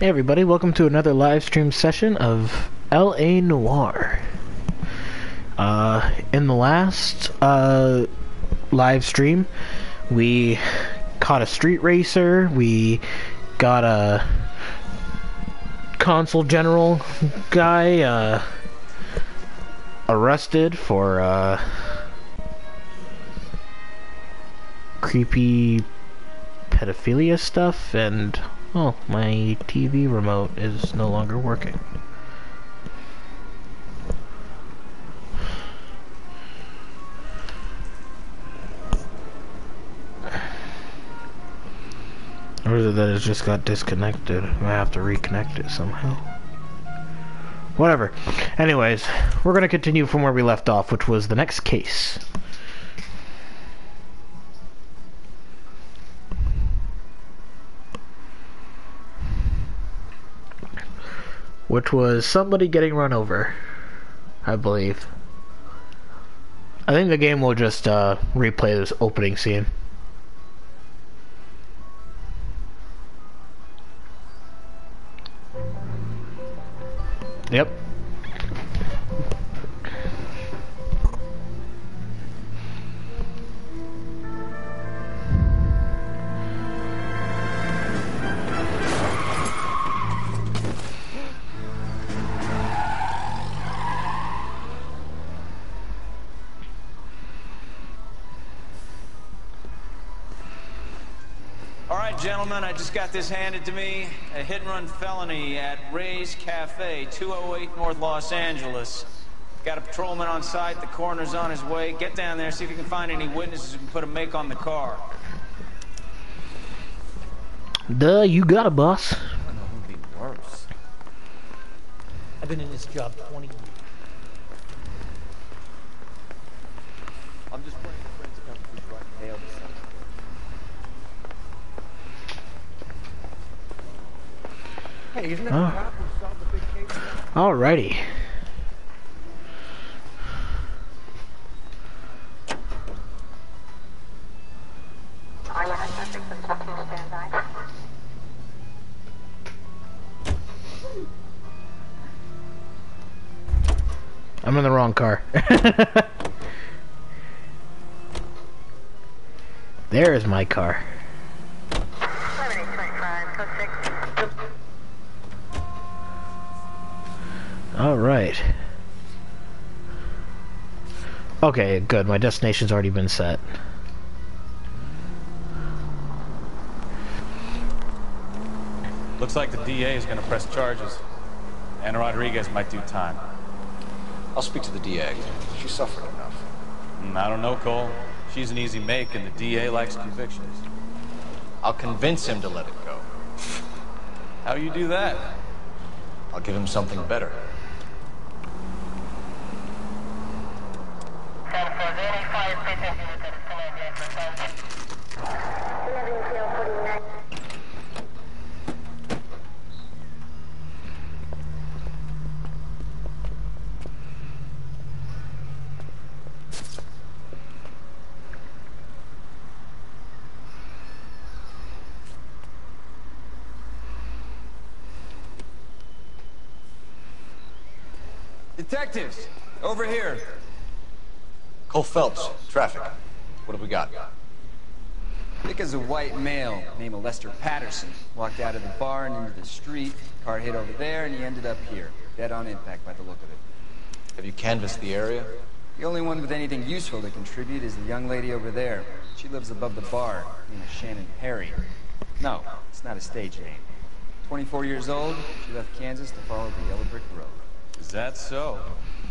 Hey everybody, welcome to another live stream session of LA Noire. In the last live stream, we caught a street racer, we got a consul general guy arrested for creepy pedophilia stuff, and oh, my TV remote is no longer working. Or is it that it just got disconnected? I have to reconnect it somehow. Whatever. Anyways, we're gonna continue from where we left off, which was the next case. Which was somebody getting run over, I believe. I think the game will just replay this opening scene. Yep. Gentlemen, I just got this handed to me. A hit-and-run felony at Ray's Cafe, 208 North Los Angeles. Got a patrolman on site. The coroner's on his way. Get down there, see if you can find any witnesses who can put a make on the car. Duh, you got it, boss. I don't know who'd be worse. I've been in this job 20 years. I'm just praying friends come through so I can nail this. Hey, isn't that the cop who solved the big case? Alrighty. I'm in the wrong car. There's my car. Alright. Okay, good. My destination's already been set. Looks like the DA is going to press charges. Anna Rodriguez might do time. I'll speak to the DA. She suffered enough. I don't know, Cole. She's an easy make, and the DA likes convictions. I'll convince him to let it go. How do you do that? I'll give him something better. Detectives, over here. Cole Phelps, traffic. What have we got? Dick is a white male named Lester Patterson. Walked out of the bar and into the street. Car hit over there and he ended up here. Dead on impact by the look of it. Have you canvassed the area? The only one with anything useful to contribute is the young lady over there. She lives above the bar. Her name is Shannon Perry. No, it's not a stage name. 24 years old, she left Kansas to follow the yellow brick road. Is that so?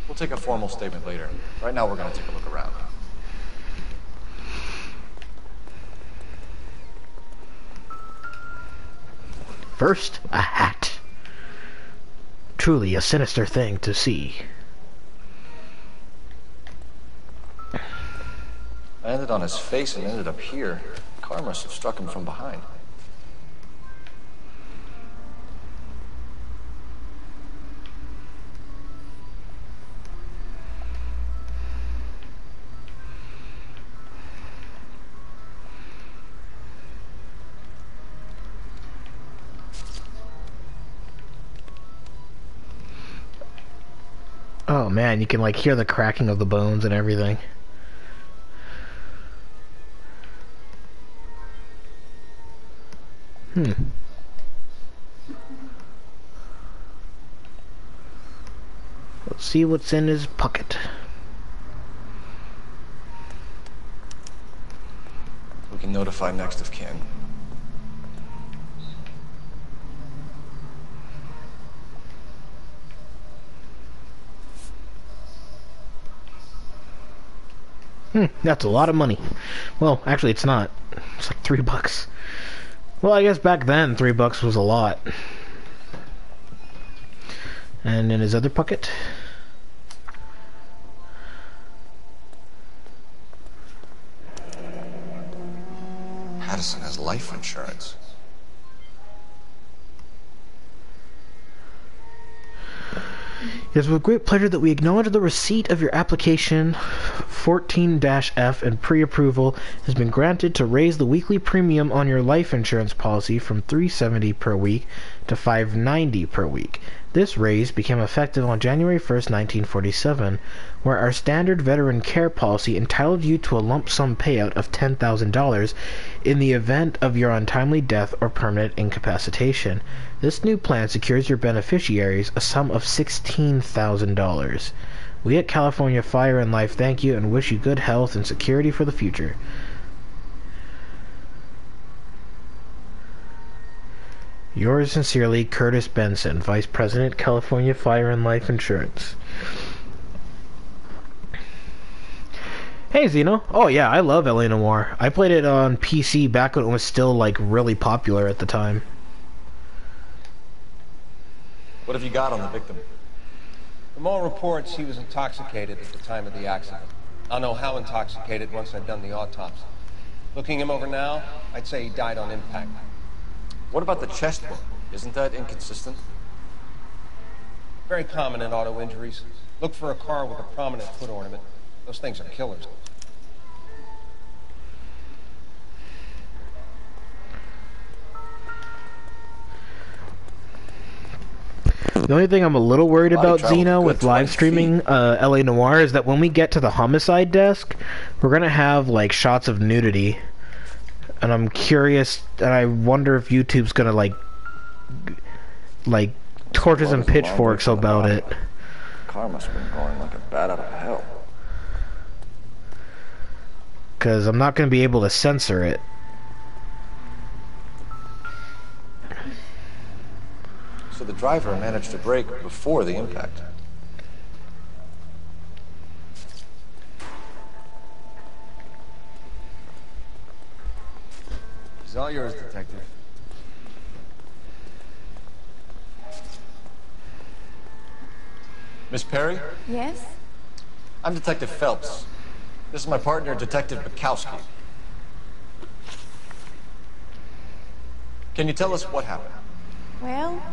We'll take a formal statement later. Right now, we're going to take a look around. First, a hat. Truly a sinister thing to see. I landed on his face and ended up here. The car must have struck him from behind. Oh man, you can like hear the cracking of the bones and everything. Let's see what's in his pocket. We can notify next of kin. That's a lot of money. Well, actually it's not. It's like $3. Well, I guess back then $3 was a lot. And in his other pocket, Patterson has life insurance. it is with great pleasure that we acknowledge the receipt of your application 14-F and pre-approval has been granted to raise the weekly premium on your life insurance policy from $370 per week to $590 per week. This raise became effective on January 1st, 1947, where our standard veteran care policy entitled you to a lump sum payout of $10,000 in the event of your untimely death or permanent incapacitation. This new plan secures your beneficiaries a sum of $16,000. We at California Fire and Life thank you and wish you good health and security for the future. Yours sincerely, Curtis Benson, Vice President, California Fire and Life Insurance. Hey, Zeno. Oh yeah, I love LA Noire. I played it on PC back when it was still, like, really popular at the time. What have you got on the victim? From all reports, he was intoxicated at the time of the accident. I'll know how intoxicated once I've done the autopsy. Looking him over now, I'd say he died on impact. What about the chest wound? Isn't that inconsistent? Very common in auto injuries. Look for a car with a prominent foot ornament. Those things are killers. The only thing I'm a little worried about, Zeno, with live streaming LA Noire is that when we get to the homicide desk, we're gonna have, like, shots of nudity. And I'm curious, and I wonder if YouTube's gonna, like torches and pitchforks about it. Car must have been going like a bat out of hell. Because I'm not gonna be able to censor it. So the driver managed to brake before the impact. It's all yours, Detective. Miss Perry? Yes? I'm Detective Phelps. This is my partner, Detective Bukowski. Can you tell us what happened? Well,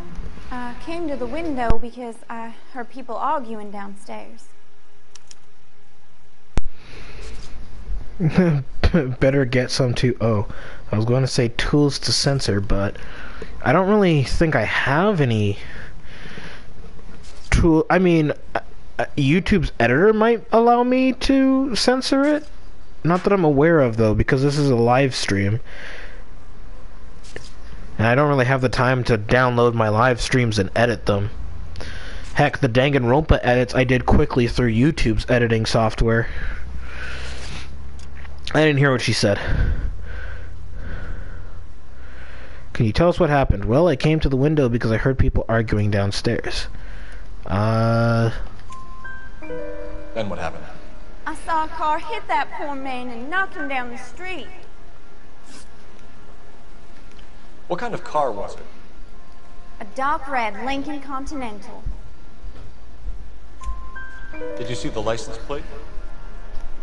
I came to the window because I heard people arguing downstairs. Better get some too. Oh, I was going to say tools to censor, but I don't really think I have any tool. I mean, YouTube's editor might allow me to censor it. Not that I'm aware of, though, because this is a live stream. And I don't really have the time to download my live streams and edit them. Heck, the Danganronpa edits I did quickly through YouTube's editing software. I didn't hear what she said. Can you tell us what happened? Well, I came to the window because I heard people arguing downstairs. Then what happened? I saw a car hit that poor man and knock him down the street. What kind of car was it? A dark red Lincoln Continental. Did you see the license plate?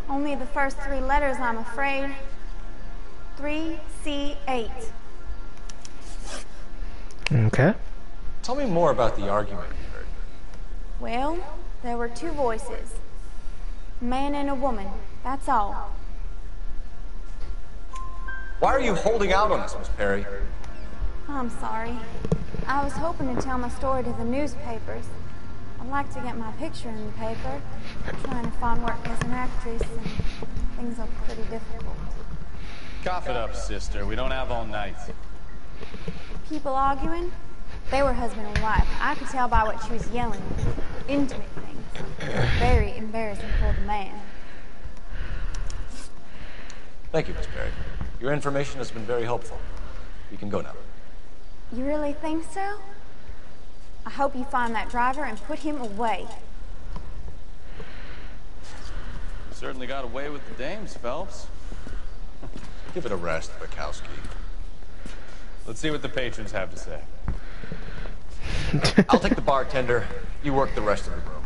Only the first three letters, I'm afraid. 3C8. Okay. Tell me more about the argument you heard. Well, there were two voices. A man and a woman, that's all. Why are you holding out on us, Miss Perry? I'm sorry. I was hoping to tell my story to the newspapers. I'd like to get my picture in the paper. I'm trying to find work as an actress, and things are pretty difficult. Cough it up, sister. We don't have all night. People arguing? They were husband and wife. I could tell by what she was yelling. Intimate things. Very embarrassing for the man. Thank you, Miss Perry. Your information has been very helpful. You can go now. You really think so? I hope you find that driver and put him away. Certainly got away with the dames, Phelps. Give it a rest, Bukowski. Let's see what the patrons have to say. I'll take the bartender. You work the rest of the room.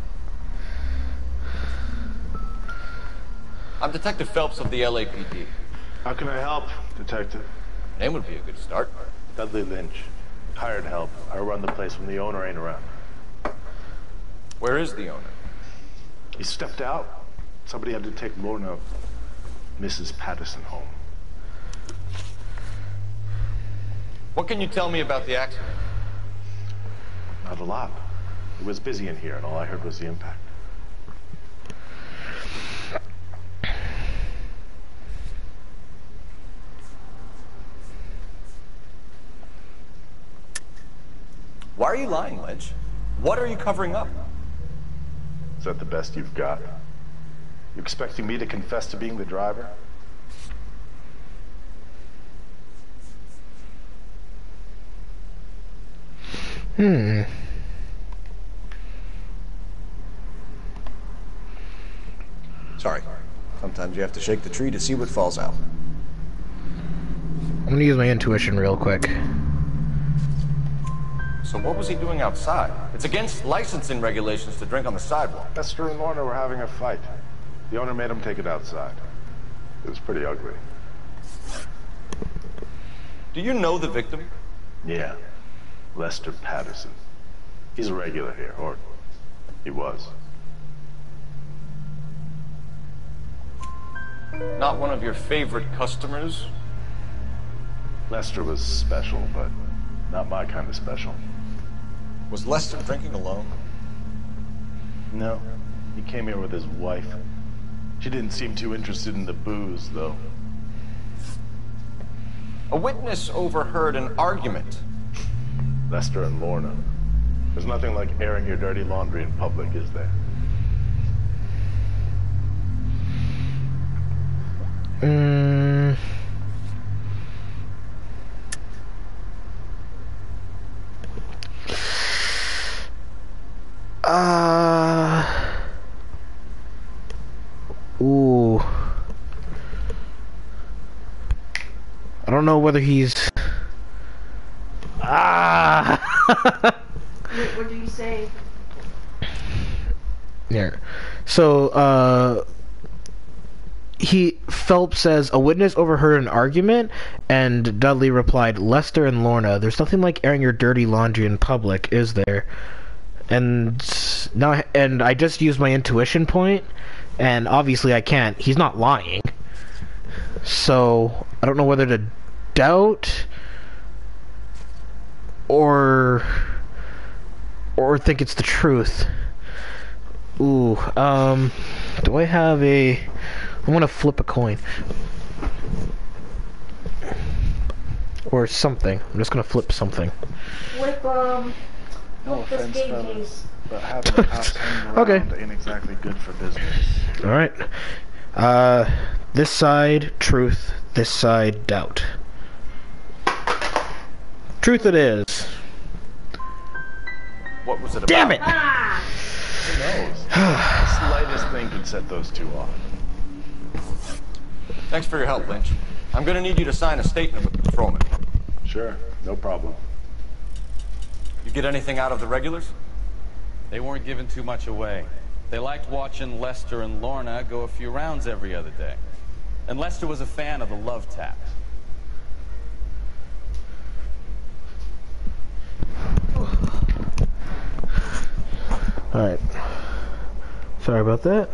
I'm Detective Phelps of the LAPD. How can I help, Detective? Name would be a good start. Dudley Lynch. Hired help. I run the place when the owner ain't around. Where is the owner? He stepped out. Somebody had to take Lorna, Mrs. Patterson, home. What can you tell me about the accident? Not a lot. It was busy in here, and all I heard was the impact. Why are you lying, Lynch? What are you covering up? Is that the best you've got? You expecting me to confess to being the driver? Sorry. Sometimes you have to shake the tree to see what falls out. I'm gonna use my intuition real quick. So what was he doing outside? It's against licensing regulations to drink on the sidewalk. Esther and Lorna were having a fight. The owner made him take it outside. It was pretty ugly. Do you know the victim? Yeah. Lester Patterson. He's a regular here, or he was. Not one of your favorite customers? Lester was special, but not my kind of special. Was Lester drinking alone? No. He came here with his wife. She didn't seem too interested in the booze, though. A witness overheard an argument. Lester and Lorna. There's nothing like airing your dirty laundry in public, is there? Ooh. I don't know whether he's... What do you say? Yeah. So, Phelps says, a witness overheard an argument, and Dudley replied, Lester and Lorna, there's nothing like airing your dirty laundry in public, is there? And I just used my intuition point, and obviously I can't. He's not lying. So, I don't know whether to doubt or think it's the truth. Ooh, do I have a... I want to flip a coin. Or something. I'm just going to flip something. Flip, No this offense, game fellas, case. but having a house hanging around Okay. ain't exactly good for business. Alright. This side, truth. This side, doubt. Truth it is. What was it about? Damn it! Who knows? The slightest thing could set those two off. Thanks for your help, Lynch. I'm gonna need you to sign a statement with the patrolman. Sure, no problem. You get anything out of the regulars? They weren't giving too much away. They liked watching Lester and Lorna go a few rounds every other day. And Lester was a fan of the love tap. Alright. Sorry about that.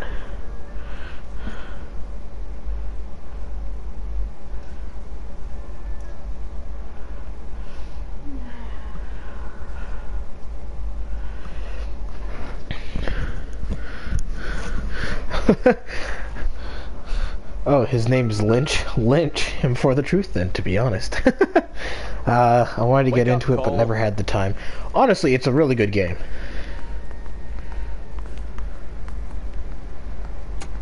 Oh, his name's Lynch. Lynch him for the truth then, to be honest. I wanted to get into it, but never had the time. Honestly, it's a really good game.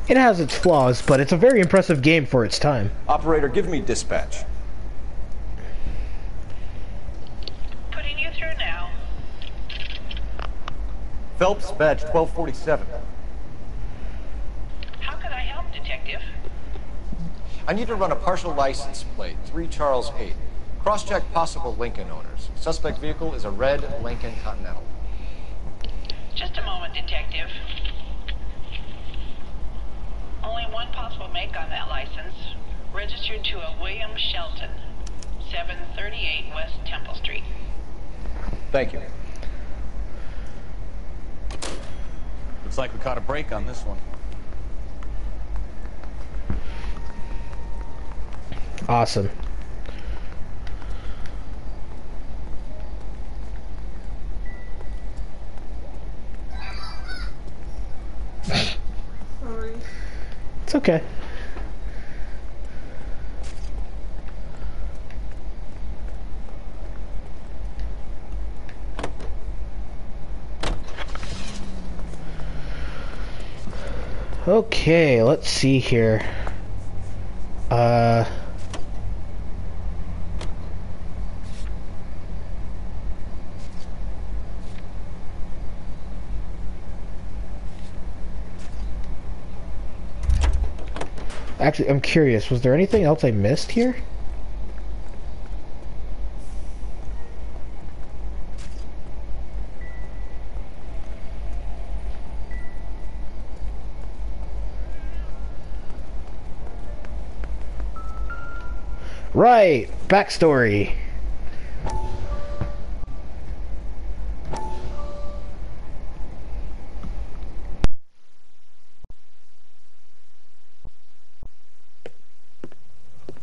It has its flaws, but it's a very impressive game for its time. Operator, give me dispatch. Putting you through now. Phelps, badge 1247. How can I help, Detective? I need to run a partial license plate, 3 Charles 8. Cross-check possible Lincoln owners. Suspect vehicle is a red Lincoln Continental. Just a moment, Detective. Only one possible make on that license. Registered to a William Shelton, 738 West Temple Street. Thank you. Looks like we caught a break on this one. Awesome. Sorry. It's okay. Okay, let's see here. Actually, I'm curious, was there anything else I missed here? Right, backstory.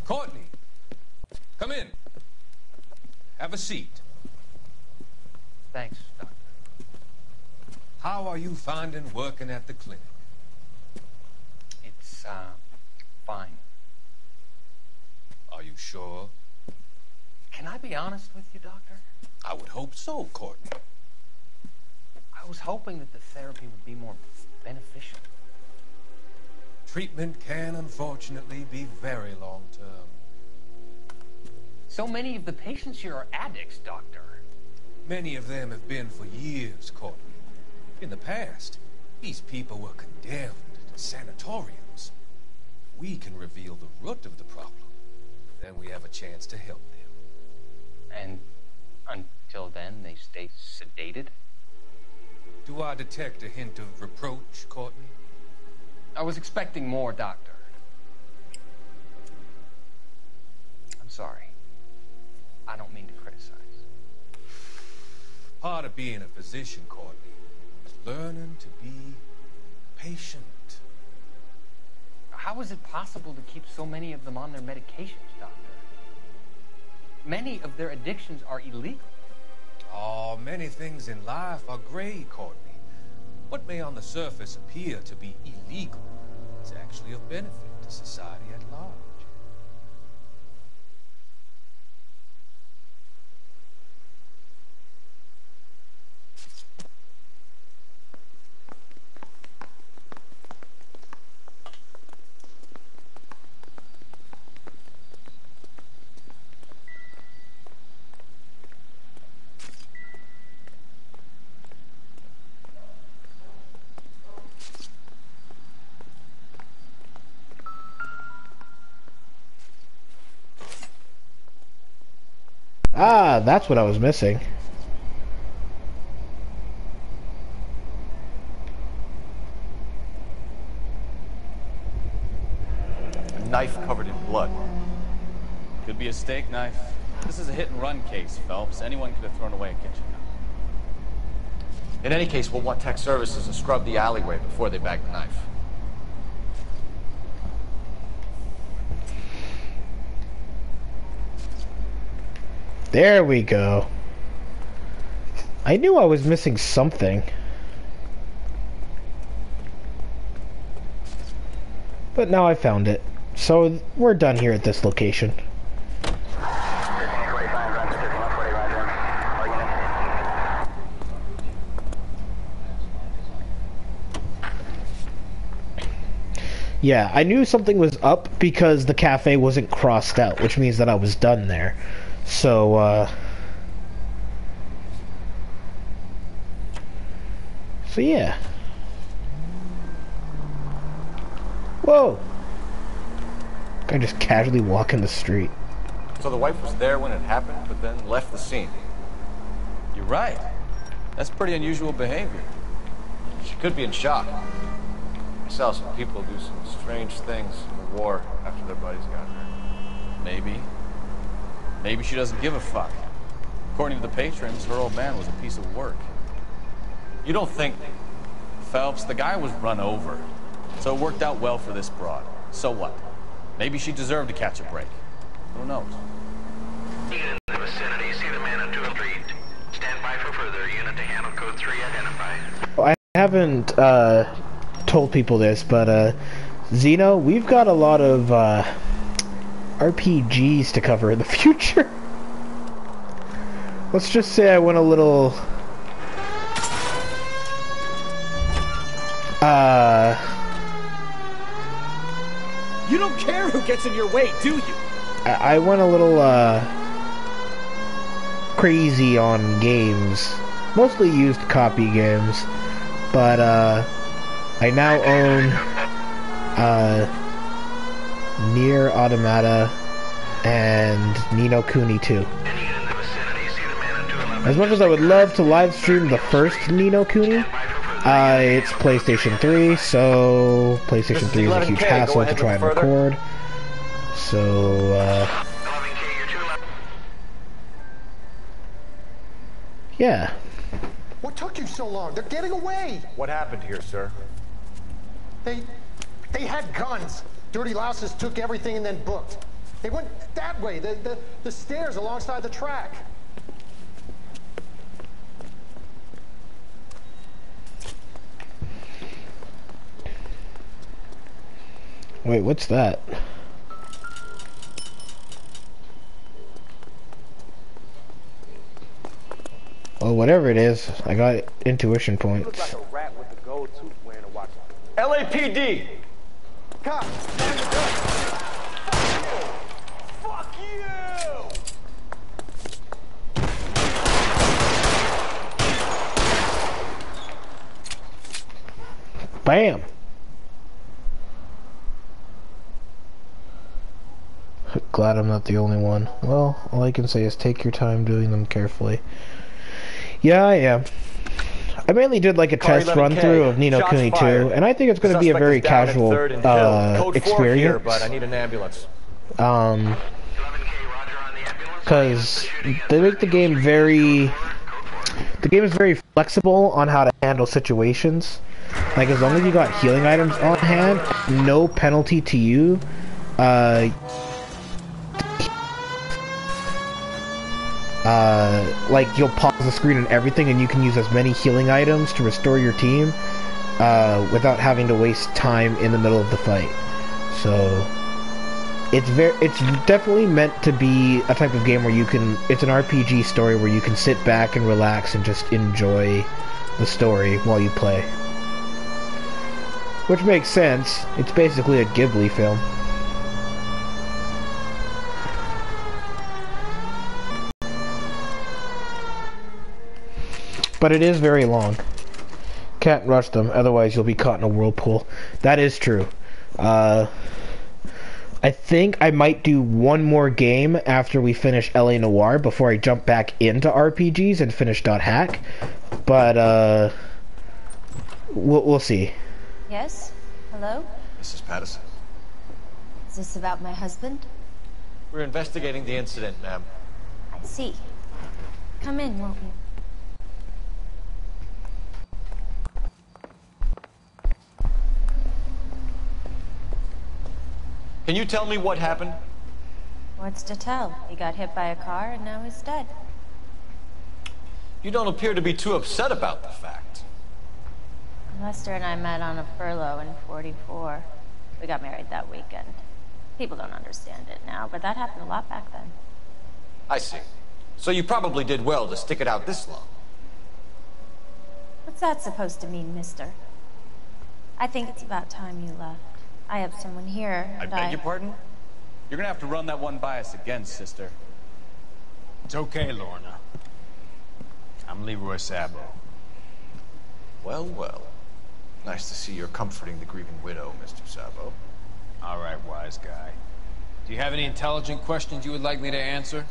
Courtney, come in. Have a seat. Thanks, Doctor. How are you finding working at the clinic? It's, fine. Are you sure? Can I be honest with you, Doctor? I would hope so, Courtney. I was hoping that the therapy would be more beneficial. Treatment can, unfortunately, be very long-term. So many of the patients here are addicts, Doctor. Many of them have been for years, Courtney. In the past, these people were condemned to sanatoriums. We can reveal the root of the problem. Then we have a chance to help them. And until then, they stay sedated? Do I detect a hint of reproach, Courtney? I was expecting more, Doctor. I'm sorry. I don't mean to criticize. Part of being a physician, Courtney, is learning to be patient. How is it possible to keep so many of them on their medications, Doctor? Many of their addictions are illegal. Oh, many things in life are gray, Courtney. What may on the surface appear to be illegal is actually of benefit to society at large. Ah, that's what I was missing. A knife covered in blood. Could be a steak knife. This is a hit-and-run case, Phelps. Anyone could have thrown away a kitchen knife. In any case, we'll want tech services to scrub the alleyway before they bag the knife. There we go. I knew I was missing something. But now I found it. So we're done here at this location. Yeah, I knew something was up because the cafe wasn't crossed out, which means that I was done there. So, so yeah. Whoa! Guy just casually walking the street. So the wife was there when it happened, but then left the scene. You're right. That's pretty unusual behavior. She could be in shock. I saw some people do some strange things in the war after their buddies got hurt. Maybe. Maybe she doesn't give a fuck. According to the patrons, her old man was a piece of work. You don't think... Phelps, the guy was run over. So it worked out well for this broad. So what? Maybe she deserved to catch a break. Who knows? Unit in the vicinity. See the man on 2 Street. Stand by for further. Unit to handle code 3 identified. Well, I haven't told people this, but Zeno, we've got a lot of RPGs to cover in the future. Let's just say I went a little You don't care who gets in your way, do you? I went a little crazy on games, mostly used copy games, but I now own Nier Automata and Ni no Kuni 2. As much as I would love to live stream the first Ni no Kuni, it's PlayStation 3, so PlayStation 3 is a huge hassle to try and record. So, yeah. What took you so long? They're getting away! What happened here, sir? They had guns. Dirty louses took everything and then booked. They went that way, the stairs alongside the track. Wait, what's that? Well, whatever it is, I got intuition points. Looks like a rat with the gold tooth wearing a watch. LAPD! Cop! Fuck you! Bam! Glad I'm not the only one. Well, all I can say is take your time doing them carefully. Yeah, I am. I mainly did like a test run through of Ni no Kuni 2, and I think it's going to be a very casual experience. But I need an ambulance. Because they make the game very... The game is very flexible on how to handle situations. Like, as long as you got healing items on hand, no penalty to you. Like, you'll pause the screen and everything, and you can use as many healing items to restore your team, without having to waste time in the middle of the fight. So, it's definitely meant to be a type of game where you can, it's an RPG story where you can sit back and relax and just enjoy the story while you play. Which makes sense. It's basically a Ghibli film. But it is very long. Can't rush them, otherwise you'll be caught in a whirlpool. That is true. I think I might do one more game after we finish LA Noire before I jump back into RPGs and finish .hack. But, we'll see. Yes? Hello? Mrs. Patterson. Is this about my husband? We're investigating the incident, ma'am. I see. Come in, won't you? Can you tell me what happened? What's to tell? He got hit by a car and now he's dead. You don't appear to be too upset about the fact. Lester and I met on a furlough in '44. We got married that weekend. People don't understand it now, but that happened a lot back then. I see. So you probably did well to stick it out this long. What's that supposed to mean, mister? I think it's about time you left. I have someone here, I and beg your pardon? You're gonna have to run that one by us again, sister. It's okay, Lorna. I'm Leroy Sabo. Well, well. Nice to see you're comforting the grieving widow, Mr. Sabo. All right, wise guy. Do you have any intelligent questions you would like me to answer?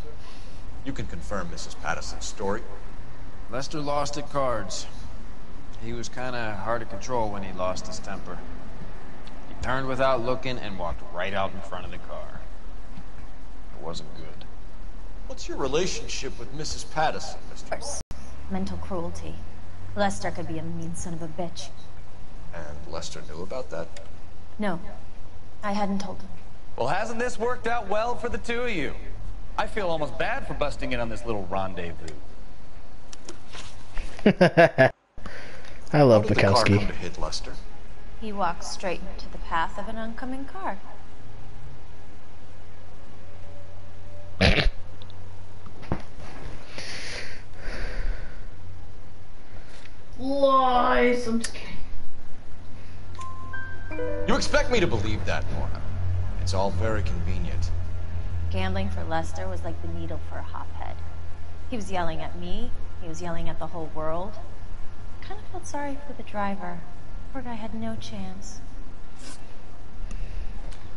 You can confirm Mrs. Patterson's story. Lester lost at cards. He was kinda hard to control when he lost his temper. He turned without looking and walked right out in front of the car. It wasn't good. What's your relationship with Mrs. Patterson, Mr. Moore? Mental cruelty. Lester could be a mean son of a bitch. And Lester knew about that? No, I hadn't told him. Well, hasn't this worked out well for the two of you? I feel almost bad for busting in on this little rendezvous. I love How did the car Bukowski. come to hit Lester? He walked straight into the path of an oncoming car. Lies. I'm just kidding. You expect me to believe that, Lorna? It's all very convenient. Gambling for Lester was like the needle for a hophead. He was yelling at me. He was yelling at the whole world. I kind of felt sorry for the driver. Poor guy had no chance.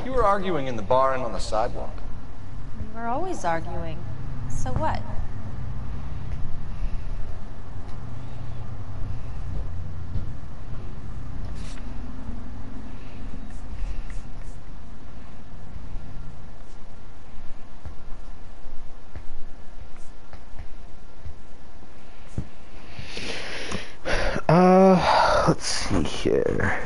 You were arguing in the bar and on the sidewalk. We were always arguing. So what? Let's see here.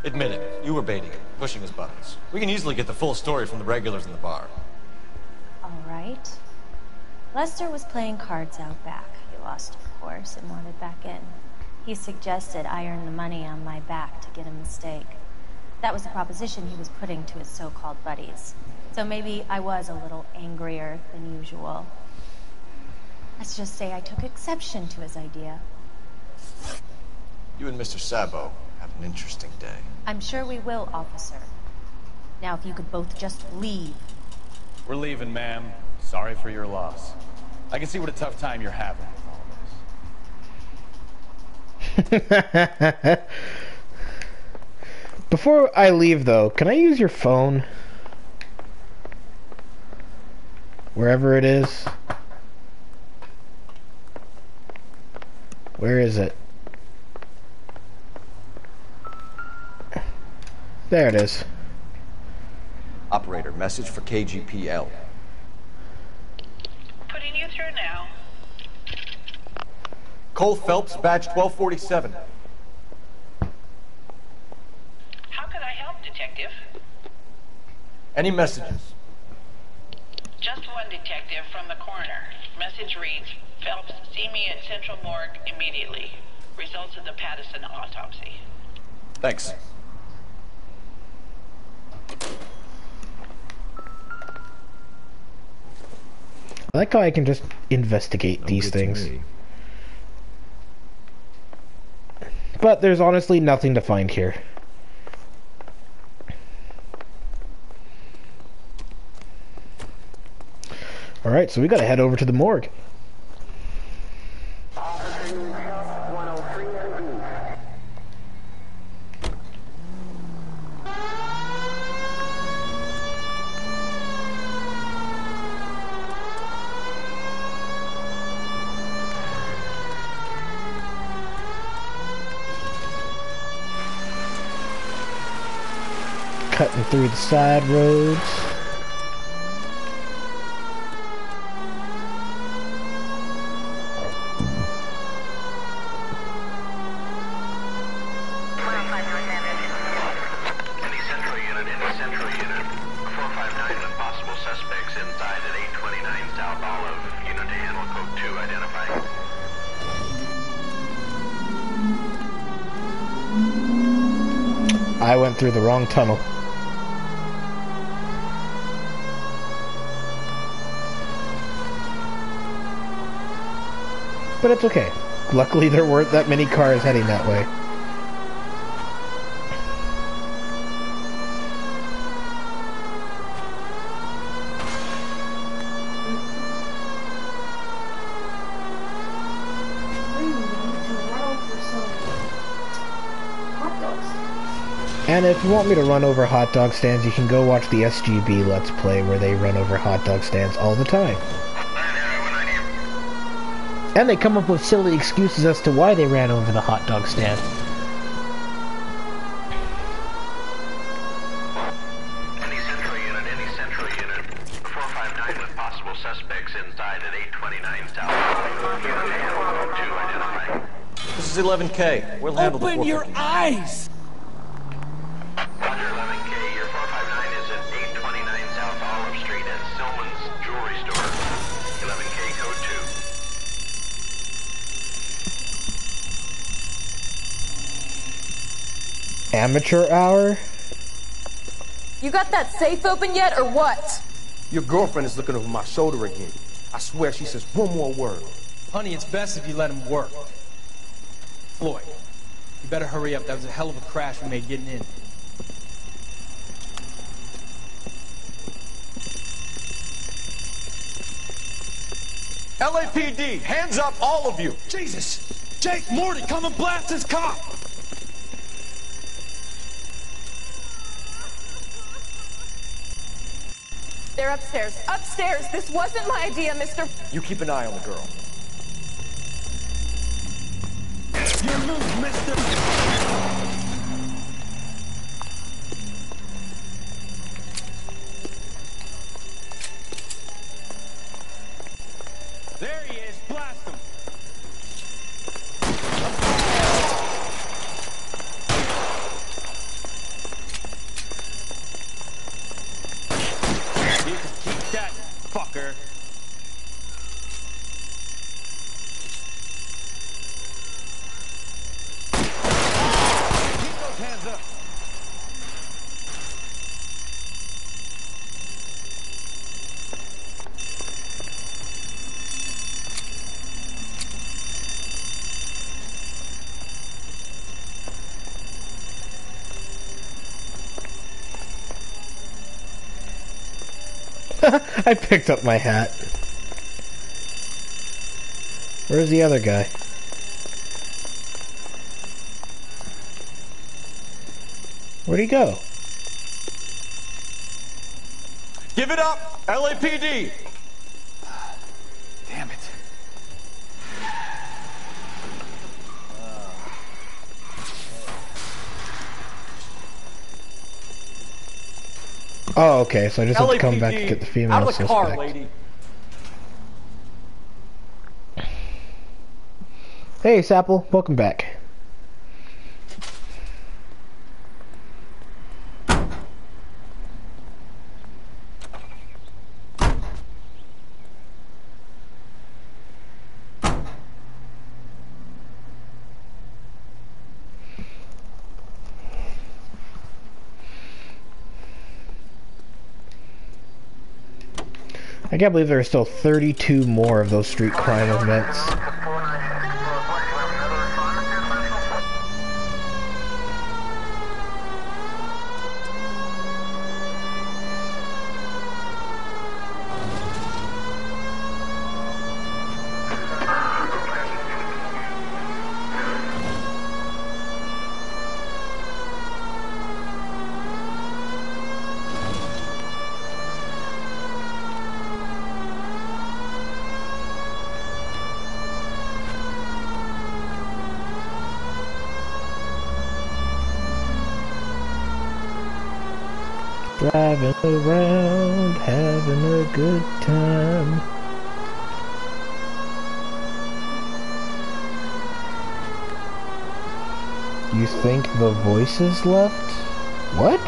Admit it, you were baiting him, pushing his buttons. We can easily get the full story from the regulars in the bar. All right. Lester was playing cards out back. He lost, of course, and wanted back in. He suggested I earn the money on my back to get a mistake. That was the proposition he was putting to his so-called buddies. So maybe I was a little angrier than usual. Let's just say I took exception to his idea. You and Mr. Sabo have an interesting day. I'm sure we will, officer. Now, if you could both just leave. We're leaving, ma'am. Sorry for your loss. I can see what a tough time you're having with all this. Before I leave, though, can I use your phone? Wherever it is. Where is it? There it is. Operator, message for KGPL. Putting you through now. Cole Phelps, badge 1247. How could I help, Detective? Any messages? Just one detective from the coroner. Message reads, Phelps, see me at Central Morgue immediately. Results of the Patterson autopsy. Thanks. I like how I can just investigate these things. But there's honestly nothing to find here. Alright, so we gotta head over to the morgue. Cutting through the side roads. Any central unit, 459 I went through the wrong tunnel. But it's okay. Luckily there weren't that many cars heading that way. And if you want me to run over hot dog stands, you can go watch the SGB Let's Play where they run over hot dog stands all the time. And they come up with silly excuses as to why they ran over the hot dog stand. Any central unit. 459 with possible suspects inside at 829 South. Unit to handle 2 identifying. This is 11K. We'll handle the 459. Open your eyes! Roger, 11K. Your 459 is at 829 South Olive Street at Silman's Jewelry Store. 11K, code 2. Amateur hour? You got that safe open yet, or what? Your girlfriend is looking over my shoulder again. I swear she says one more word. Honey, it's best if you let him work. Floyd, you better hurry up. That was a hell of a crash we made getting in. LAPD, hands up, all of you! Jesus! Jake, Morty, come and blast this cop! They're upstairs. Upstairs! This wasn't my idea, Mr. You keep an eye on the girl. Your move, mister! There he is! Blast him! You can keep that, fucker. Keep those hands up. I picked up my hat. Where's the other guy? Where'd he go? Give it up! LAPD! Damn it. Oh, okay, so I just have to come back to get the female out of the suspect. car, lady. Hey, Sapple, welcome back. I can't believe there are still 32 more of those street crime events. Driving around, having a good time. You think the Voices left? What?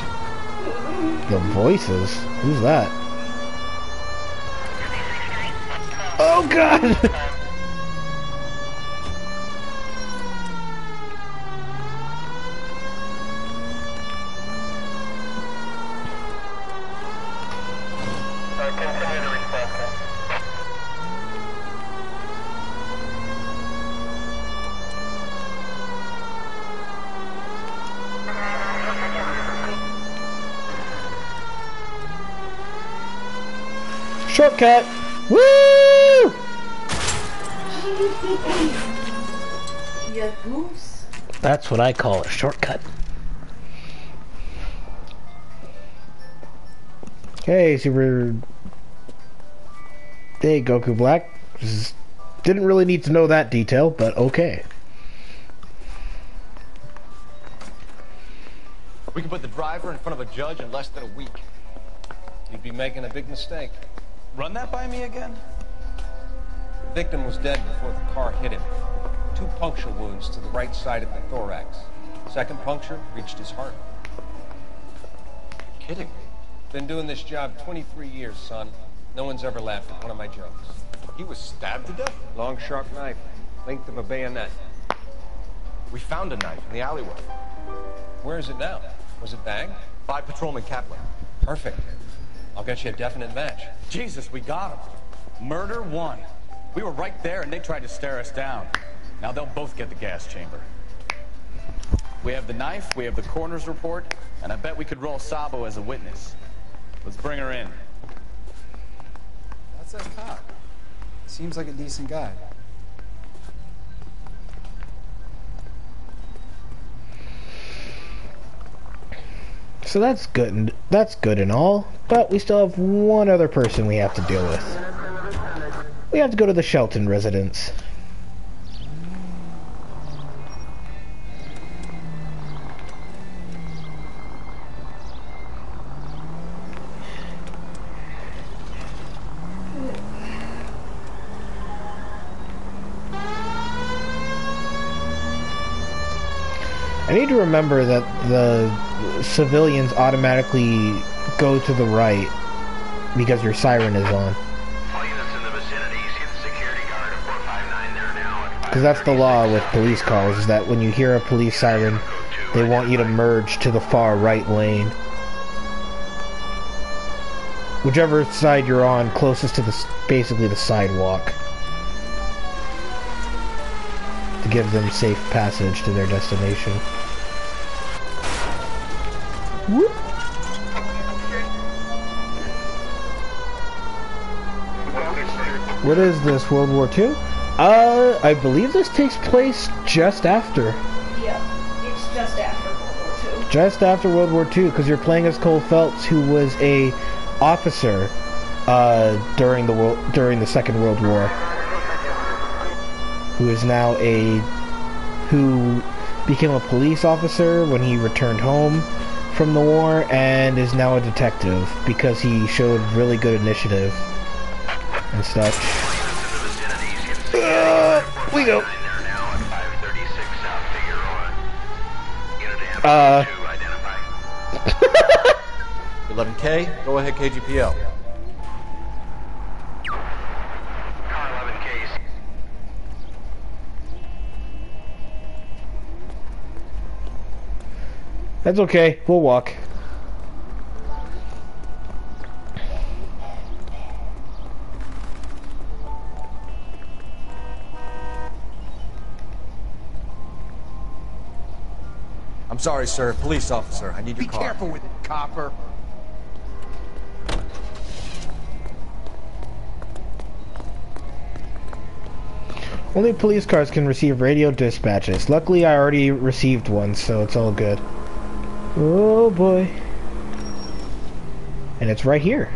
The Voices? Who's that? Oh god! Shortcut! Woo! Yeah, goose. That's what I call a shortcut. Okay, Super... Hey, Goku Black. Didn't really need to know that detail, but okay. We can put the driver in front of a judge in less than a week. You'd be making a big mistake. Run that by me again? The victim was dead before the car hit him. 2 puncture wounds to the right side of the thorax. Second puncture reached his heart. You're kidding me. Been doing this job 23 years, son. No one's ever laughed at one of my jokes. He was stabbed to death? Long, sharp knife. Length of a bayonet. We found a knife in the alleyway. Where is it now? Was it bagged? By Patrolman Kaplan. Perfect. I'll get you a definite match. Jesus, we got him. Murder 1. We were right there and they tried to stare us down. Now they'll both get the gas chamber. We have the knife, we have the coroner's report, and I bet we could roll Sabo as a witness. Let's bring her in. That's that cop. Seems like a decent guy. So that's good and all, but we still have one other person we have to deal with. We have to go to the Shelton residence. I need to remember that the civilians automatically go to the right because your siren is on. All units in the vicinity, see the security guard at 459 there now at Because that's the law with police cars, is that when you hear a police siren, they want you to merge to the far right lane. Whichever side you're on, closest to basically the sidewalk. To give them safe passage to their destination. Whoop. What is this, World War II? I believe this takes place just after. Yeah, it's just after World War II. Just after World War II, because you're playing as Cole Phelps, who was a officer during the Second World War, who is now who became a police officer when he returned home from the war, and is now a detective because he showed really good initiative and such. We go. 11K, go ahead, KGPL. Car 11K. That's okay, we'll walk. I'm sorry, sir. Police officer, I need your car. Be careful with it, copper. Only police cars can receive radio dispatches. Luckily, I already received one, so it's all good. Oh boy. And it's right here.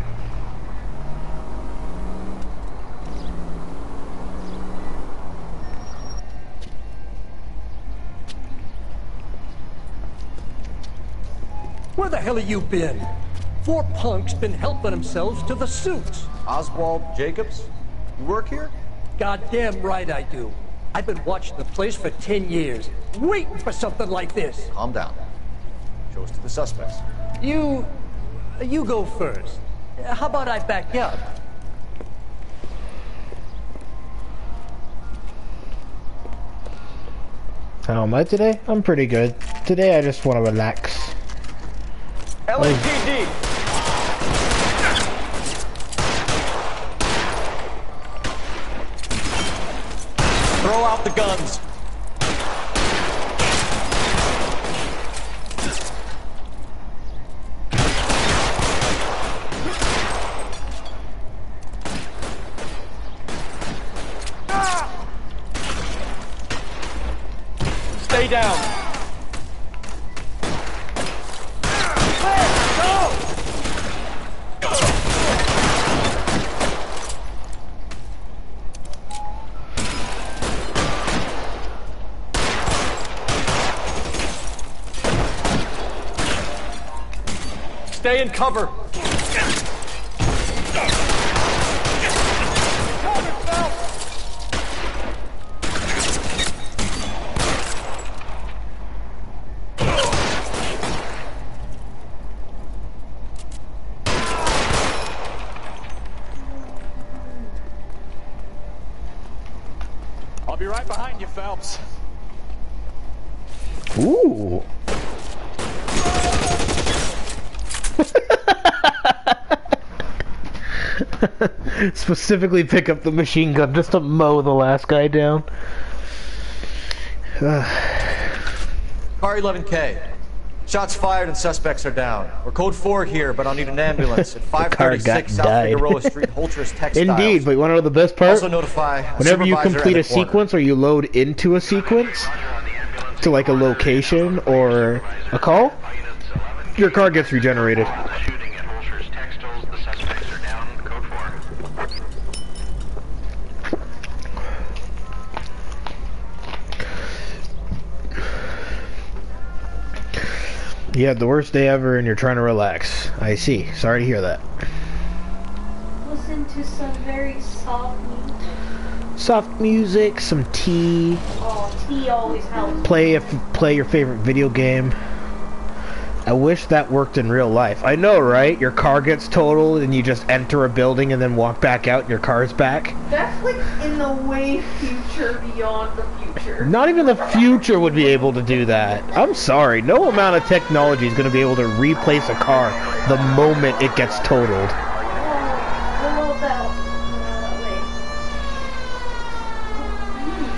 Where the hell have you been? 4 punks been helping themselves to the suits. Oswald Jacobs? You work here? Goddamn right I do. I've been watching the place for 10 years, waiting for something like this. Calm down. Show us to the suspects. You go first. How about I back you up? How am I today? I'm pretty good. Today I just want to relax. LAPD! Throw out the guns. Stay down. Stay in cover. I'll be right behind you, Phelps. Ooh. Specifically pick up the machine gun just to mow the last guy down. Car 11K. Shots fired and suspects are down. We're code 4 here, but I'll need an ambulance at 536 South Figueroa Street, Holters Textiles. Indeed, but you want to know the best part? Also notify whenever you complete a sequence or you load into a sequence to like a location or a call, your car gets regenerated. You had the worst day ever and you're trying to relax. I see. Sorry to hear that. Listen to some very soft music. Soft music, some tea. Oh, tea always helps. Play your favorite video game. I wish that worked in real life. I know, right? Your car gets totaled and you just enter a building and then walk back out and your car's back. That's like in the way future beyond the future. Not even the future would be able to do that. I'm sorry. No amount of technology is going to be able to replace a car the moment it gets totaled.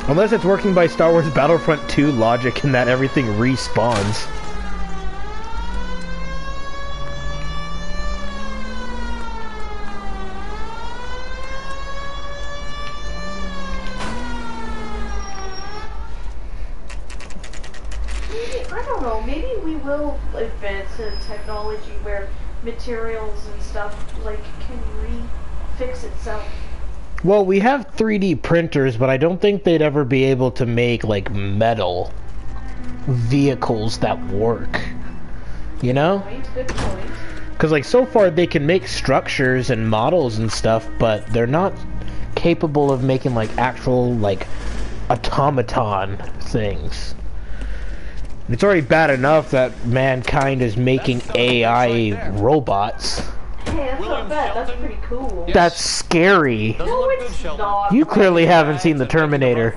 Unless it's working by Star Wars Battlefront 2 logic in that everything respawns. Will advance in technology where materials and stuff like can fix itself. Well, we have 3D printers, but I don't think they'd ever be able to make like metal vehicles that work. You know? Good point. Because like so far they can make structures and models and stuff, but they're not capable of making like actual like automaton things. It's already bad enough that mankind is making AI robots. Hey, that's not bad. That's pretty cool. That's scary. No, it's not. You clearly haven't seen the Terminator.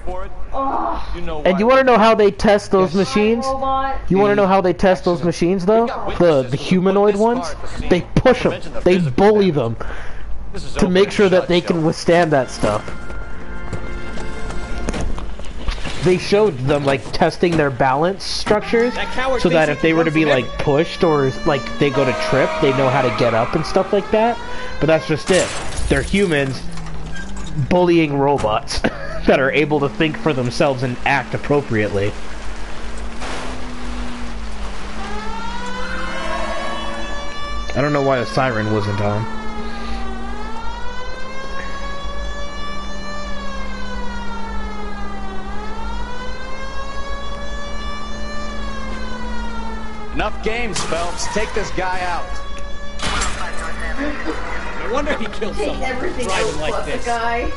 Oh. And you want to know how they test those machines? You want to know how they test those machines, though? The humanoid ones? They push them. They bully them to make sure that they can withstand that stuff. They showed them like testing their balance structures so that if they were to be like pushed or like they go to trip, they know how to get up and stuff like that. But that's just it. They're humans bullying robots that are able to think for themselves and act appropriately. I don't know why the siren wasn't on. Enough games, Phelps. Take this guy out. No wonder he killed someone driving like this. Guy.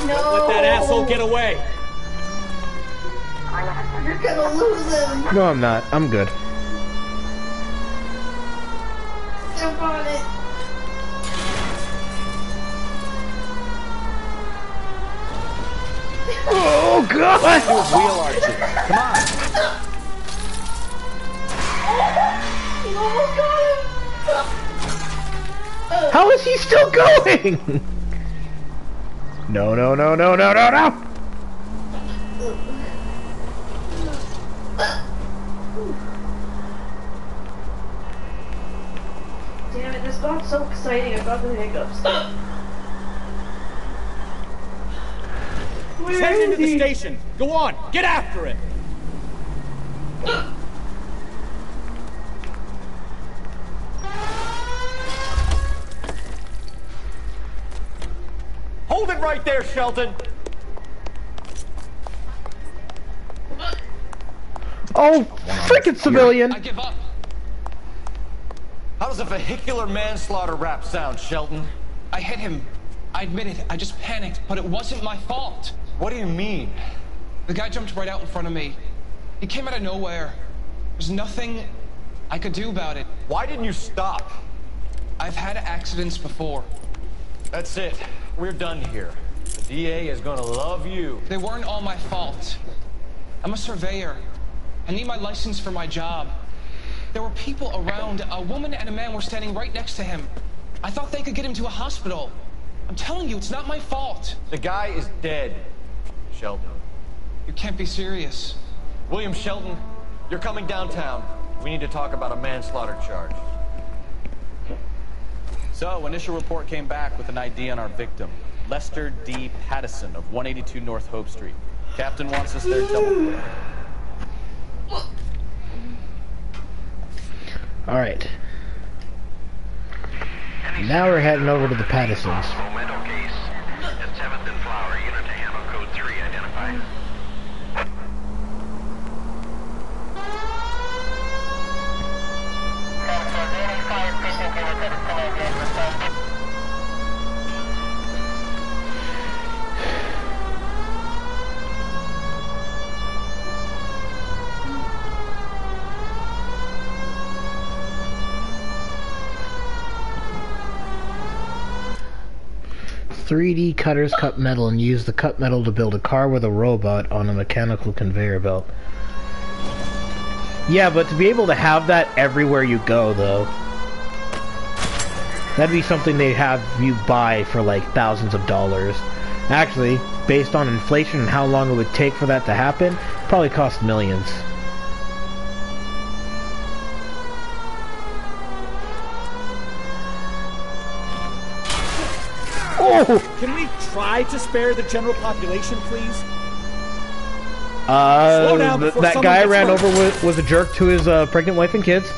No. Don't let that asshole get away. You're gonna lose him. No, I'm not. I'm good. Jump on it. Oh God! Do a wheel arches. Come on. You almost got him. How is he still going? No, no, no, no, no, no, no! Damn it, this got so exciting, I got the hiccups. He's heading into the station. Go on, get after it. Hold it right there, Shelton. Oh, freaking civilian! I give up. How does a vehicular manslaughter rap sound, Shelton? I hit him. I admit it. I just panicked, but it wasn't my fault. What do you mean? The guy jumped right out in front of me. He came out of nowhere. There's nothing I could do about it. Why didn't you stop? I've had accidents before. That's it. We're done here. The DA is gonna love you. They weren't all my fault. I'm a surveyor. I need my license for my job. There were people around. A woman and a man were standing right next to him. I thought they could get him to a hospital. I'm telling you, it's not my fault. The guy is dead, Shelton. You can't be serious. William Shelton, you're coming downtown. We need to talk about a manslaughter charge. So, initial report came back with an ID on our victim, Lester D. Pattison of 182 North Hope Street. Captain wants us there double quick. Alright. Now we're heading over to the Pattisons. Momental case at 7th and Flower, unit to ammo code 3, identify. .3D cutters cut metal and use the cut metal to build a car with a robot on a mechanical conveyor belt. Yeah, but to be able to have that everywhere you go, though, that'd be something they'd have you buy for like thousands of dollars. Actually, based on inflation and how long it would take for that to happen, probably cost millions. Oh! Can we try to spare the general population, please? Slow down before that someone guy I gets ran hurt. over was a jerk to his pregnant wife and kids.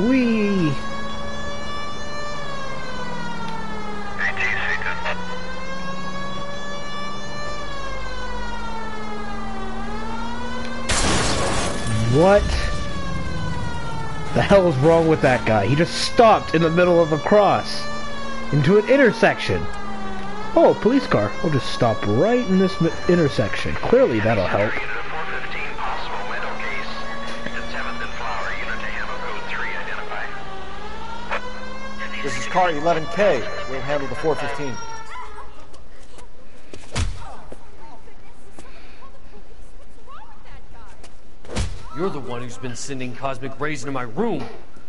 Wee. What the hell is wrong with that guy? He just stopped in the middle of a cross into an intersection. Oh, a police car. We'll just stop right in this intersection. Clearly that'll help. This is car 11K. We'll handle the 415. You're the one who's been sending cosmic rays into my room.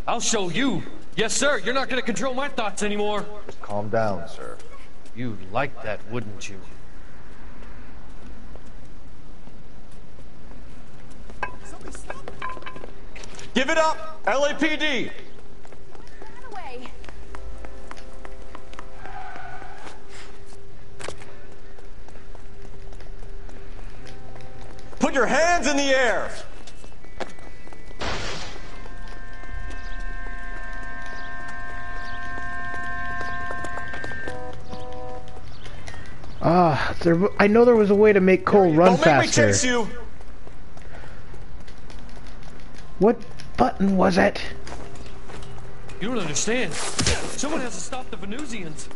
I'll show you. Yes, sir. You're not going to control my thoughts anymore. Just calm down, sir. You'd like that, wouldn't you? Give it up, LAPD! Put your hands in the air! I know there was a way to make Cole run faster. Don't make me chase you! What button was it? You don't understand. Someone has to stop the Venusians.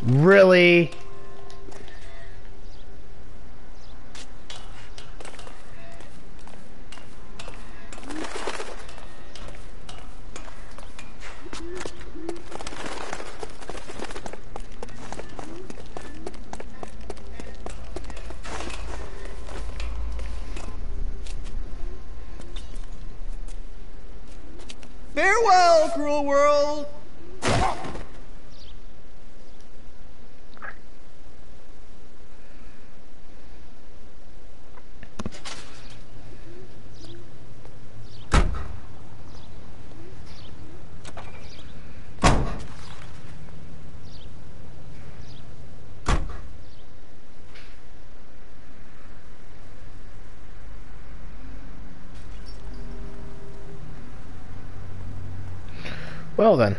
Really? Farewell, cruel world. Well then.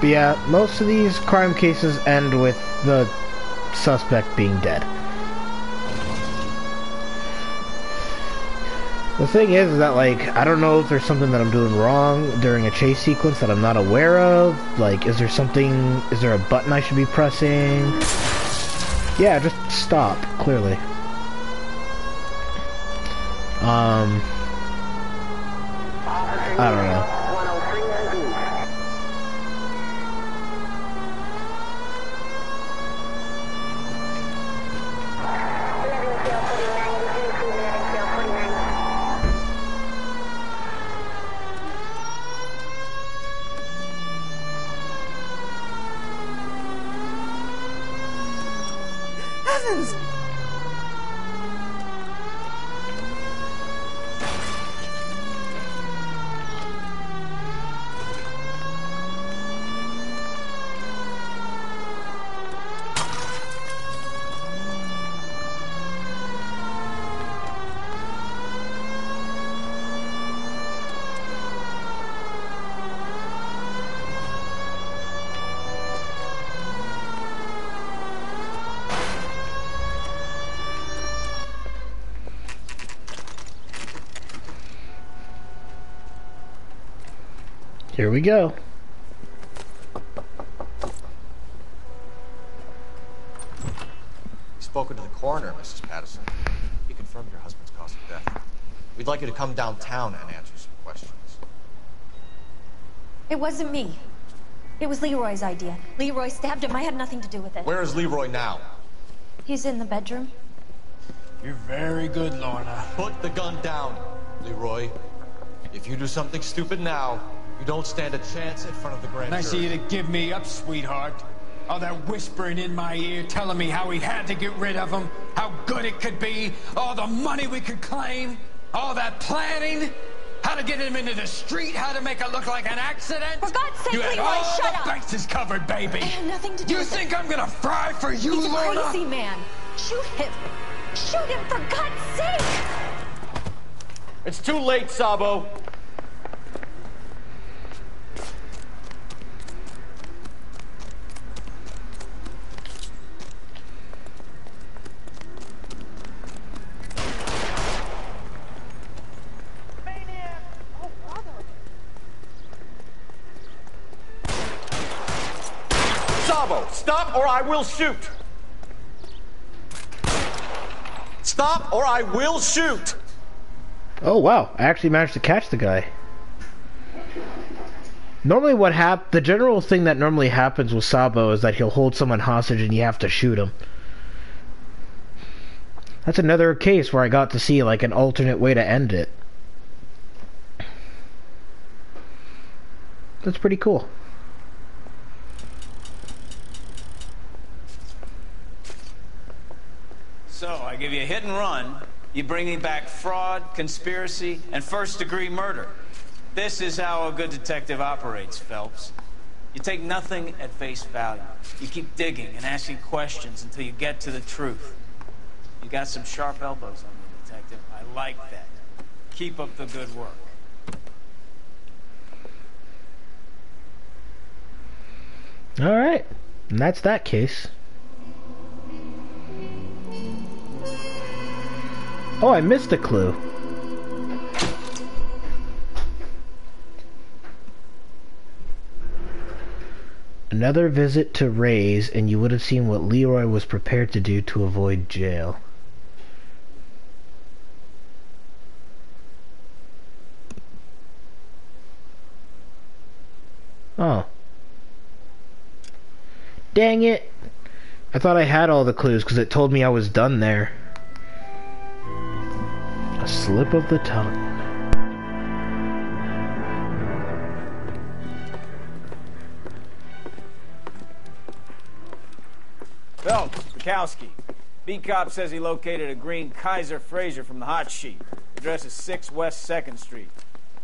But yeah, most of these crime cases end with the suspect being dead. The thing is that, like, I don't know if there's something that I'm doing wrong during a chase sequence that I'm not aware of. Like, is there a button I should be pressing? Yeah, just stop, clearly. I don't know. Heavens! Here we go. You've spoken to the coroner, Mrs. Patterson. He confirmed your husband's cause of death. We'd like you to come downtown and answer some questions. It wasn't me. It was Leroy's idea. Leroy stabbed him. I had nothing to do with it. Where is Leroy now? He's in the bedroom. You're very good, Lorna. Put the gun down, Leroy. If you do something stupid now, you don't stand a chance in front of the grand Nice of jury. you to give me up, sweetheart. All that whispering in my ear telling me how we had to get rid of him, how good it could be, all the money we could claim, all that planning, how to get him into the street, how to make it look like an accident. For God's sake, you had Leroy, all shut the up! bases covered, baby. I had nothing to do You with think it. I'm gonna fry for you, He's a Lorna? crazy man. Shoot him. Shoot him, for God's sake! It's too late, Sabo. Sabo, stop or I will shoot! Stop or I will shoot! Oh wow, I actually managed to catch the guy. Normally the general thing that normally happens with Sabo is that he'll hold someone hostage and you have to shoot him. That's another case where I got to see like an alternate way to end it. That's pretty cool. So, I give you a hit and run, you bring me back fraud, conspiracy, and first-degree murder. This is how a good detective operates, Phelps. You take nothing at face value. You keep digging and asking questions until you get to the truth. You got some sharp elbows on you, detective. I like that. Keep up the good work. Alright, and that's that case. Oh, I missed a clue. Another visit to Ray's, and you would have seen what Leroy was prepared to do to avoid jail. Oh. Dang it! I thought I had all the clues because it told me I was done there. A slip of the tongue. Phelps, Bukowski. B-Cop says he located a green Kaiser Fraser from the hot sheet. Address is 6 West 2nd Street.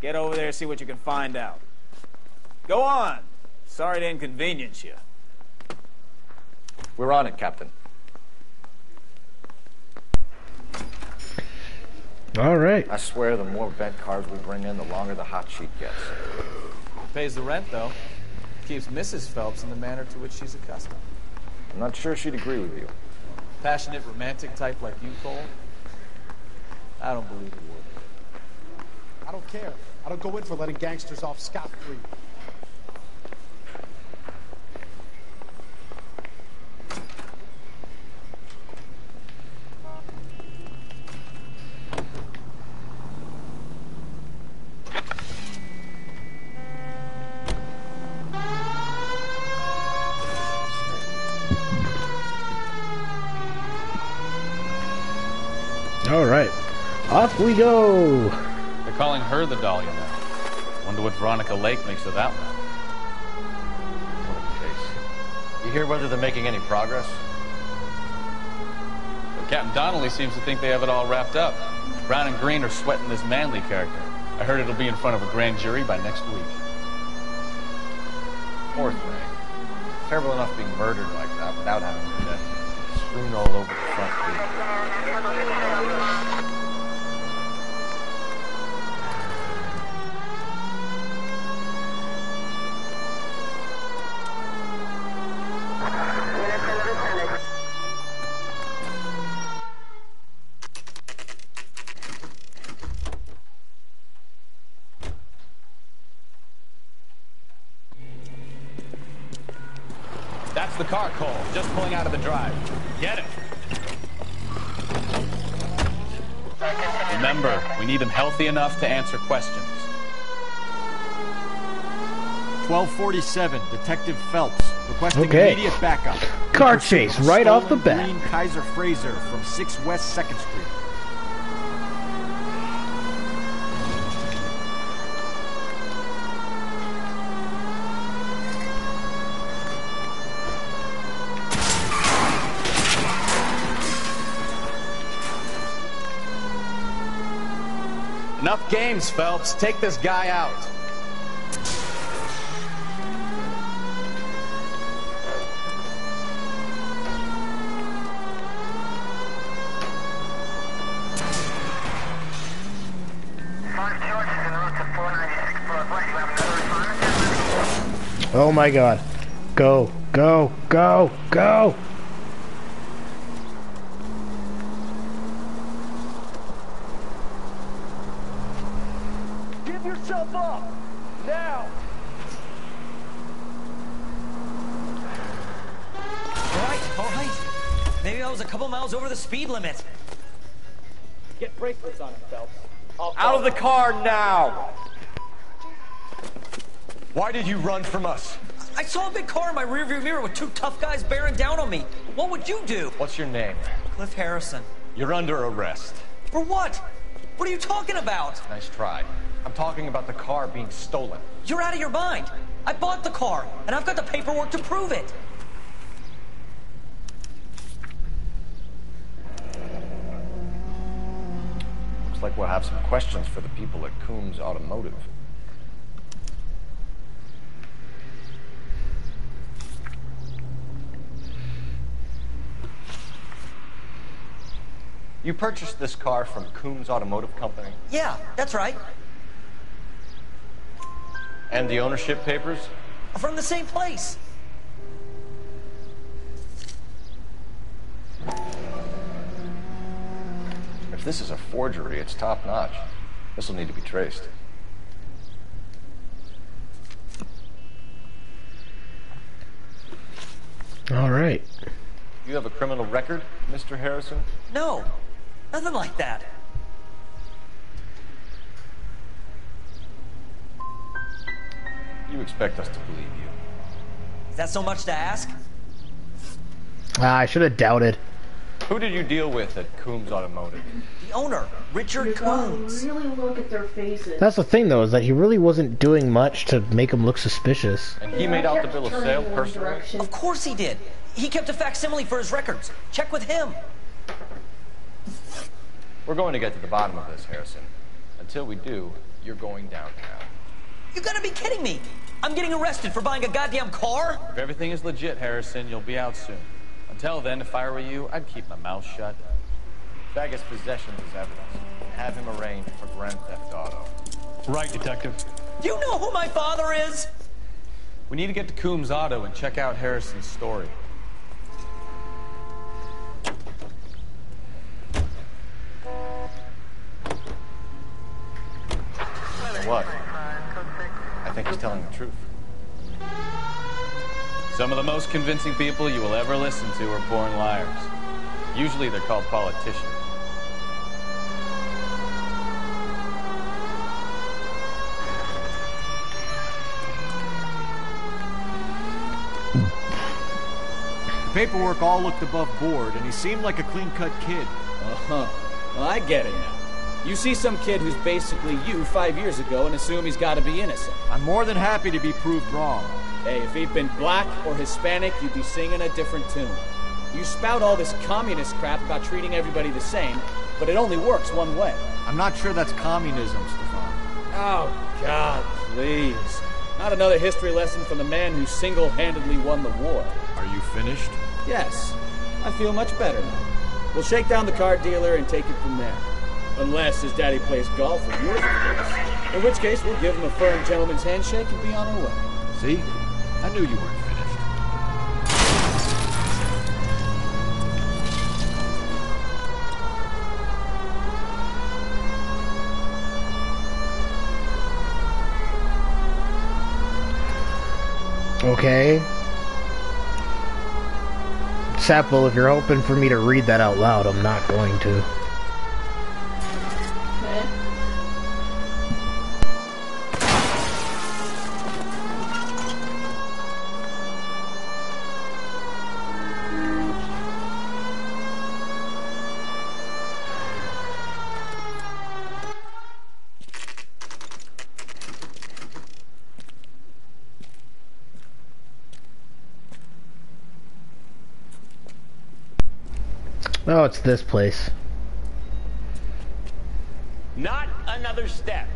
Get over there, see what you can find out. Go on. Sorry to inconvenience you. We're on it, Captain. All right. I swear the more bent cars we bring in, the longer the hot sheet gets. Pays the rent, though. Keeps Mrs. Phelps in the manner to which she's accustomed. I'm not sure she'd agree with you. Passionate, romantic type like you, Cole? I don't believe it would. I don't care. I don't go in for letting gangsters off scot-free. Alright, off we go! They're calling her the Dahlia now. Wonder what Veronica Lake makes of that one. What a case. You hear whether they're making any progress? But Captain Donnelly seems to think they have it all wrapped up. Brown and Green are sweating this Manley character. I heard it'll be in front of a grand jury by next week. Poor thing. Terrible enough being murdered like that without having her dead. Strewn all over the front page. That's the car, Cole. Just pulling out of the drive. Get it. Remember, we need him healthy enough to answer questions. 1247, Detective Phelps, requesting immediate backup. Car chase right off the bat. Green Kaiser Fraser from 6 West 2nd Street. Enough games, Phelps. Take this guy out. Oh my god. Go, go, go, go! Give yourself up! Now! All right. Maybe I was a couple miles over the speed limit. Get bracelets on him, Phelps. Out of the car now! Why did you run from us? I saw a big car in my rearview mirror with two tough guys bearing down on me. What would you do? What's your name? Cliff Harrison. You're under arrest. For what? What are you talking about? Nice try. I'm talking about the car being stolen. You're out of your mind. I bought the car, and I've got the paperwork to prove it. Looks like we'll have some questions for the people at Coombs Automotive. You purchased this car from Coombs Automotive Company? Yeah, that's right. And the ownership papers? From the same place. If this is a forgery, it's top-notch. This will need to be traced. All right. You have a criminal record, Mr. Harrison? No, nothing like that. You expect us to believe you. Is that so much to ask? I should have doubted. Who did you deal with at Coombs Automotive? The owner, Richard Coombs. Really look at their faces. That's the thing, though, is that he really wasn't doing much to make him look suspicious. And he made out the bill of sale personally? Of course he did. He kept a facsimile for his records. Check with him. We're going to get to the bottom of this, Harrison. Until we do, you're going downtown. You gotta be kidding me! I'm getting arrested for buying a goddamn car? If everything is legit, Harrison, you'll be out soon. Until then, if I were you, I'd keep my mouth shut. Vegas possession is evidence. Have him arraigned for grand theft auto. Right, Detective. Do you know who my father is? We need to get to Coombs Auto and check out Harrison's story. What? I think he's telling the truth. Some of the most convincing people you will ever listen to are born liars. Usually they're called politicians. The paperwork all looked above board, and he seemed like a clean-cut kid. Uh-huh. Well, I get it now. You see some kid who's basically you 5 years ago and assume he's got to be innocent. I'm more than happy to be proved wrong. Hey, if he'd been black or Hispanic, you'd be singing a different tune. You spout all this communist crap about treating everybody the same, but it only works one way. I'm not sure that's communism, Stefan. Oh, God, please. Not another history lesson from the man who single-handedly won the war. Are you finished? Yes. I feel much better now. We'll shake down the car dealer and take it from there. Unless his daddy plays golf with yours, of course. In which case, we'll give him a firm gentleman's handshake and be on our way. See? I knew you weren't finished. Okay. Sapple, if you're hoping for me to read that out loud, I'm not going to. Oh, it's this place. Not another step.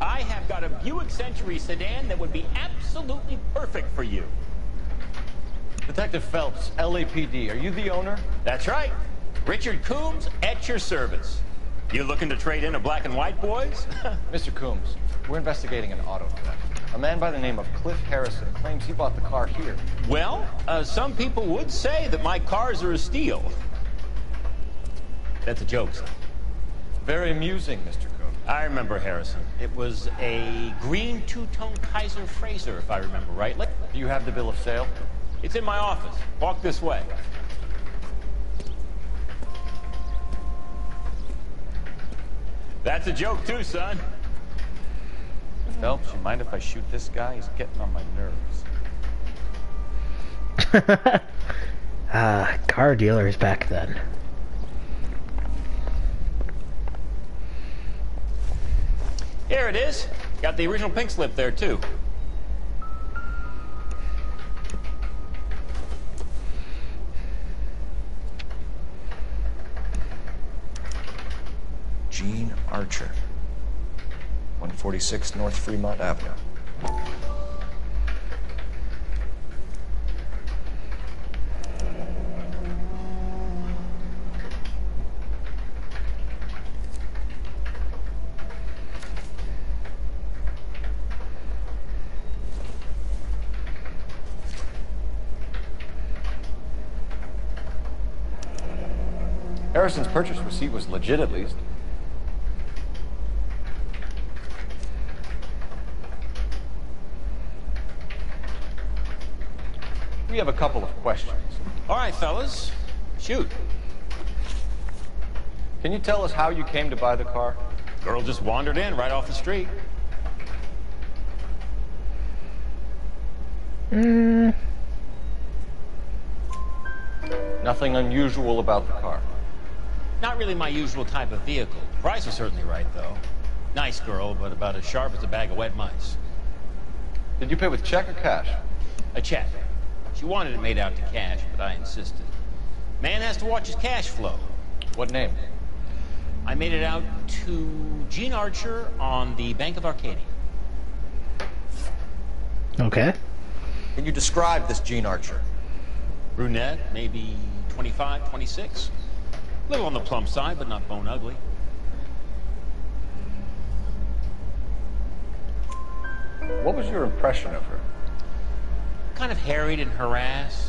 I have got a Buick Century sedan that would be absolutely perfect for you. Detective Phelps, LAPD, are you the owner? That's right. Richard Coombs at your service. You looking to trade in a black and white, boys? Mr. Coombs, we're investigating an auto theft. A man by the name of Cliff Harrison claims he bought the car here. Well, some people would say that my cars are a steal. That's a joke, son. Very amusing, Mr. Coombs. I remember Harrison. It was a green two-tone Kaiser Frazer, if I remember rightly. Do you have the bill of sale? It's in my office. Walk this way. That's a joke, too, son. Phelps, you mind if I shoot this guy? He's getting on my nerves. Car dealers back then. Here it is. Got the original pink slip there, too. Gene Archer, 146 North Fremont Avenue. Harrison's purchase receipt was legit, at least. We have a couple of questions. All right, fellas. Shoot. Can you tell us how you came to buy the car? Girl just wandered in right off the street. Nothing unusual about the car. Not really my usual type of vehicle. Price was certainly right, though. Nice girl, but about as sharp as a bag of wet mice. Did you pay with check or cash? A check. She wanted it made out to cash, but I insisted. Man has to watch his cash flow. What name? I made it out to Gene Archer on the Bank of Arcadia. Okay. Can you describe this Gene Archer? Brunette, maybe 25, 26. A little on the plump side, but not bone ugly. What was your impression of her? Kind of harried and harassed.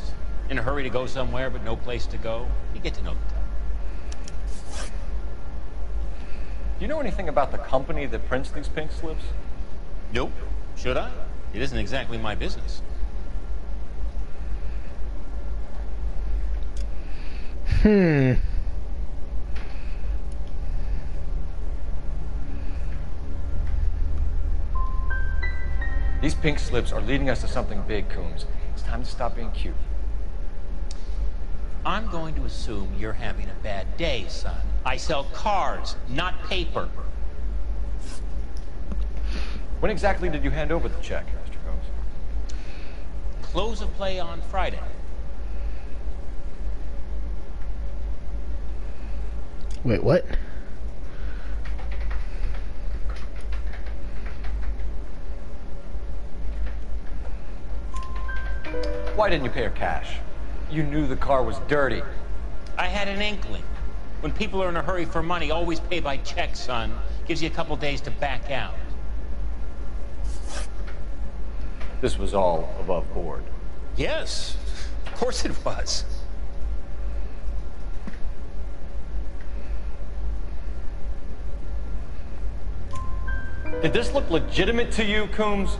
In a hurry to go somewhere, but no place to go. You get to know the type. Do you know anything about the company that prints these pink slips? Nope. Should I? It isn't exactly my business. These pink slips are leading us to something big, Coombs. It's time to stop being cute. I'm going to assume you're having a bad day, son. I sell cars, not paper. When exactly did you hand over the check, Mr. Coombs? Close of play on Friday. Wait, what? Why didn't you pay her cash? You knew the car was dirty. I had an inkling. When people are in a hurry for money, always pay by check, son. Gives you a couple days to back out. This was all above board. Yes, of course it was. Did this look legitimate to you, Coombs?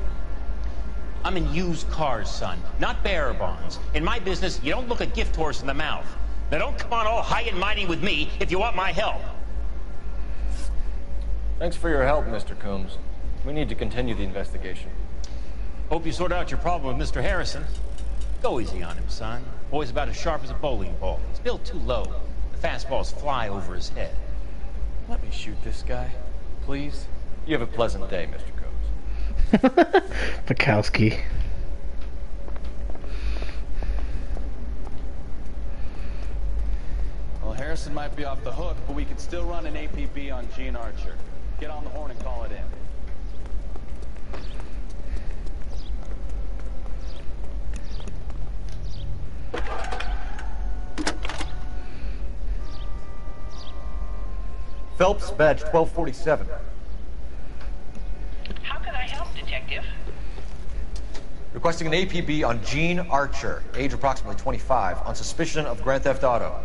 I'm in used cars, son, not bearer bonds. In my business, you don't look a gift horse in the mouth. Now don't come on all high and mighty with me if you want my help. Thanks for your help, Mr. Coombs. We need to continue the investigation. Hope you sort out your problem with Mr. Harrison. Go easy on him, son. Boy's about as sharp as a bowling ball. He's built too low. The fastballs fly over his head. Let me shoot this guy, please. You have a pleasant day, Mr. Coombs. Bukowski. Well, Harrison might be off the hook, but we could still run an APB on Gene Archer. Get on the horn and call it in. Phelps, badge 1247. How can I help, Detective? Requesting an APB on Gene Archer, age approximately 25, on suspicion of Grand Theft Auto.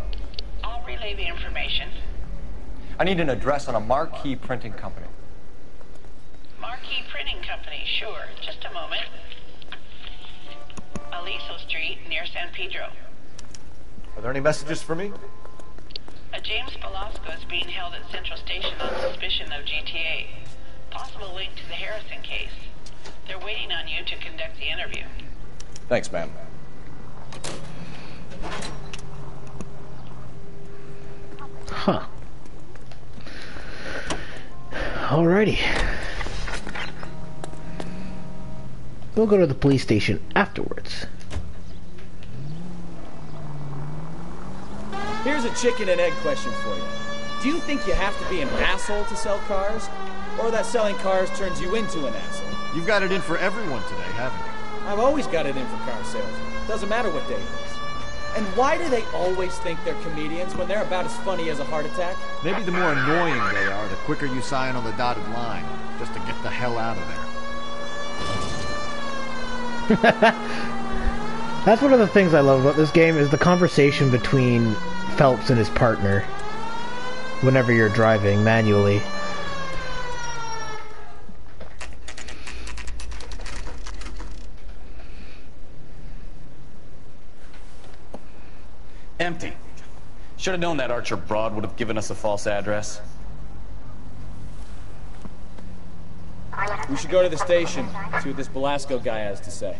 I'll relay the information. I need an address on a Marquee Printing Company. Marquee Printing Company, sure. Just a moment. Aliso Street, near San Pedro. Are there any messages for me? A James Velasco is being held at Central Station on suspicion of GTA. Possible link to the Harrison case. They're waiting on you to conduct the interview. Thanks, ma'am. Huh. Alrighty. We'll go to the police station afterwards. Here's a chicken and egg question for you. Do you think you have to be an asshole to sell cars? Or that selling cars turns you into an asshole? You've got it in for everyone today, haven't you? I've always got it in for car salesmen. Doesn't matter what day it is. And why do they always think they're comedians when they're about as funny as a heart attack? Maybe the more annoying they are, the quicker you sign on the dotted line, just to get the hell out of there. That's one of the things I love about this game is the conversation between Phelps and his partner whenever you're driving manually. Empty. Should have known that Archer broad would have given us a false address. We should go to the station, see what this Velasco guy has to say.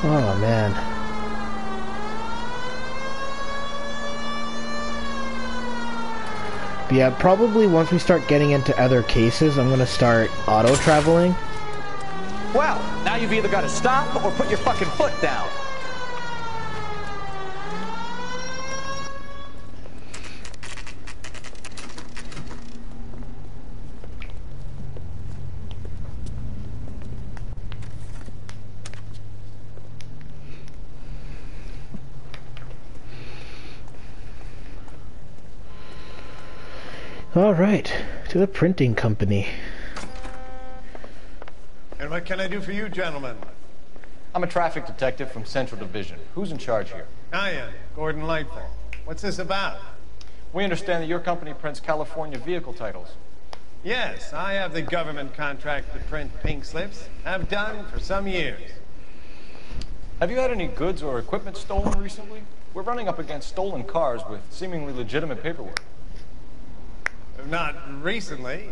Oh, man. But yeah, probably once we start getting into other cases, I'm gonna start auto-traveling. Well, now you've either got to stop or put your fucking foot down. Alright, to the printing company. And what can I do for you, gentlemen? I'm a traffic detective from Central Division. Who's in charge here? I am, Gordon Lightfall. What's this about? We understand that your company prints California vehicle titles. Yes, I have the government contract to print pink slips. I've done for some years. Have you had any goods or equipment stolen recently? We're running up against stolen cars with seemingly legitimate paperwork. Not recently.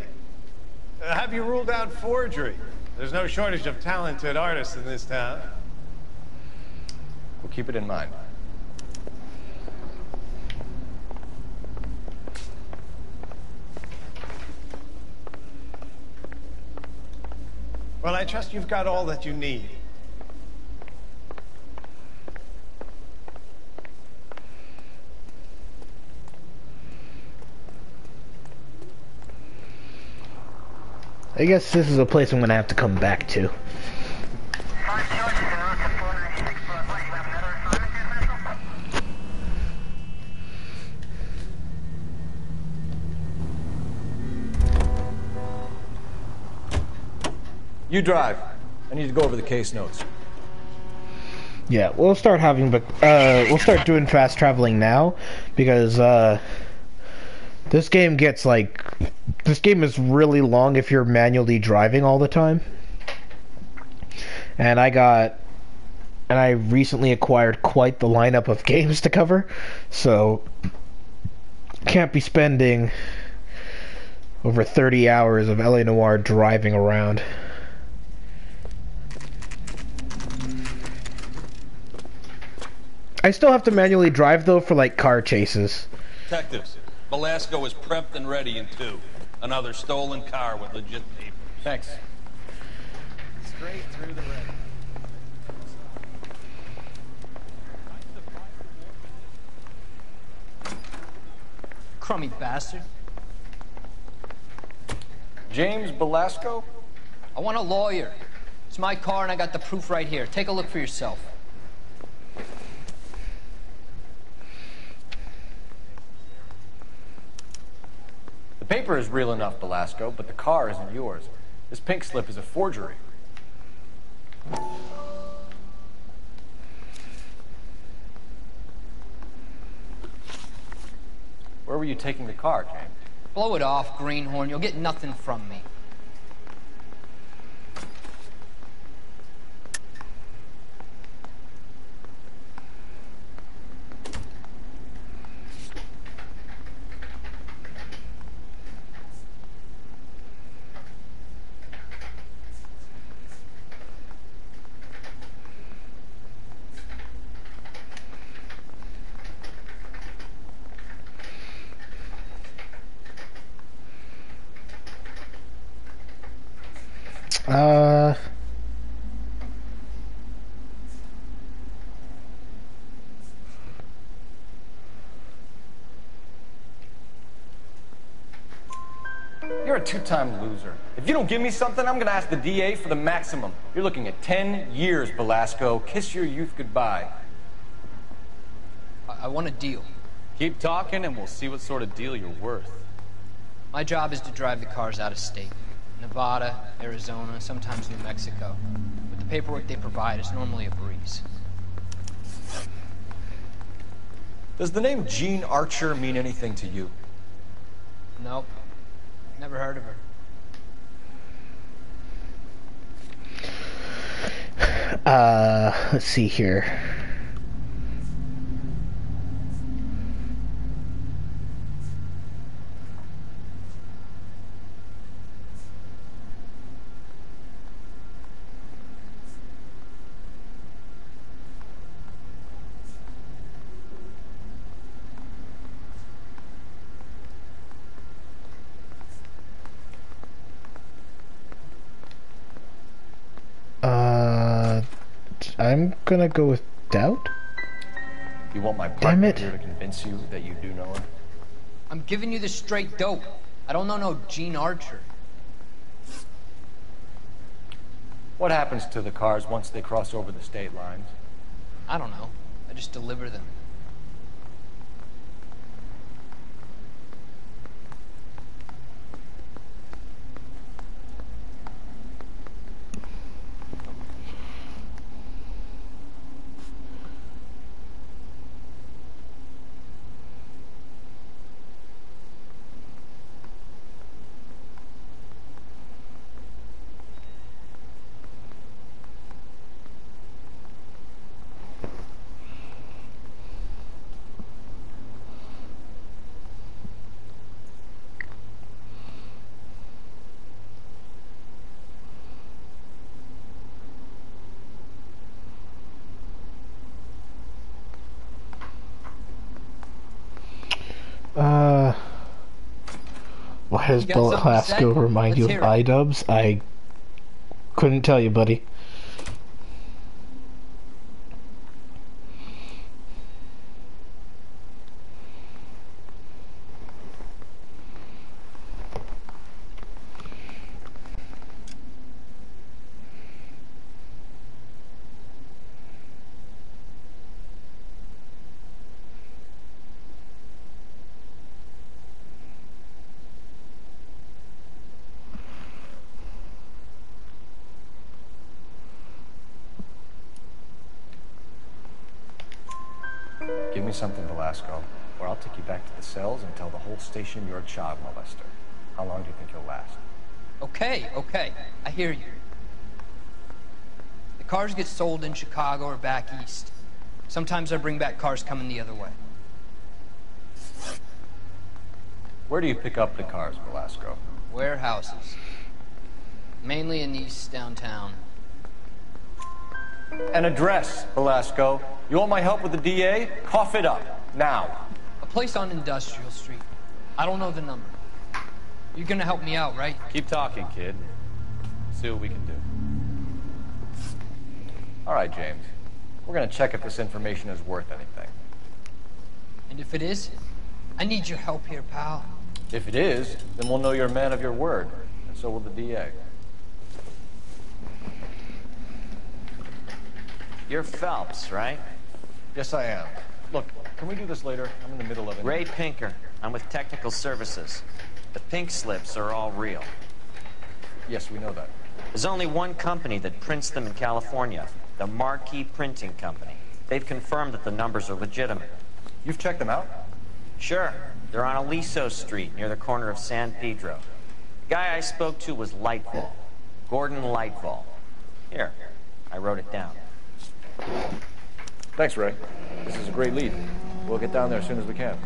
Have you ruled out forgery? There's no shortage of talented artists in this town. We'll keep it in mind. Well, I trust you've got all that you need. I guess this is a place I'm gonna have to come back to. You drive. I need to go over the case notes. Yeah, we'll start doing fast traveling now, because this game is really long if you're manually driving all the time. And I recently acquired quite the lineup of games to cover, so can't be spending over 30 hours of LA Noire driving around. I still have to manually drive though for like car chases. Detectives, Velasco is prepped and ready in 2. Another stolen car with legit papers. Thanks. Straight through the red. Crummy bastard. James Velasco? I want a lawyer. It's my car and I got the proof right here. Take a look for yourself. The paper is real enough, Velasco, but the car isn't yours. This pink slip is a forgery. Where were you taking the car, James? Blow it off, greenhorn. You'll get nothing from me. You're a two-time loser. If you don't give me something, I'm gonna ask the DA for the maximum. You're looking at 10 years, Velasco. Kiss your youth goodbye. I want a deal. Keep talking and we'll see what sort of deal you're worth. My job is to drive the cars out of state. Nevada, Arizona, sometimes New Mexico. With the paperwork they provide, it's normally a breeze. Does the name Jean Archer mean anything to you? Nope. Never heard of her. Let's see here. I'm gonna go with doubt. You want my Damn partner it. here to convince you that you do know her? I'm giving you the straight dope. I don't know no Gene Archer. What happens to the cars once they cross over the state lines? I don't know. I just deliver them. Why does You got Bullet something to say? Glasgow remind you Let's of hear it. iDubbbz? I couldn't tell you, buddy. Give me something, Velasco, or I'll take you back to the cells and tell the whole station you're a child molester. How long do you think you'll last? Okay. I hear you. The cars get sold in Chicago or back east. Sometimes I bring back cars coming the other way. Where do you pick up the cars, Velasco? Warehouses. Mainly in East downtown. An address, Velasco. You want my help with the DA? Cough it up, now. A place on Industrial Street. I don't know the number. You're gonna help me out, right? Keep talking, kid. See what we can do. All right, James. We're gonna check if this information is worth anything. And if it is, I need your help here, pal. If it is, then we'll know you're a man of your word, and so will the DA. You're Phelps, right? Yes, I am. Look, can we do this later? I'm in the middle of it. Ray Pinker. I'm with Technical Services. The pink slips are all real. Yes, we know that. There's only one company that prints them in California, the Marquee Printing Company. They've confirmed that the numbers are legitimate. You've checked them out? Sure. They're on Aliso Street, near the corner of San Pedro. The guy I spoke to was Lightfall. Gordon Lightfall. Here, I wrote it down. Thanks, Ray. This is a great lead. We'll get down there as soon as we can.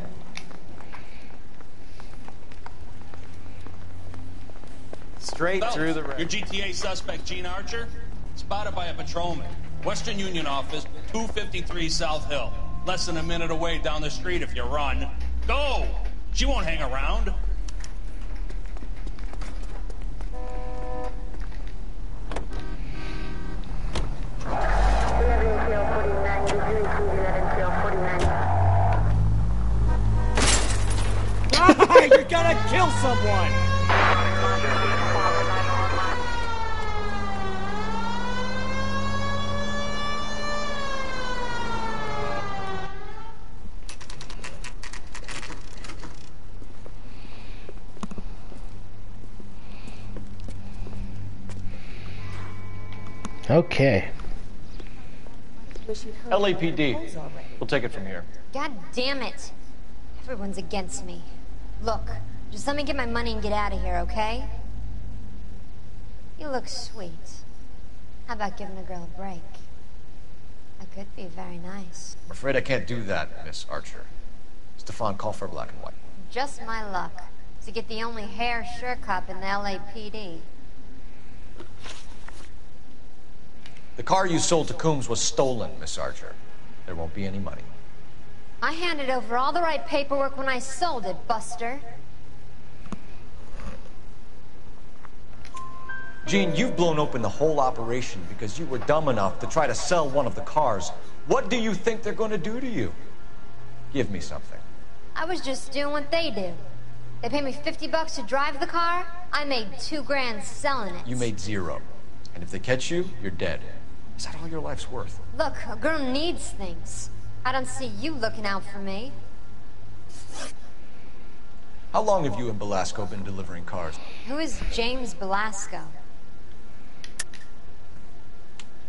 Straight Phelps, through the red. your GTA suspect, Gene Archer, spotted by a patrolman. Western Union office, 253 South Hill. Less than a minute away down the street if you run. Go! She won't hang around. You're gonna kill someone! Okay. LAPD. We'll take it from here. God damn it. Everyone's against me. Look, just let me get my money and get out of here, okay? You look sweet. How about giving a girl a break? That could be very nice. I'm afraid I can't do that, Miss Archer. Stefan, call for black and white. Just my luck to get the only hair sure cop in the LAPD. The car you sold to Coombs was stolen, Miss Archer. There won't be any money. I handed over all the right paperwork when I sold it, Buster. Gene, you've blown open the whole operation because you were dumb enough to try to sell one of the cars. What do you think they're going to do to you? Give me something. I was just doing what they do. They paid me $50 to drive the car. I made $2 grand selling it. You made $0. And if they catch you, you're dead. Is that all your life's worth? Look, a girl needs things. I don't see you looking out for me. How long have you and Belasco been delivering cars? Who is James Belasco?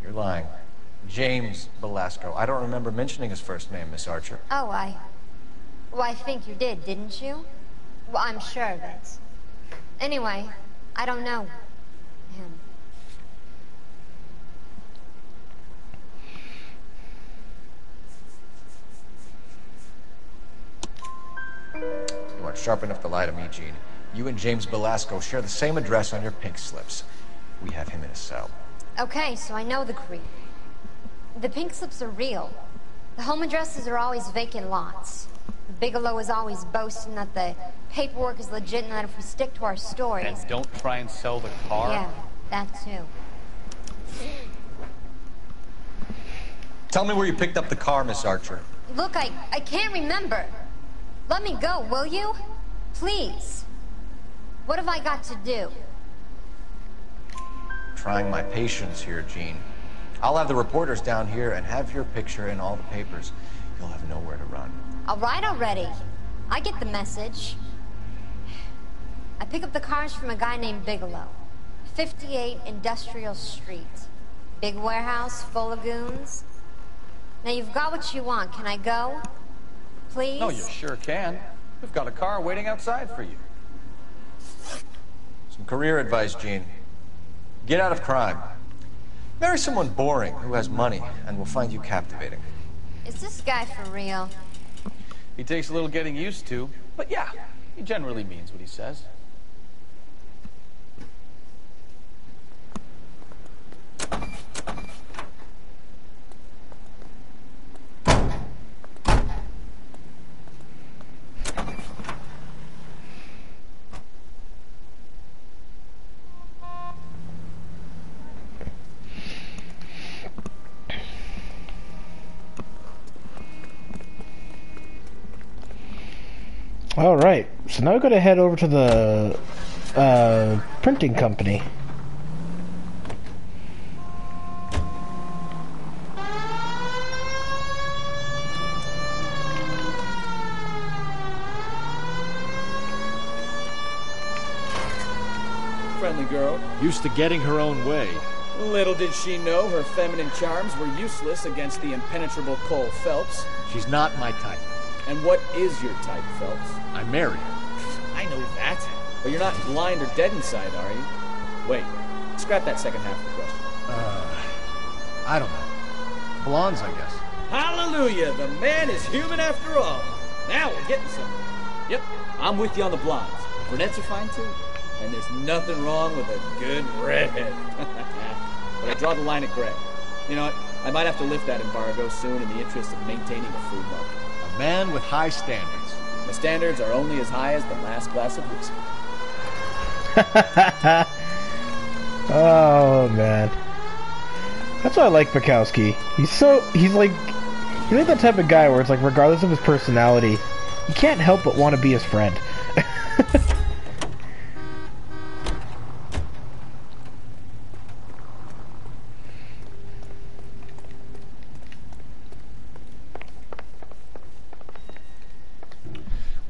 You're lying. James Belasco. I don't remember mentioning his first name, Miss Archer. Oh, Well, I think you did, didn't you? Well, I'm sure of it. Anyway, I don't know him. You aren't sharp enough to lie to me, Gene. You and James Belasco share the same address on your pink slips. We have him in a cell. Okay, so I know the creep. The pink slips are real. The home addresses are always vacant lots. Bigelow is always boasting that the paperwork is legit and that if we stick to our stories... And don't try and sell the car? Yeah, that too. Tell me where you picked up the car, Miss Archer. Look, I can't remember. Let me go, will you? Please. What have I got to do? Trying my patience here, Gene. I'll have the reporters down here and have your picture in all the papers. You'll have nowhere to run. All right already. I get the message. I pick up the cars from a guy named Bigelow. 58 Industrial Street. Big warehouse full of goons. Now you've got what you want. Can I go? Please? No, you sure can. We've got a car waiting outside for you. Some career advice, Gene. Get out of crime. Marry someone boring who has money and will find you captivating. Is this guy for real? He takes a little getting used to, but yeah, he generally means what he says. All right, so now we're going to head over to the printing company. Friendly girl. Used to getting her own way. Little did she know her feminine charms were useless against the impenetrable Cole Phelps. She's not my type. And what is your type, Phelps? I marry her. I know that. But you're not blind or dead inside, are you? Wait, scrap that second half of the question. I don't know. Blondes, I guess. Hallelujah! The man is human after all. Now we're getting somewhere. Yep, I'm with you on the blondes. Brunettes are fine too. And there's nothing wrong with a good redhead. But I draw the line at gray. You know what? I might have to lift that embargo soon in the interest of maintaining a free market. A man with high standards. My standards are only as high as the last glass of whiskey. Oh man, that's why I like Bukowski. He's like that type of guy where it's like, regardless of his personality, you can't help but want to be his friend.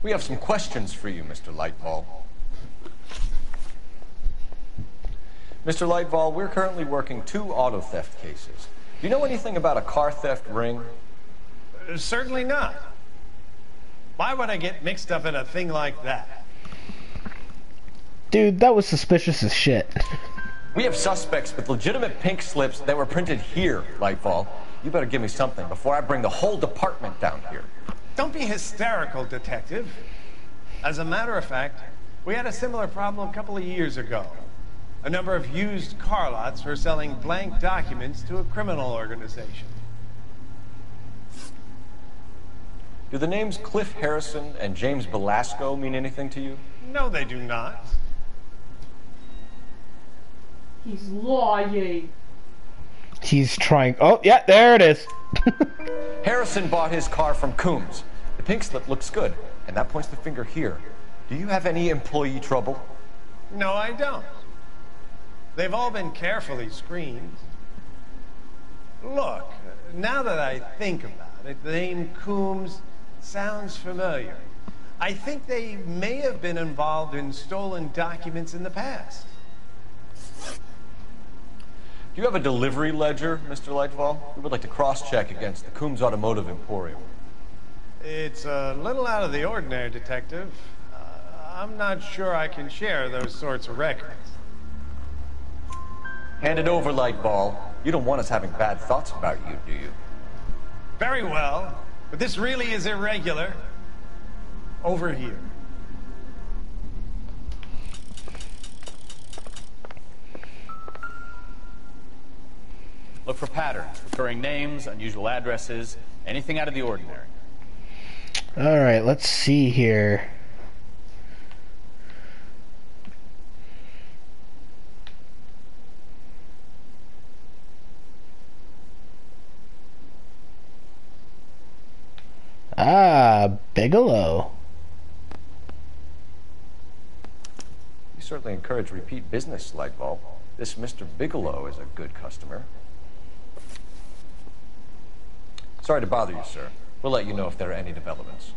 We have some questions for you, Mr. Lightball. Mr. Lightball, we're currently working 2 auto theft cases. Do you know anything about a car theft ring? Certainly not. Why would I get mixed up in a thing like that? Dude, that was suspicious as shit. We have suspects with legitimate pink slips that were printed here, Lightball. You better give me something before I bring the whole department down here. Don't be hysterical, Detective. As a matter of fact, we had a similar problem a couple of years ago. A number of used car lots were selling blank documents to a criminal organization. Do the names Cliff Harrison and James Belasco mean anything to you? No, they do not. He's lying. He's trying. Oh, yeah, there it is. Harrison bought his car from Coombs. The pink slip looks good, and that points the finger here. Do you have any employee trouble? No, I don't. They've all been carefully screened. Look, now that I think about it, the name Coombs sounds familiar. I think they may have been involved in stolen documents in the past. Do you have a delivery ledger, Mr. Lightfall? We would like to cross-check against the Coombs Automotive Emporium. It's a little out of the ordinary, Detective. I'm not sure I can share those sorts of records. Hand it over, Lightball. You don't want us having bad thoughts about you, do you? Very well, but this really is irregular. Over here. Look for patterns, recurring names, unusual addresses, anything out of the ordinary. Alright, let's see here. Ah, Bigelow. You certainly encourage repeat business, Lightball. This Mr. Bigelow is a good customer. Sorry to bother you, sir. We'll let you know if there are any developments.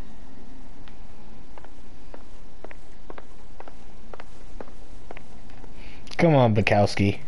Come on, Bukowski.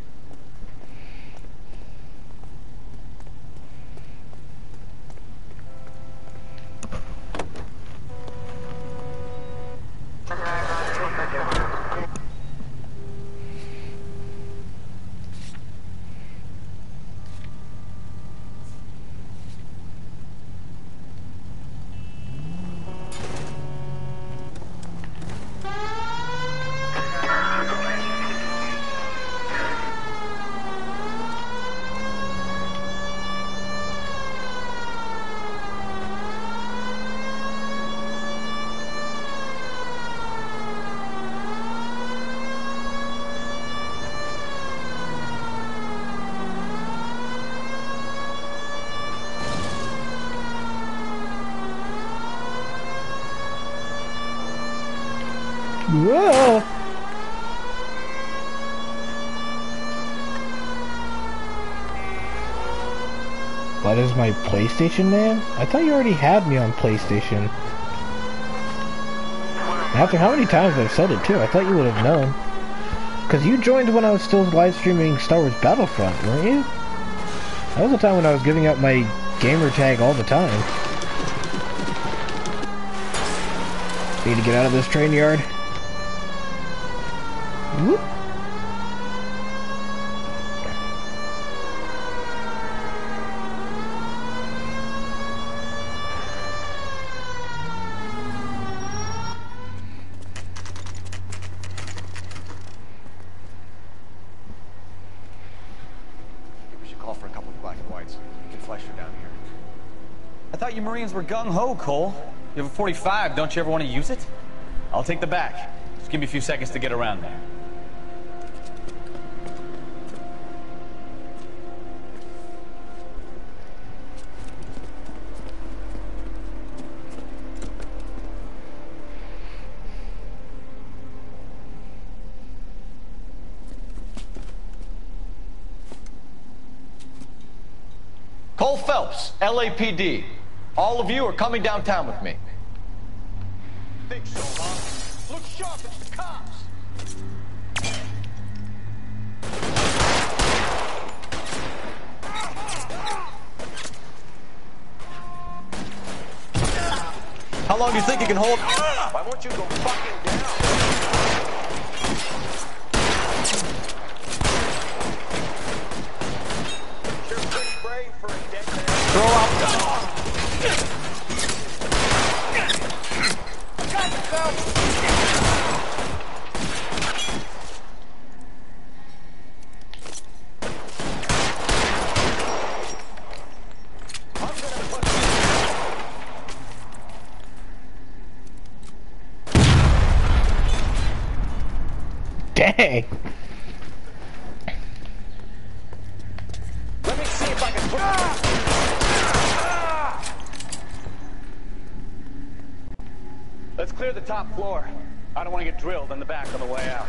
Whoa! What is my PlayStation name? I thought you already had me on PlayStation. After how many times I've said it too, I thought you would have known. Because you joined when I was still live streaming Star Wars Battlefront, weren't you? That was the time when I was giving out my gamer tag all the time. Need to get out of this train yard. Whoop. We should call for a couple of black and whites. We can flash her down here. I thought you Marines were gung-ho, Cole. You have a 45, don't you ever want to use it? I'll take the back. Just give me a few seconds to get around there. Cole Phelps, LAPD. All of you are coming downtown with me. Think so, huh? Look sharp, it's the cops. How long do you think you can hold? Why won't you go fucking down? You're pretty brave for a dead man. Throw out the... Got the Phelps. Dang. clear the top floor. I don't want to get drilled in the back on the way out.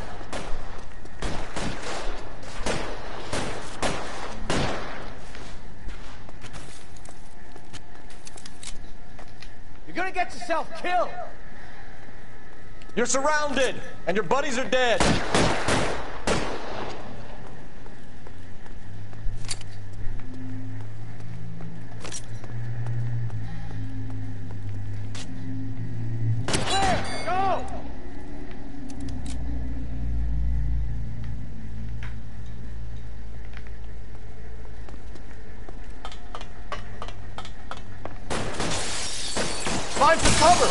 You're gonna get yourself killed. You're surrounded, and your buddies are dead. Find some cover!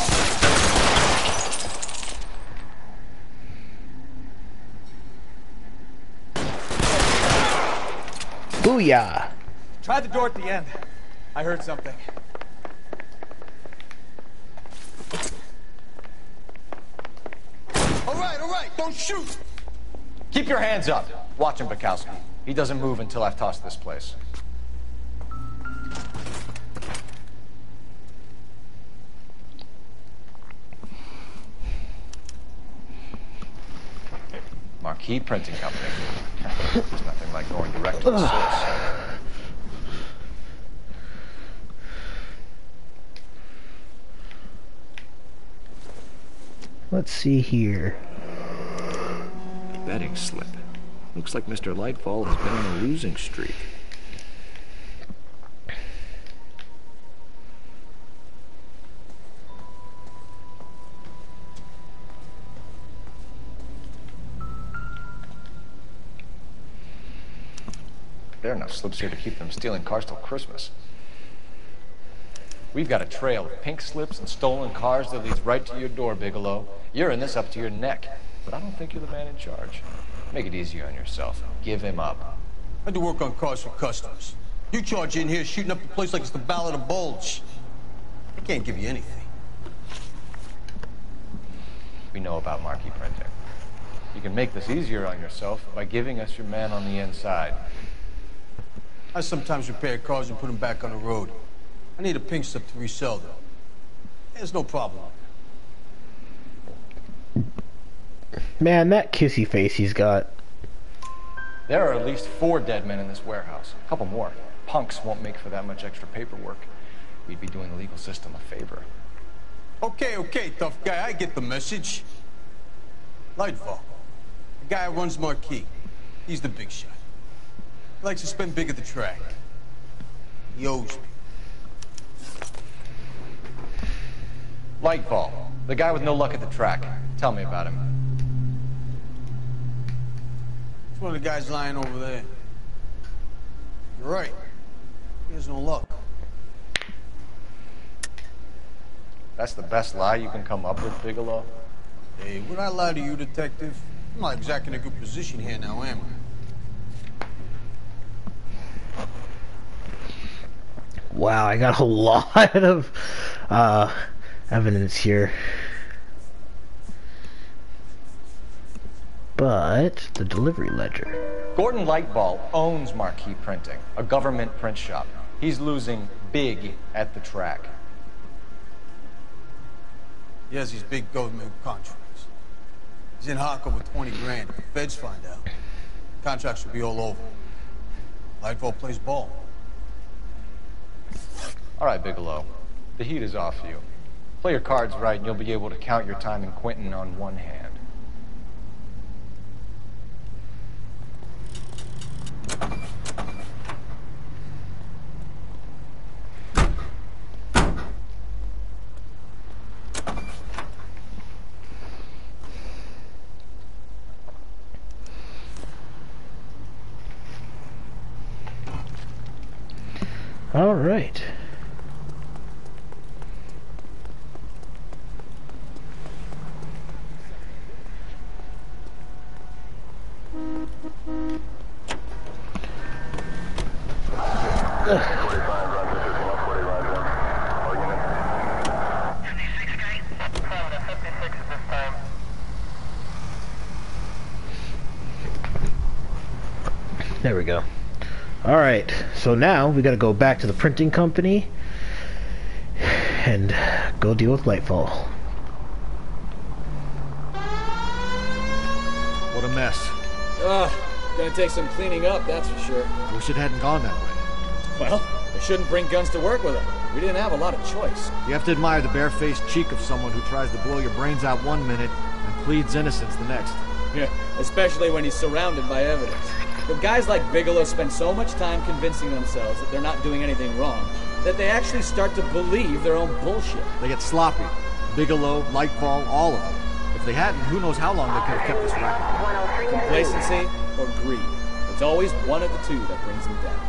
Booyah! Try the door at the end. I heard something. All right, don't shoot! Keep your hands up. Watch him, Bukowski. He doesn't move until I've tossed this place. Marquee Printing Company. There's nothing like going direct to the source. Let's see here. Betting slip. Looks like Mr. Lightfall has been on a losing streak. There are enough slips here to keep them stealing cars till Christmas. We've got a trail of pink slips and stolen cars that leads right to your door, Bigelow. You're in this up to your neck, but I don't think you're the man in charge. Make it easier on yourself. Give him up. I do work on cars for customers. You charge in here shooting up the place like it's the Ballad of Bulge. I can't give you anything. We know about marquee printing. You can make this easier on yourself by giving us your man on the inside. I sometimes repair cars and put them back on the road. I need a pink slip to resell them. There's no problem. Man, that kissy face he's got. There are at least 4 dead men in this warehouse. A couple more. Punks won't make for that much extra paperwork. We'd be doing the legal system a favor. Okay, tough guy. I get the message. Lightfall. The guy who runs Marquee. He's the big shot. He likes to spend big at the track. He owes me. Lightfall. The guy with no luck at the track. Tell me about him. It's one of the guys lying over there. You're right. He has no luck. That's the best lie you can come up with, Bigelow? Hey, would I lie to you, detective? I'm not exactly in a good position here now, am I? Wow, I got a lot of evidence here. But the delivery ledger. Gordon Lightfall owns Marquee Printing, a government print shop. He's losing big at the track. He has these big government contracts. He's in hock over 20 grand. If the feds find out, contracts will be all over. Lightfall plays ball. All right, Bigelow. The heat is off you. Play your cards right and you'll be able to count your time in Quentin on one hand. All right. There we go. Alright, so now we gotta go back to the printing company and go deal with Lightfall. mess. Ugh, gonna take some cleaning up, that's for sure. Wish it hadn't gone that way. Well, they shouldn't bring guns to work with them. We didn't have a lot of choice. You have to admire the barefaced cheek of someone who tries to blow your brains out one minute and pleads innocence the next. Yeah, especially when he's surrounded by evidence. But guys like Bigelow spend so much time convincing themselves that they're not doing anything wrong that they actually start to believe their own bullshit. They get sloppy. Bigelow, Lightfall, all of them. If they hadn't, who knows how long they could have kept this racket going. Complacency or greed. It's always one of the two that brings them down.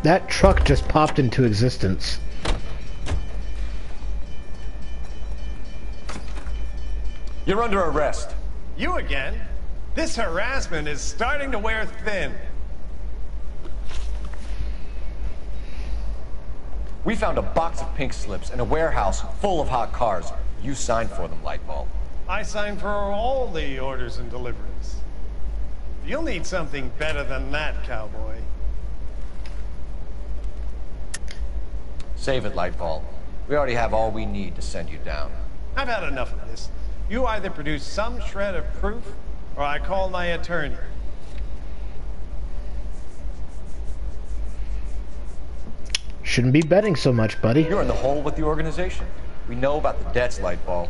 That truck just popped into existence. You're under arrest. You again? This harassment is starting to wear thin. We found a box of pink slips in a warehouse full of hot cars. You signed for them, Lightbulb. I signed for all the orders and deliveries. You'll need something better than that, cowboy. Save it, Lightbulb. We already have all we need to send you down. I've had enough of this. You either produce some shred of proof, or I call my attorney. Shouldn't be betting so much, buddy. You're in the hole with the organization. We know about the debts, Lightbulb.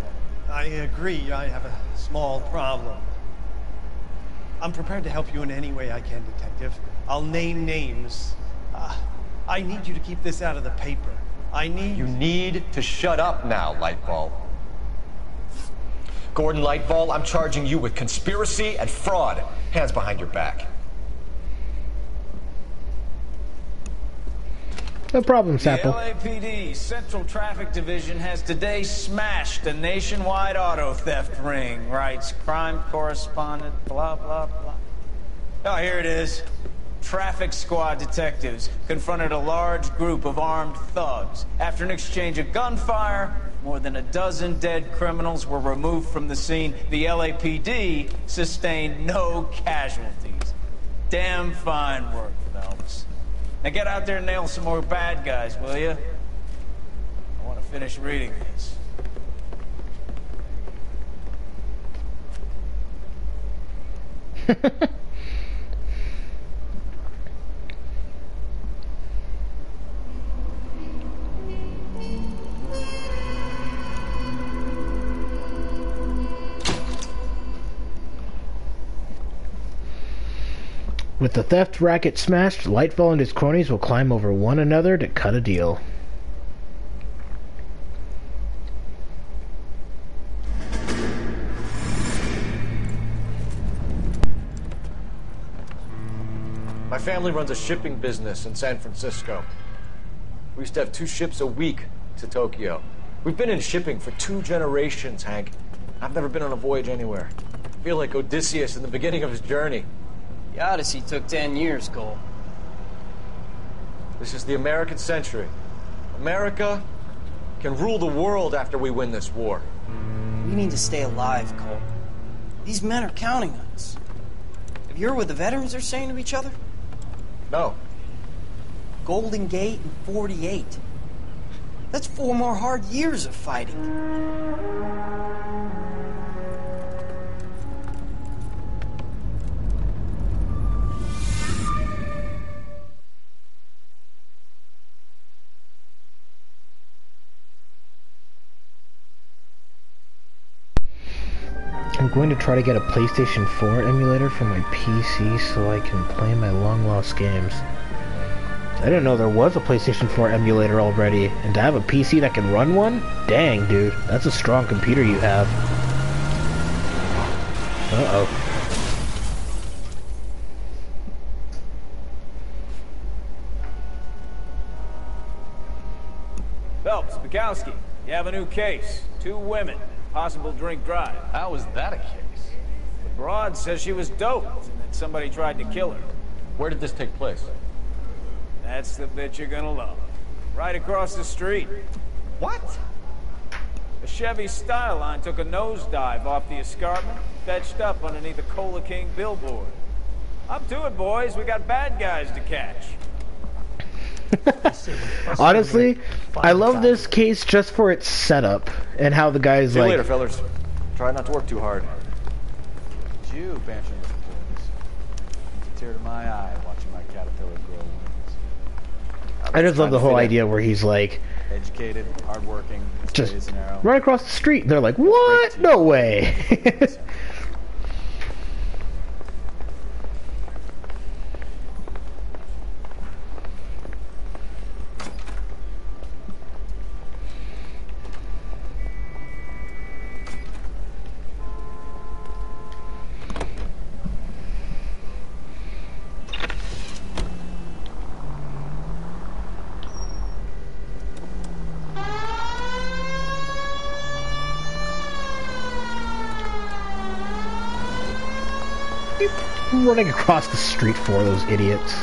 I agree. I have a small problem. I'm prepared to help you in any way I can, Detective. I'll name names. I need you to keep this out of the paper. You need to shut up now, Lightbulb. Gordon Lightball, I'm charging you with conspiracy and fraud. Hands behind your back. No problem, Sapple. The LAPD Central Traffic Division has today smashed a nationwide auto theft ring, writes crime correspondent, blah, blah, blah. Oh, here it is. Traffic squad detectives confronted a large group of armed thugs. After an exchange of gunfire, more than a dozen dead criminals were removed from the scene. The LAPD sustained no casualties. Damn fine work, Phelps. Now get out there and nail some more bad guys, will you? I want to finish reading this. With the theft racket smashed, Lightfall and his cronies will climb over one another to cut a deal. My family runs a shipping business in San Francisco. We used to have 2 ships a week to Tokyo. We've been in shipping for 2 generations, Hank. I've never been on a voyage anywhere. I feel like Odysseus in the beginning of his journey. The Odyssey took 10 years, Cole. This is the American century. America can rule the world after we win this war. We need to stay alive, Cole. These men are counting on us. Have you heard what the veterans are saying to each other? No. Golden Gate and 48. That's 4 more hard years of fighting. I'm going to try to get a PlayStation 4 emulator for my PC so I can play my long-lost games. I didn't know there was a PlayStation 4 emulator already, and to have a PC that can run one? Dang, dude, that's a strong computer you have. Uh-oh. Bukowski, you have a new case. 2 women, possible drink drive. How was that a case? The broad says she was doped and that somebody tried to kill her. Where did this take place? That's the bit you're gonna love. Right across the street. What? A Chevy Styline took a nosedive off the escarpment, fetched up underneath a Cola King billboard. Up to it, boys. We got bad guys to catch. Honestly, I love this case just for its setup and how the guy's See you like. later, fellas. Try not to work too hard. You, banshee little boys. Tear to my eye watching my caterpillar grow wings. I just love the whole idea where he's like, Educated, hardworking, straight as just an arrow. right across the street. They're like, what? No way. Running across the street for those idiots.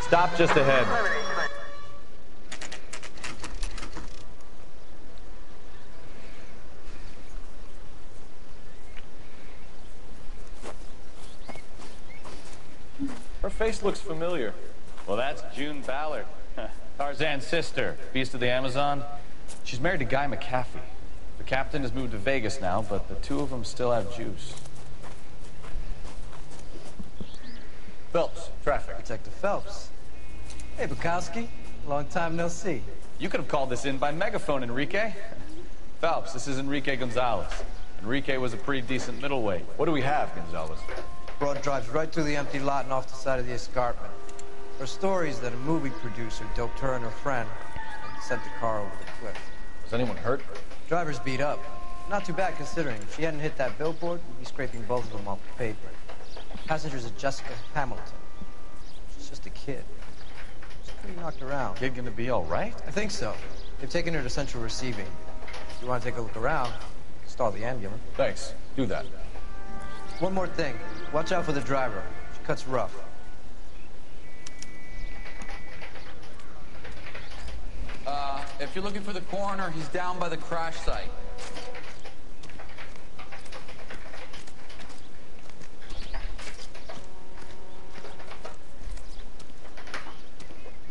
Stop just ahead. Her face looks familiar. Well, that's June Ballard, Tarzan's sister, beast of the Amazon. She's married to Guy McAfee. The captain has moved to Vegas now, but the two of them still have juice. Phelps, traffic. Detective Phelps. Hey, Bukowski. Long time no see. You could have called this in by megaphone, Enrique. Phelps, this is Enrique Gonzalez. Enrique was a pretty decent middleweight. What do we have, Gonzalez? Broad drives right through the empty lot and off the side of the escarpment. Her stories that a movie producer doped her and her friend and sent the car over the cliff. Was anyone hurt? Driver's beat up. Not too bad considering. If she hadn't hit that billboard, we'd be scraping both of them off the paper. Passenger's a Jessica Hamilton. She's just a kid. She's pretty knocked around. Kid gonna be all right? I think so. They've taken her to central receiving. If you want to take a look around, stall the ambulance. Thanks. Do that. One more thing. Watch out for the driver. She cuts rough. If you're looking for the coroner, he's down by the crash site.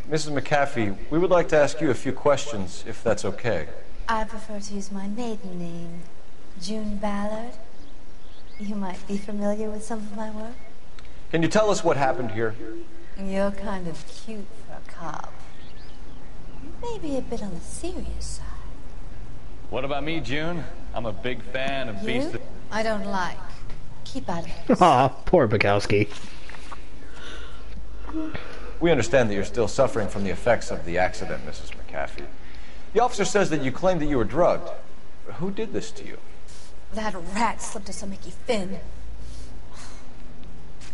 Mrs. McAfee, we would like to ask you a few questions, if that's okay. I prefer to use my maiden name, June Ballard. You might be familiar with some of my work. Can you tell us what happened here? You're kind of cute for a cop. Maybe a bit on the serious side. What about me, June? I'm a big fan of You? Beast of... I don't like. Keep out of it. Aw, poor Bukowski. We understand that you're still suffering from the effects of the accident, Mrs. McAfee. The officer says that you claimed that you were drugged. Who did this to you? That rat slipped us a Mickey Finn.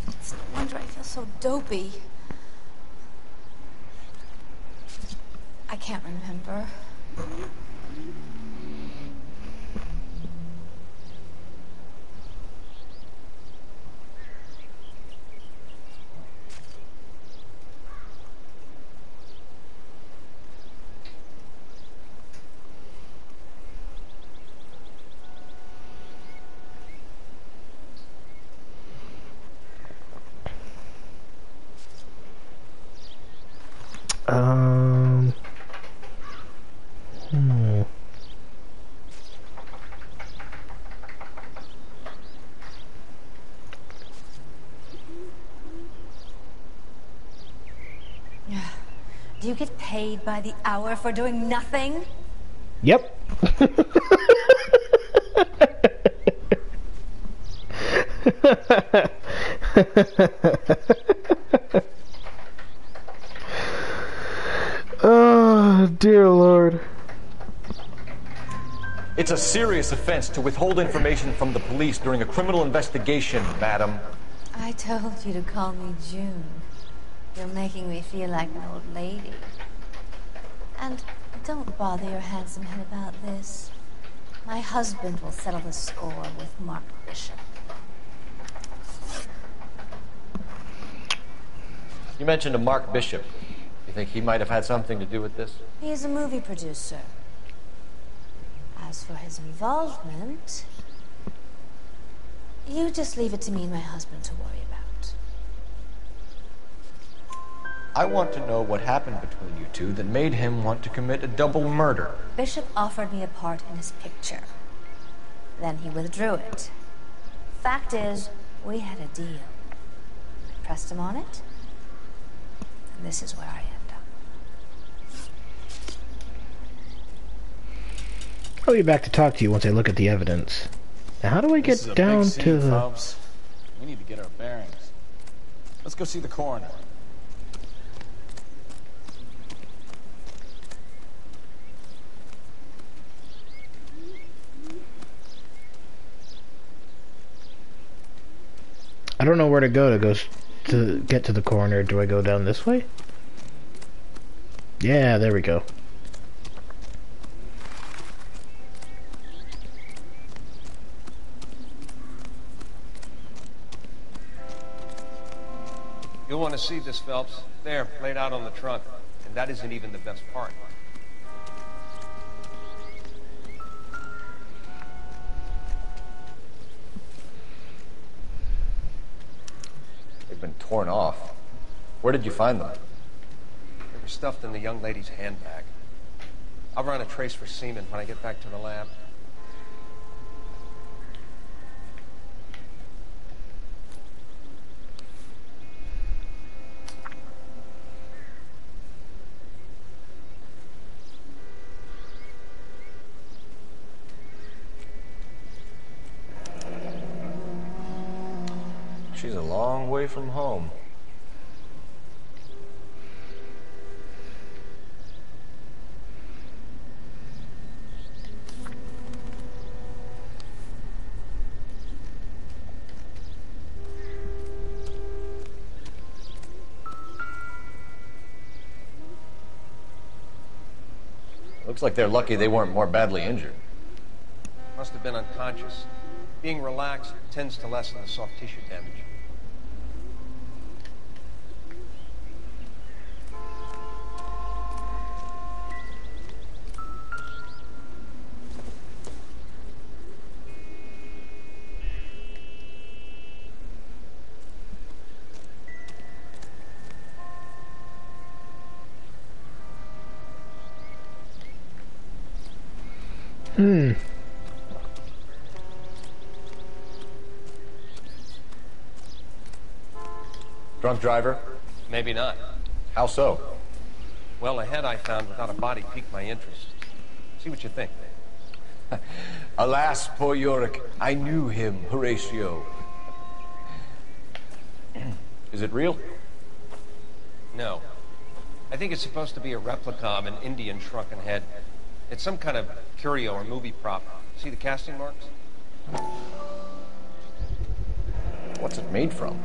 It's no wonder I feel so dopey. I can't remember. Do you get paid by the hour for doing nothing? Yep. Oh, dear Lord. It's It's a serious offense to withhold information from the police during a criminal investigation, madam. I told you to call me June. You're making me feel like an old lady. And don't bother your handsome head about this. My husband will settle the score with Mark Bishop. You mentioned a Mark Bishop. You think he might have had something to do with this? He's a movie producer. As for his involvement, you just leave it to me and my husband to worry about. I want to know what happened between you two that made him want to commit a double murder. Bishop offered me a part in his picture. Then he withdrew it. Fact is, we had a deal. I pressed him on it, and this is where I end up. I'll be back to talk to you once I look at the evidence. Now, how do I get down to the... Folks. We need to get our bearings. Let's go see the coroner. I don't know where to go to get to the coroner. Do I go down this way? Yeah, there we go. You'll want to see this, Phelps. There, laid out on the trunk. And that isn't even the best part. They've been torn off. Where did you find them? They were stuffed in the young lady's handbag. I'll run a trace for semen when I get back to the lab. She's a long way from home. Looks like they're lucky they weren't more badly injured. Must have been unconscious. Being relaxed tends to lessen the soft tissue damage. Drunk driver? Maybe not. How so? Well, a head I found without a body piqued my interest. See what you think. Alas, poor Yorick, I knew him, Horatio. Is it real? No. I think it's supposed to be a replica of an Indian shrunken head. It's some kind of curio or movie prop. See the casting marks? What's it made from?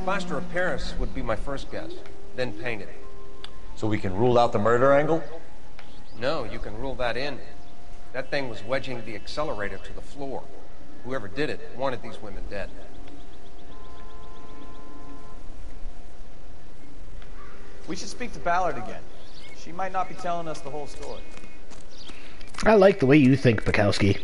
Plaster of Paris would be my first guess, then painted. So we can rule out the murder angle? No, you can rule that in. That thing was wedging the accelerator to the floor. Whoever did it wanted these women dead. We should speak to Ballard again. She might not be telling us the whole story. I like the way you think, Bukowski.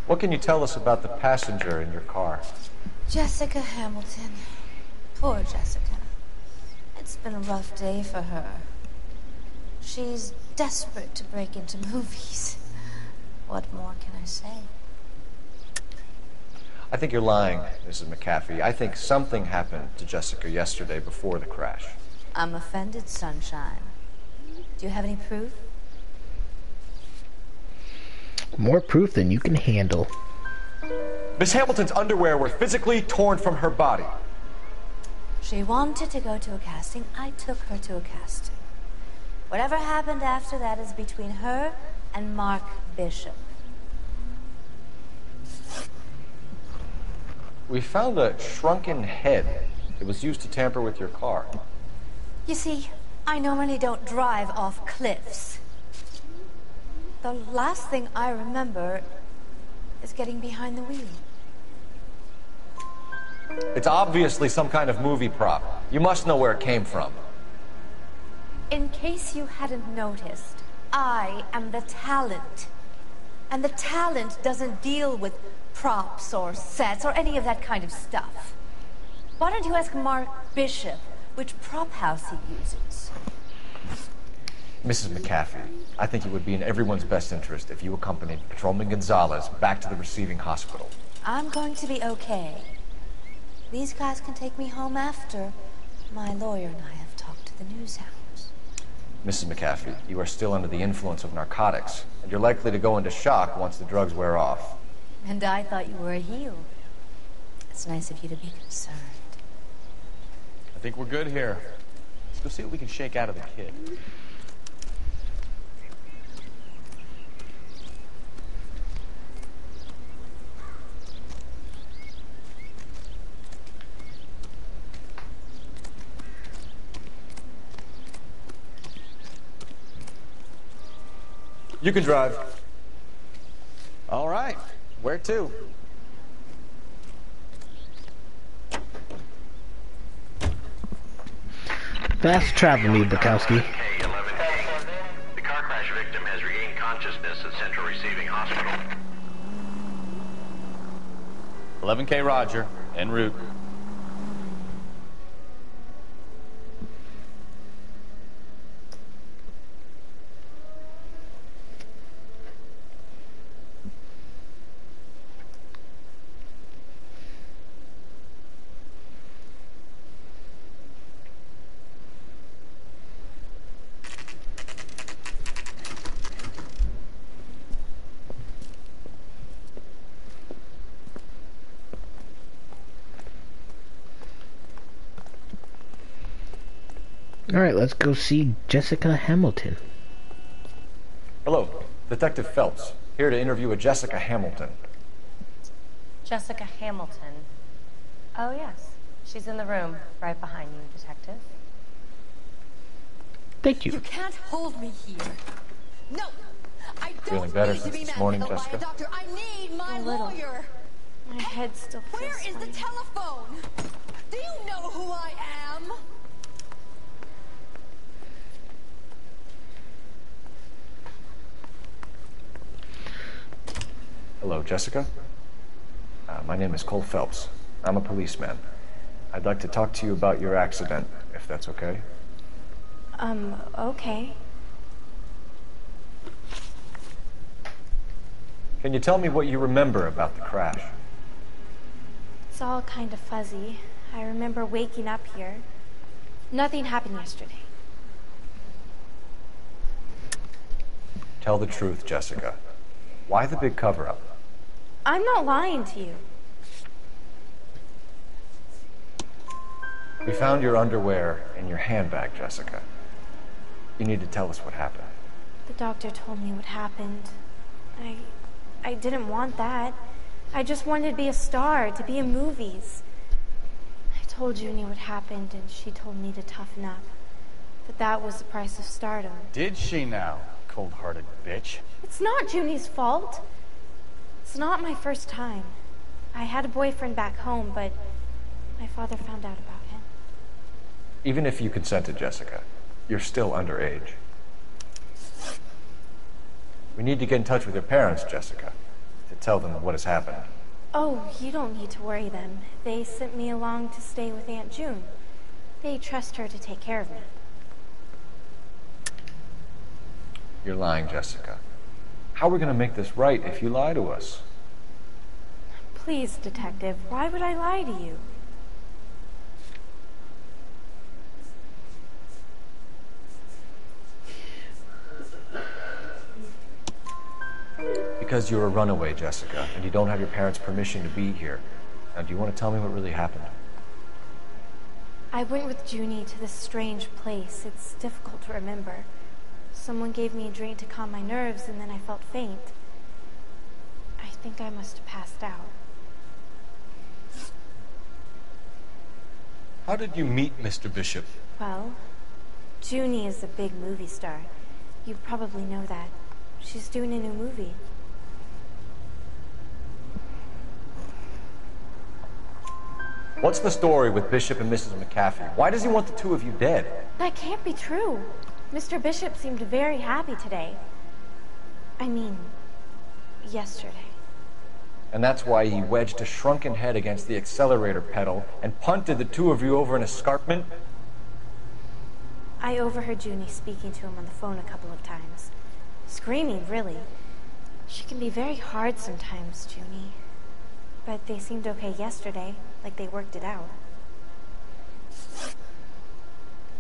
What can you tell us about the passenger in your car? Jessica Hamilton. Poor Jessica. It's been a rough day for her. She's desperate to break into movies. What more can I say? I think you're lying, Mrs. McAfee. I think something happened to Jessica yesterday before the crash. I'm offended, Sunshine. Do you have any proof? More proof than you can handle. Miss Hamilton's underwear were physically torn from her body. She wanted to go to a casting. I took her to a casting. Whatever happened after that is between her and Mark Bishop. We found a shrunken head. It was used to tamper with your car. You see, I normally don't drive off cliffs. The last thing I remember is getting behind the wheel. It's obviously some kind of movie prop. You must know where it came from. In case you hadn't noticed, I am the talent. And the talent doesn't deal with props or sets or any of that kind of stuff. Why don't you ask Mark Bishop which prop house he uses? Mrs. McAfee, I think it would be in everyone's best interest if you accompanied Patrolman Gonzalez back to the receiving hospital. I'm going to be okay. These guys can take me home after my lawyer and I have talked to the news hounds. Mrs. McAfee, you are still under the influence of narcotics, and you're likely to go into shock once the drugs wear off. And I thought you were a heel. It's nice of you to be concerned. I think we're good here. Let's go see what we can shake out of the kid. You can drive. All right. Where to? Fast travel me, Bukowski. The car crash victim has regained consciousness at Central Receiving Hospital. 11K Roger, en route. Alright, let's go see Jessica Hamilton. Hello, Detective Phelps, here to interview a Jessica Hamilton. Jessica Hamilton. Oh, yes. She's in the room right behind you, Detective. Thank you. You can't hold me here. No, I don't Feeling better need to since be this morning, manhandled by a Jessica? doctor. I need my lawyer. My head still feels Where is the telephone? Do you know who I am? Hello, Jessica. My name is Cole Phelps. I'm a policeman. I'd like to talk to you about your accident, if that's okay. Okay. Can you tell me what you remember about the crash? It's all kind of fuzzy. I remember waking up here. Nothing happened yesterday. Tell the truth, Jessica. Why the big cover-up? I'm not lying to you. We found your underwear in your handbag, Jessica. You need to tell us what happened. The doctor told me what happened. I didn't want that. I just wanted to be a star, to be in movies. I told Junie what happened, and she told me to toughen up. But that was the price of stardom. Did she now, cold-hearted bitch? It's not Junie's fault. It's not my first time. I had a boyfriend back home, but my father found out about him. Even if you consented, Jessica, you're still underage. We need to get in touch with your parents, Jessica, to tell them what has happened. Oh, you don't need to worry them. They sent me along to stay with Aunt June. They trust her to take care of me. You're lying, Jessica. How are we going to make this right if you lie to us? Please, Detective, why would I lie to you? because you're a runaway, Jessica, and you don't have your parents' permission to be here. Now, do you want to tell me what really happened? I went with Junie to this strange place. It's difficult to remember. Someone gave me a drink to calm my nerves, and then I felt faint. I think I must have passed out. How did you meet Mr. Bishop? Well, Junie is a big movie star. You probably know that. She's doing a new movie. What's the story with Bishop and Mrs. McCaffrey? Why does he want the two of you dead? That can't be true. Mr. Bishop seemed very happy today. I mean, yesterday. And that's why he wedged a shrunken head against the accelerator pedal and punted the two of you over an escarpment? I overheard Junie speaking to him on the phone a couple of times. Screaming, really. She can be very hard sometimes, Junie. But they seemed okay yesterday, like they worked it out.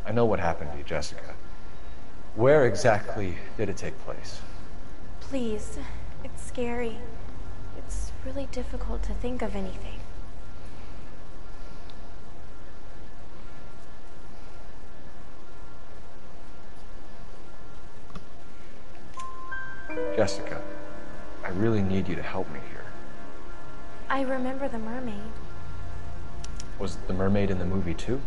I know what happened to you, Jessica. Where exactly did it take place? Please, it's scary. It's really difficult to think of anything. Jessica, I really need you to help me here. I remember the mermaid. Was the mermaid in the movie too?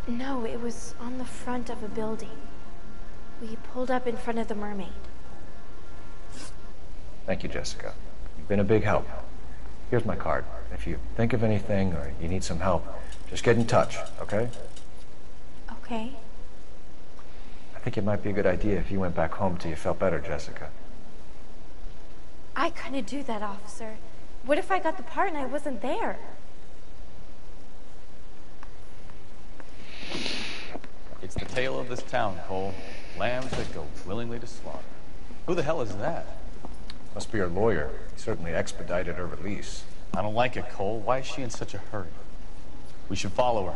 No, it was on the front of a building. We pulled up in front of the mermaid. Thank you, Jessica. You've been a big help. Here's my card. If you think of anything or you need some help, just get in touch, okay? Okay. I think it might be a good idea if you went back home till you felt better, Jessica. I couldn't do that, officer. What if I got the part and I wasn't there? It's the tale of this town, Cole. Lambs that go willingly to slaughter. Who the hell is that? Must be her lawyer. He certainly expedited her release. I don't like it, Cole. Why is she in such a hurry? We should follow her.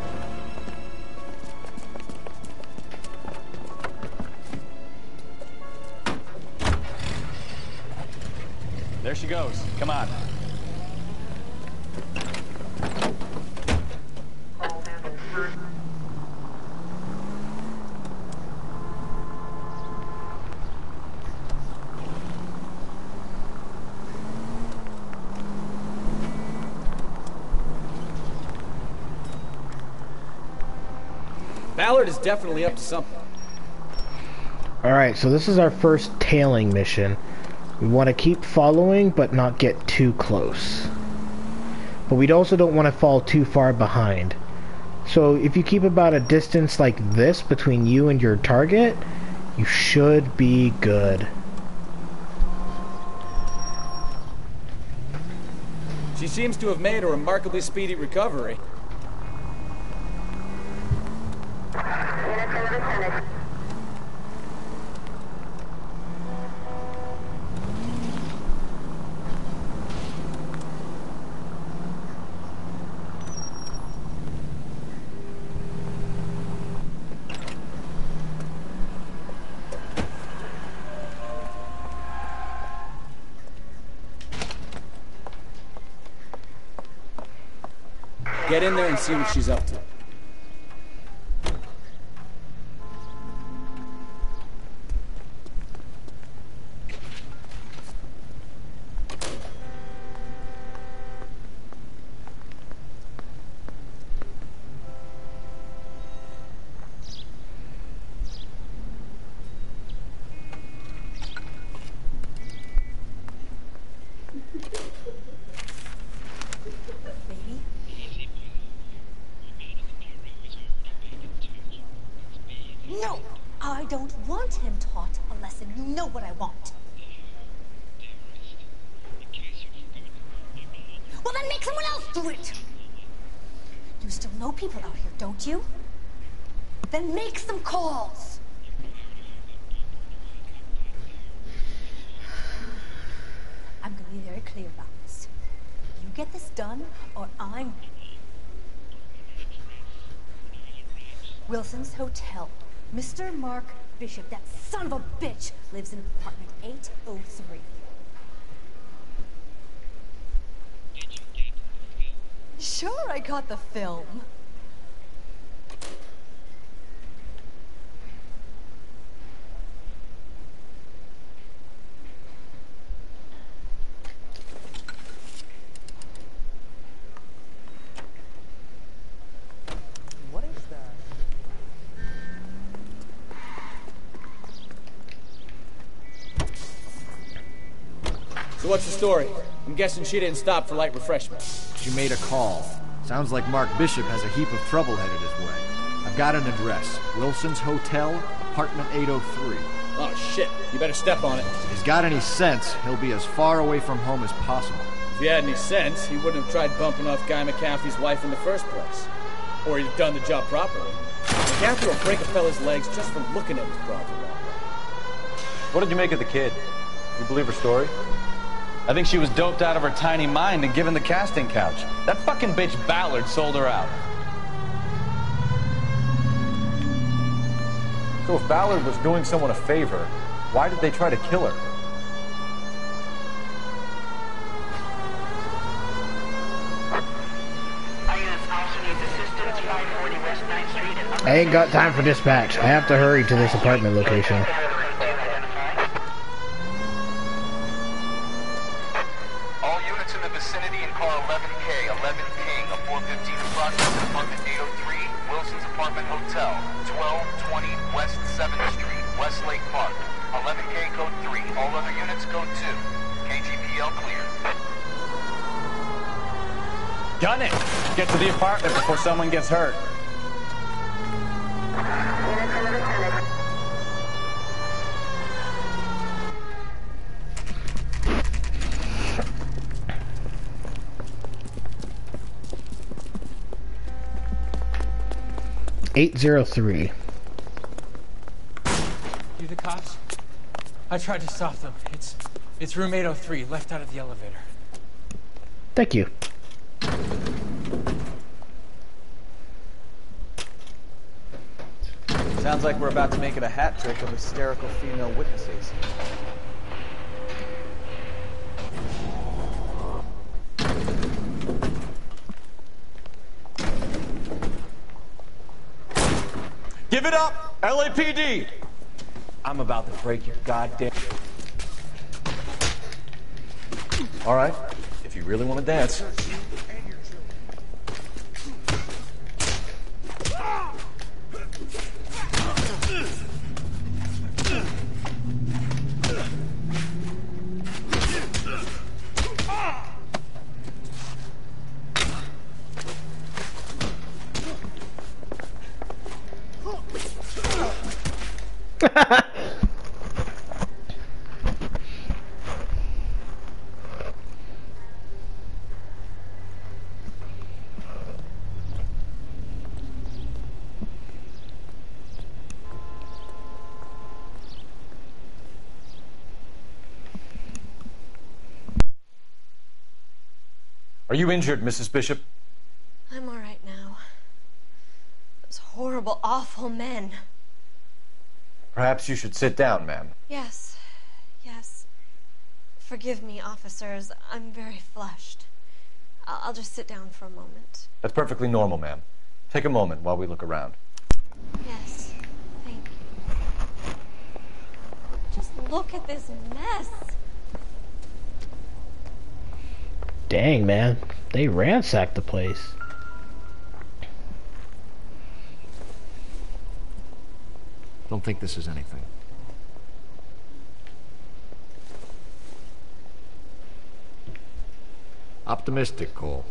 There she goes. Come on. Ballard is definitely up to something. Alright, so this is our first tailing mission. We want to keep following, but not get too close. But we also don't want to fall too far behind. So if you keep about a distance like this between you and your target, you should be good. She seems to have made a remarkably speedy recovery. Get in there and see what she's up to. No, I don't want him taught a lesson. You know what I want. Well, then make someone else do it. You still know people out here, don't you? Then make some calls. I'm going to be very clear about this. You get this done, or I'm... Wilson's Hotel. Mr. Mark Bishop, that son of a bitch, lives in apartment 803. sure I got the film. What is that? So what's the story? I'm guessing she didn't stop for light refreshment. She made a call. Sounds like Mark Bishop has a heap of trouble headed his way. I've got an address. Wilson's Hotel, apartment 803. Oh, shit. You better step on it. If he's got any sense, he'll be as far away from home as possible. If he had any sense, he wouldn't have tried bumping off Guy McCaffrey's wife in the first place. Or he'd have done the job properly. McCaffrey will break a fella's legs just from looking at his broad the wrong way. What did you make of the kid? You believe her story? I think she was doped out of her tiny mind and given the casting couch. That fucking bitch Ballard sold her out. So if Ballard was doing someone a favor, why did they try to kill her? I ain't got time for dispatch. I have to hurry to this apartment location. All units in the vicinity in car 11K, 11 King, a 415 approximate, apartment 803, Wilson's Apartment Hotel, 1220 West 7th Street, Westlake Park. 11K code 3, all other units code 2. KGPL clear. Gun it! Get to the apartment before someone gets hurt. 803. You the cops? I tried to stop them. It's room 803, left out of the elevator. Thank you. Sounds like we're about to make it a hat trick of hysterical female witnesses. Give it up, LAPD! I'm about to break your goddamn... All right, if you really want to dance. Are you injured, Mrs. Bishop? I'm all right now. Those horrible, awful men. Perhaps you should sit down, ma'am. Yes. Forgive me, officers. I'm very flushed. I'll just sit down for a moment. That's perfectly normal, ma'am. Take a moment while we look around. Yes, thank you. Just look at this mess. Dang, man. They ransacked the place. Don't think this is anything. Optimistic, Cole.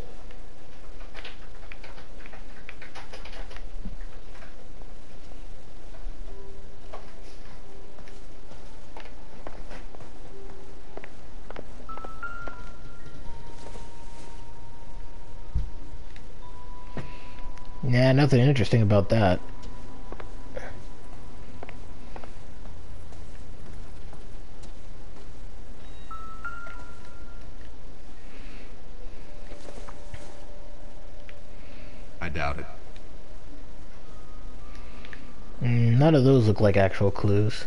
Yeah, nothing interesting about that. I doubt it. None of those look like actual clues.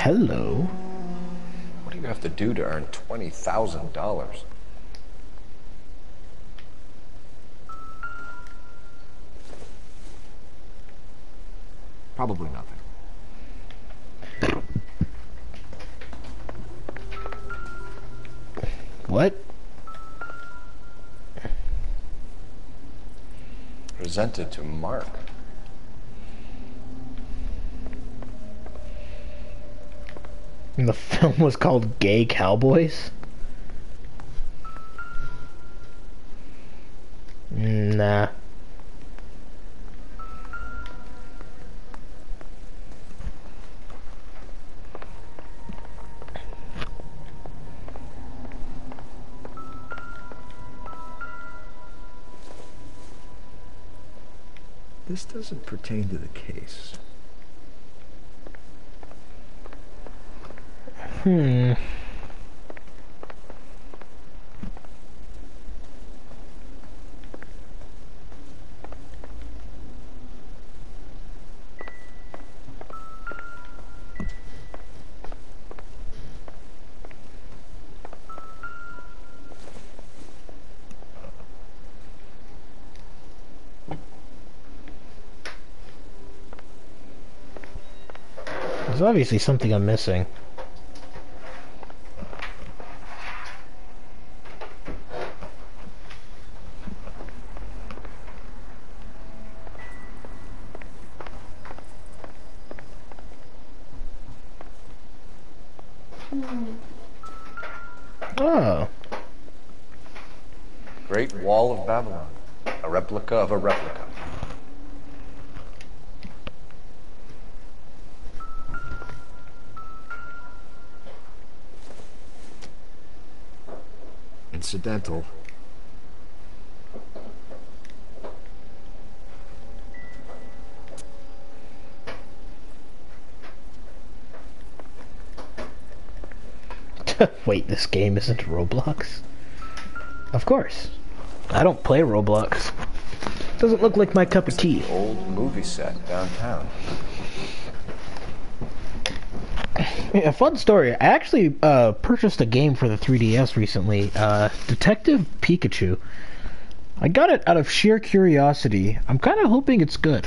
Hello. What do you have to do to earn $20,000? Probably nothing. What? Presented to Mark. And the film was called Gay Cowboys? Nah. This doesn't pertain to the case. There's obviously something I'm missing. Oh. Great Wall of Babylon. A replica of a replica. Incidental. Wait, this game isn't Roblox? Of course. I don't play Roblox. Doesn't look like my cup of tea. Old movie set downtown. A fun story. I actually purchased a game for the 3DS recently. Detective Pikachu. I got it out of sheer curiosity. I'm kind of hoping it's good.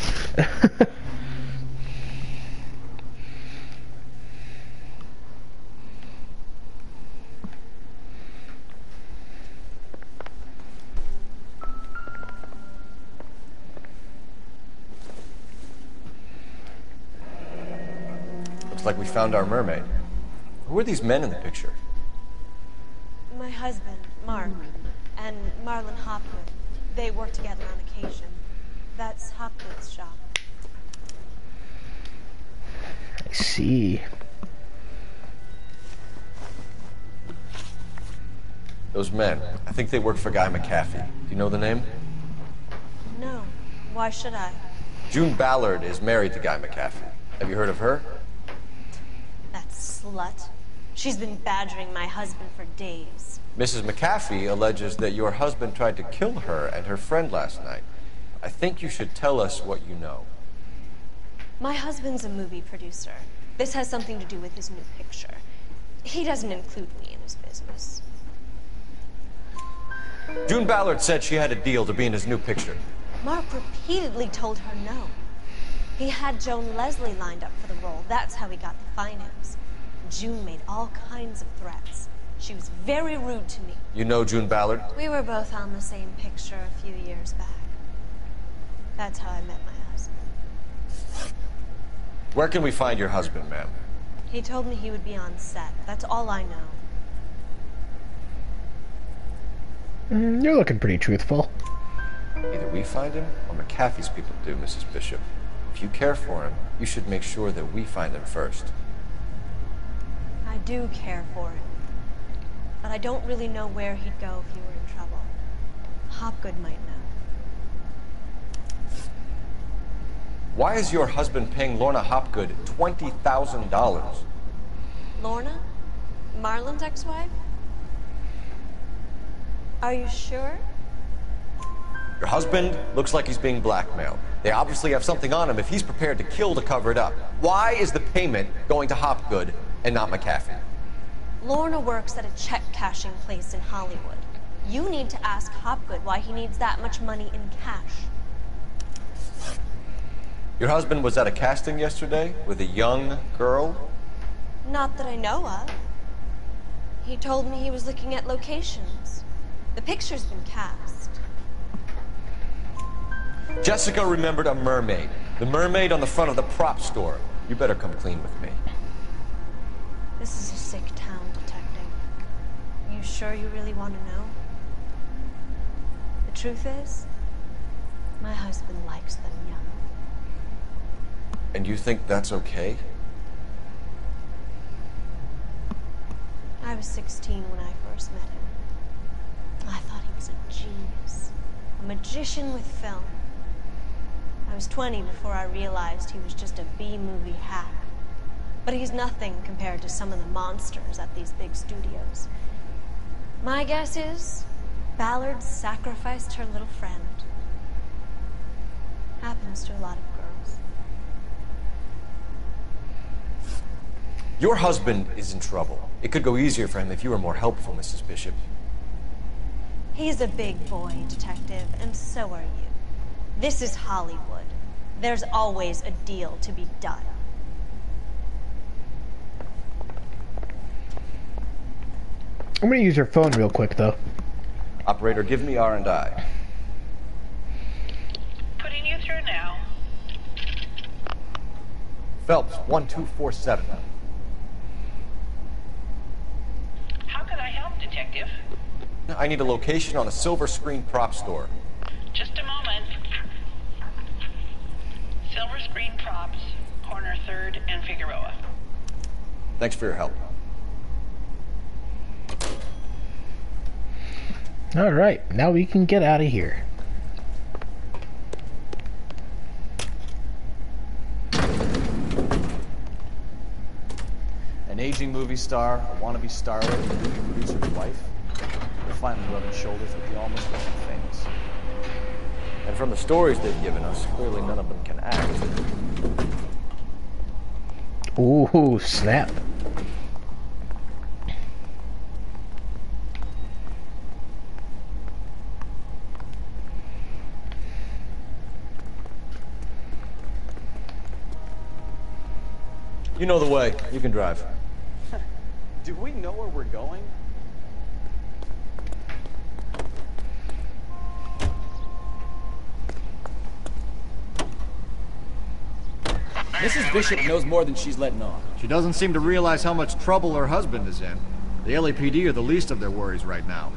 Like we found our mermaid. Who are these men in the picture? My husband, Mark, and Marlon Hopgood. They work together on occasion. That's Hopgood's shop. I see. Those men, I think they work for Guy McAfee. Do you know the name? No. Why should I? June Ballard is married to Guy McAfee. Have you heard of her? That slut. She's been badgering my husband for days. Mrs. McAfee alleges that your husband tried to kill her and her friend last night. I think you should tell us what you know. My husband's a movie producer. This has something to do with his new picture. He doesn't include me in his business. June Ballard said she had a deal to be in his new picture. Mark repeatedly told her no. He had Joan Leslie lined up for the role. That's how he got the finance. June made all kinds of threats. She was very rude to me. You know June Ballard? We were both on the same picture a few years back. That's how I met my husband. Where can we find your husband, ma'am? He told me he would be on set. That's all I know. You're looking pretty truthful. Either we find him or McAfee's people do, Mrs. Bishop. If you care for him, you should make sure that we find him first. I do care for him. But I don't really know where he'd go if he were in trouble. Hopgood might know. Why is your husband paying Lorna Hopgood $20,000? Lorna? Marlon's ex-wife? Are you sure? Your husband looks like he's being blackmailed. They obviously have something on him if he's prepared to kill to cover it up. Why is the payment going to Hopgood and not McAfee. Lorna works at a check-cashing place in Hollywood. You need to ask Hopgood why he needs that much money in cash. Your husband was at a casting yesterday with a young girl? Not that I know of. He told me he was looking at locations. The picture's been cast. Jessica remembered a mermaid. The mermaid on the front of the prop store. You better come clean with me. This is a sick town, Detective. You sure you really want to know? The truth is, my husband likes them young. And you think that's okay? I was 16 when I first met him. I thought he was a genius, a magician with film. I was 20 before I realized he was just a B-movie hack. But he's nothing compared to some of the monsters at these big studios. My guess is Ballard sacrificed her little friend. Happens to a lot of girls. Your husband is in trouble. It could go easier for him if you were more helpful, Mrs. Bishop. He's a big boy, Detective, and so are you. This is Hollywood. There's always a deal to be done. I'm gonna use your phone real quick, though. Operator, give me R&I. Putting you through now. Phelps, 1247. How can I help, Detective? I need a location on a silver screen prop store. Just a moment. Silver Screen Props, corner 3rd and Figueroa. Thanks for your help. Alright, now we can get out of here. An aging movie star, a wannabe starlet, and a movie producer's wife. They're finally rubbing shoulders with the almost rich and famous. And from the stories they've given us, clearly none of them can act. Ooh, snap. You know the way. You can drive. Do we know where we're going? Mrs. Bishop knows more than she's letting on. She doesn't seem to realize how much trouble her husband is in. The LAPD are the least of their worries right now.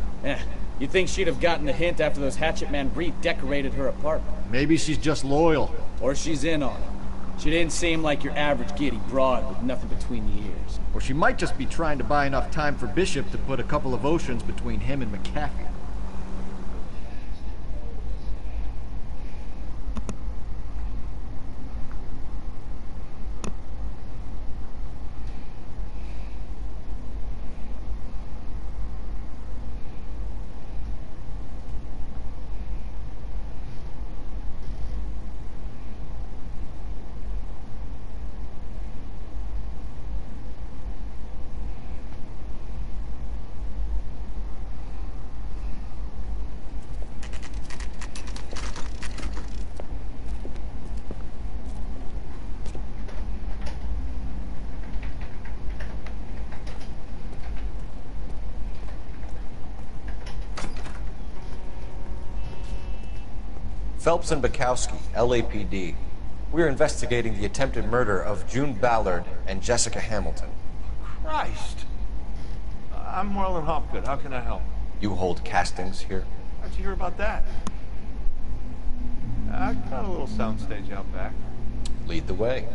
You'd think she'd have gotten the hint after those hatchet men redecorated her apartment. Maybe she's just loyal. Or she's in on it. She didn't seem like your average giddy broad with nothing between the ears. Or she might just be trying to buy enough time for Bishop to put a couple of oceans between him and McAfee. Phelps and Bukowski, LAPD. We're investigating the attempted murder of June Ballard and Jessica Hamilton. Christ. I'm Marlon Hopgood. How can I help? You hold castings here? How'd you hear about that? I got a little soundstage out back. Lead the way.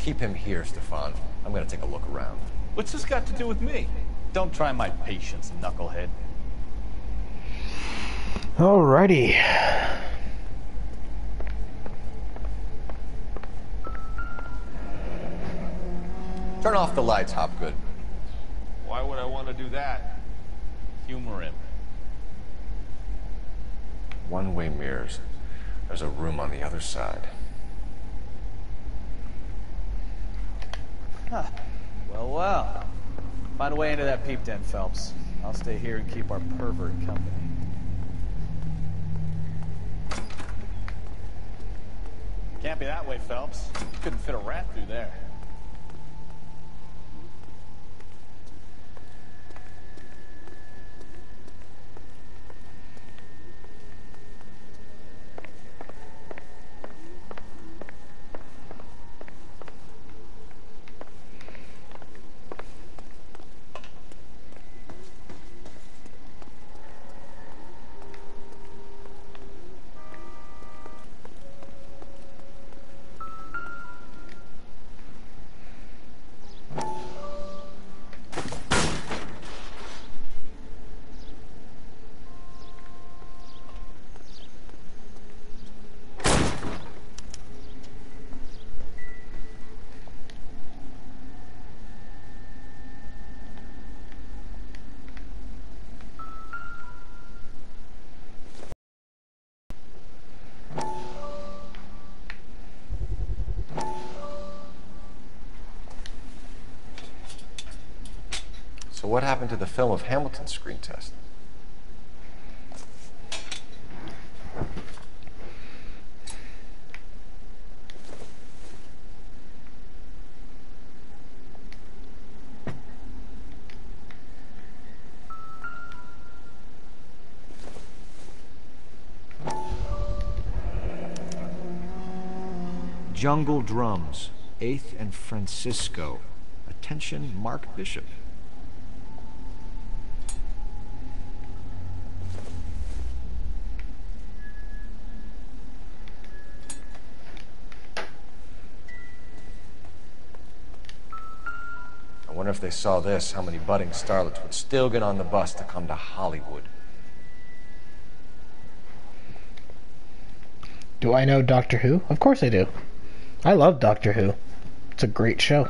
Keep him here, Stefan. I'm gonna take a look around. What's this got to do with me? Don't try my patience, knucklehead. Alrighty. Turn off the lights, Hopgood. Why would I want to do that? Humor him. One-way mirrors. There's a room on the other side. Huh. Well, well. Find a way into that peep den, Phelps. I'll stay here and keep our pervert company. Can't be that way, Phelps. You couldn't fit a rat through there. So what happened to the film of Hamilton's screen test? Jungle Drums, 8th and Francisco. Attention, Mark Bishop. I wonder if they saw this, how many budding starlets would still get on the bus to come to Hollywood. Do I know Doctor Who? Of course I do. I love Doctor Who. It's a great show.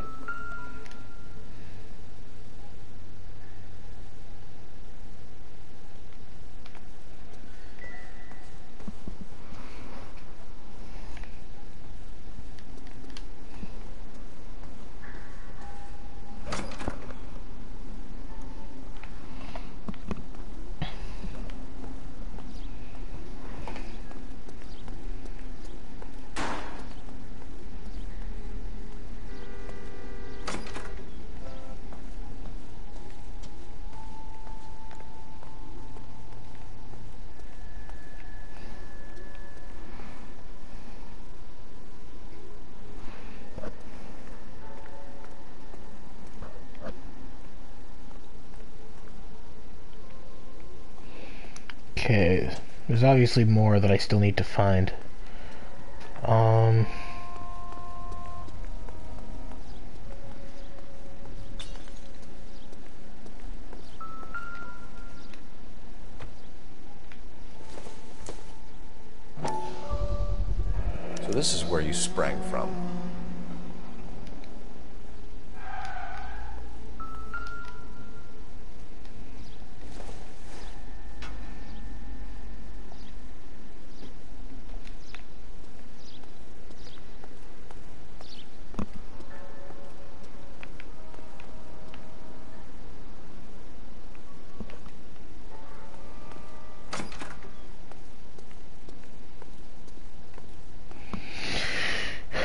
Okay, there's obviously more that I still need to find. So this is where you sprang from.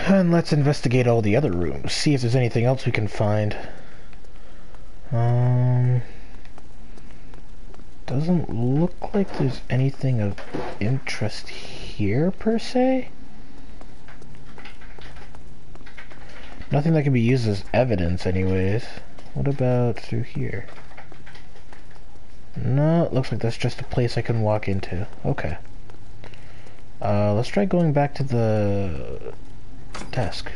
And let's investigate all the other rooms, see if there's anything else we can find. Doesn't look like there's anything of interest here, per se. Nothing that can be used as evidence, anyways. What about through here? No, it looks like that's just a place I can walk into. Okay. Let's try going back to the desk.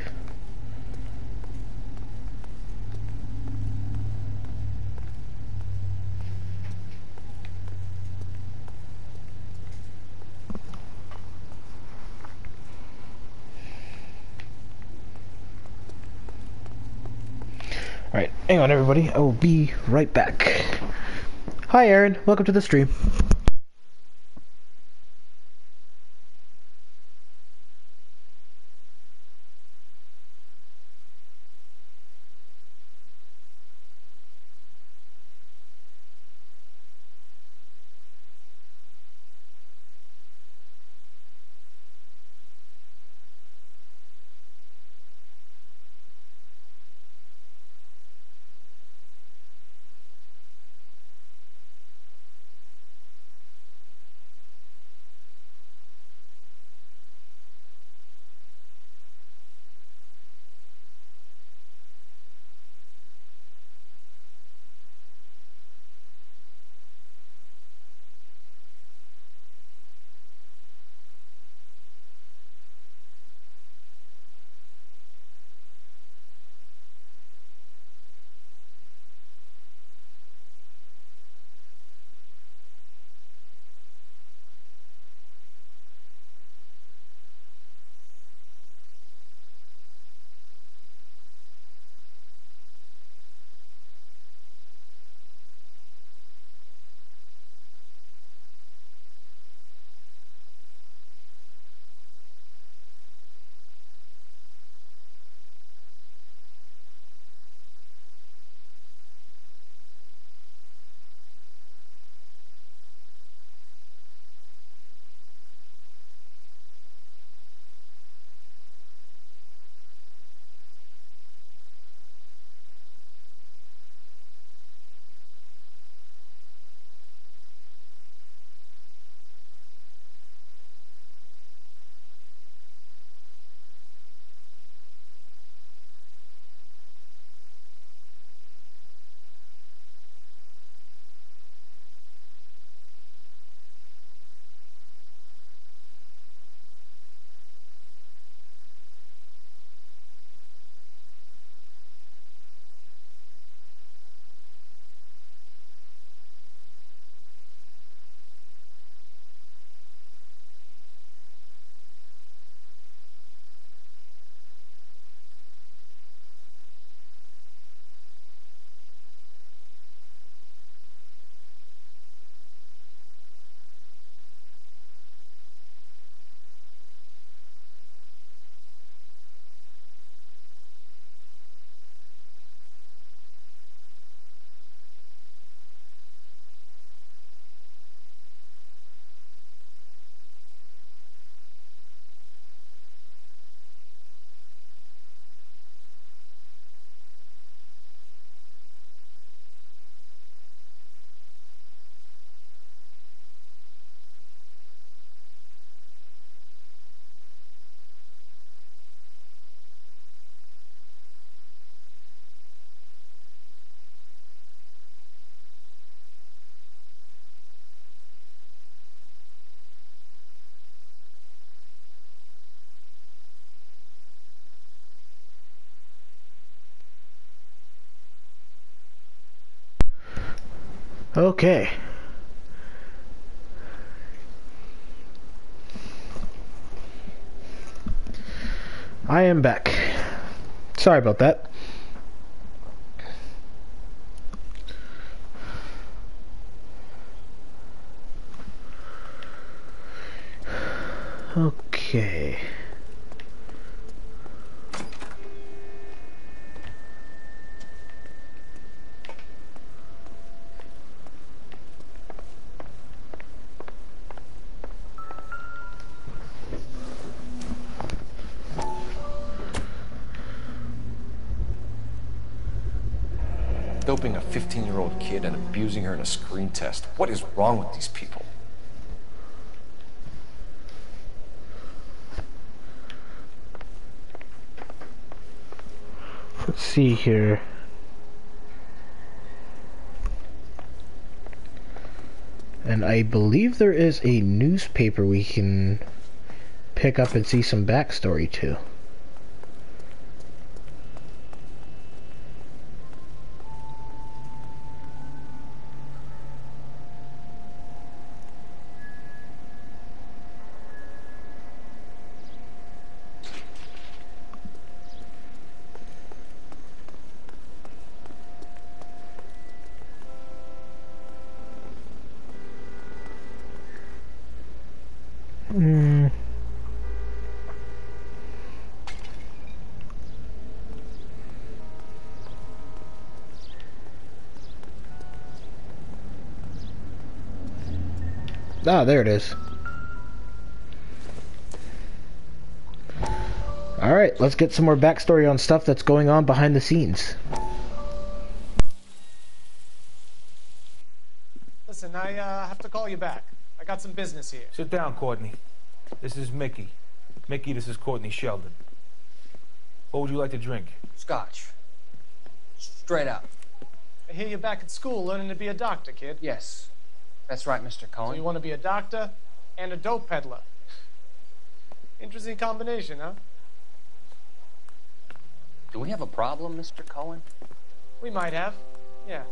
Alright, hang on everybody, I will be right back. Hi Aaron, welcome to the stream. Okay. I am back. Sorry about that. Okay. Doping a 15-year-old kid and abusing her in a screen test. What is wrong with these people? Let's see here. And I believe there is a newspaper we can pick up and see some backstory to. Ah, there it is. Alright, let's get some more backstory on stuff that's going on behind the scenes. Listen, I have to call you back. I got some business here. Sit down, Courtney. This is Mickey. Mickey, this is Courtney Sheldon. What would you like to drink? Scotch. Straight up. I hear you're back at school learning to be a doctor, kid. Yes. That's right, Mr. Cohen. So you want to be a doctor and a dope peddler. Interesting combination, huh? Do we have a problem, Mr. Cohen? We might have, yeah.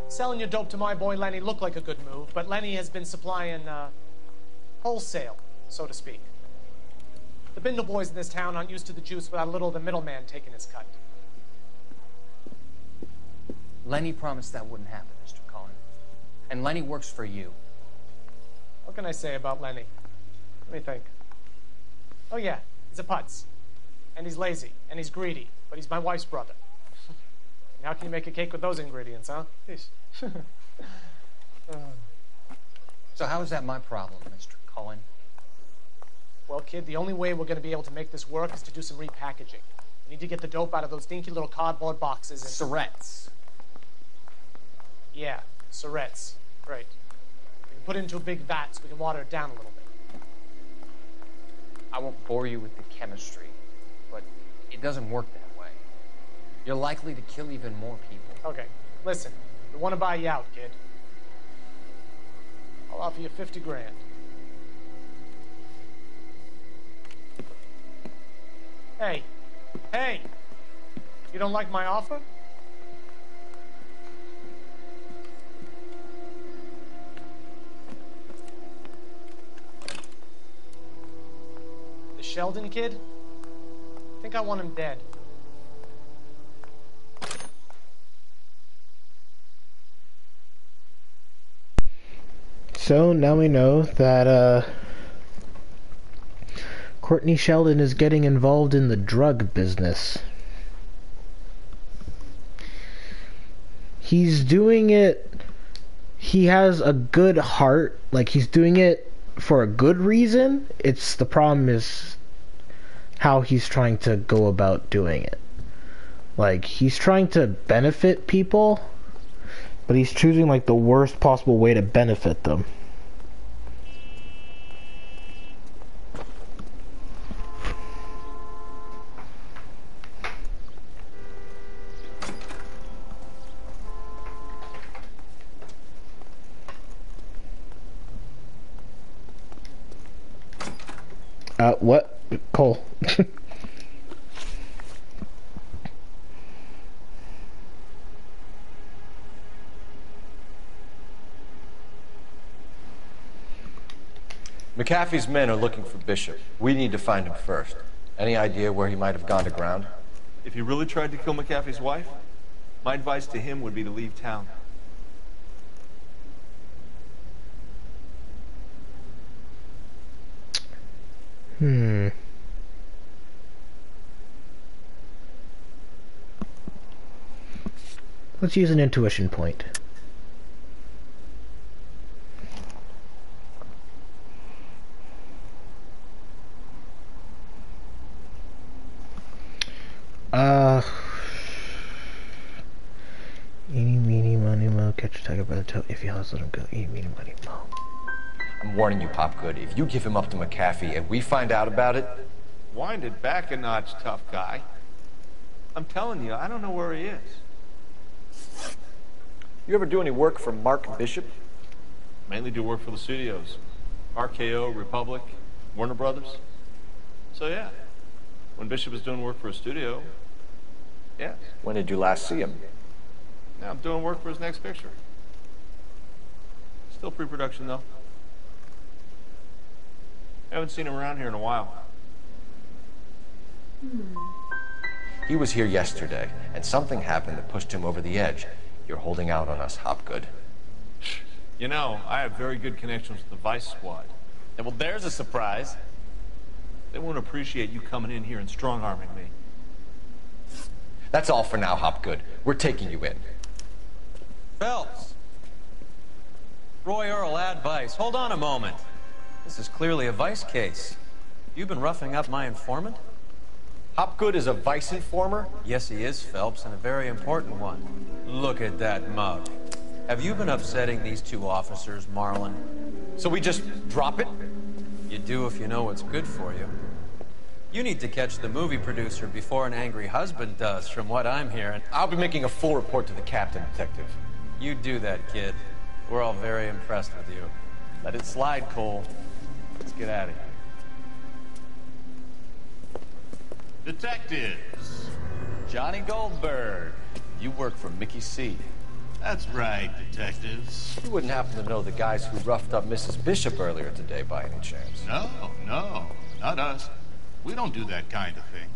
Selling your dope to my boy Lenny looked like a good move, but Lenny has been supplying, wholesale, so to speak. The Bindle boys in this town aren't used to the juice without a little of the middleman taking his cut. Lenny promised that wouldn't happen, Mr. Cohen. And Lenny works for you. What can I say about Lenny? Let me think. Oh yeah, he's a putz. And he's lazy, and he's greedy, but he's my wife's brother. And how can you make a cake with those ingredients, huh? So how is that my problem, Mr. Cohen? Well, kid, the only way we're going to be able to make this work is to do some repackaging. We need to get the dope out of those dinky little cardboard boxes and... Surrettes. Yeah, Surrettes. Right. We can put it into a big vat so we can water it down a little bit. I won't bore you with the chemistry, but it doesn't work that way. You're likely to kill even more people. Okay, listen. We want to buy you out, kid. I'll offer you 50 grand. Hey. Hey! You don't like my offer? The Sheldon kid? I think I want him dead. So now we know that Courtney Sheldon is getting involved in the drug business. He's doing it, he has a good heart, like he's doing it for a good reason. It's the problem is how he's trying to go about doing it. Like, he's trying to benefit people, but he's choosing like the worst possible way to benefit them. What? Cole. McAfee's men are looking for Bishop. We need to find him first. Any idea where he might have gone to ground? If he really tried to kill McAfee's wife, my advice to him would be to leave town. Let's use an intuition point. Eeny, meeny, miny, mo, catch a tiger by the toe. If he hustles, let him go. Eeny, meeny, miny, mo. I'm warning you, Hopgood. If you give him up to McAfee and we find out about it... Wind it back a notch, tough guy. I'm telling you, I don't know where he is. You ever do any work for Mark Bishop? Mainly do work for the studios. RKO, Republic, Warner Brothers. So yeah, when Bishop is doing work for a studio, yes. When did you last see him? Now I'm doing work for his next picture. Still pre-production though. Haven't seen him around here in a while. He was here yesterday, and something happened that pushed him over the edge. You're holding out on us, Hopgood. You know, I have very good connections with the Vice Squad. Yeah, well, there's a surprise. They won't appreciate you coming in here and strong-arming me. That's all for now, Hopgood. We're taking you in. Phelps! Roy Earl, advice. Hold on a moment. This is clearly a vice case. You've been roughing up my informant? Hopgood is a vice informer? Yes, he is, Phelps, and a very important one. Look at that mug. Have you been upsetting these two officers, Marlin? So we just drop it? You do if you know what's good for you. You need to catch the movie producer before an angry husband does, from what I'm hearing. I'll be making a full report to the captain, Detective. You do that, kid. We're all very impressed with you. Let it slide, Cole. Let's get out of here. Detectives. Johnny Goldberg. You work for Mickey C. That's right, detectives. You wouldn't happen to know the guys who roughed up Mrs. Bishop earlier today by any chance? No, not us. We don't do that kind of thing.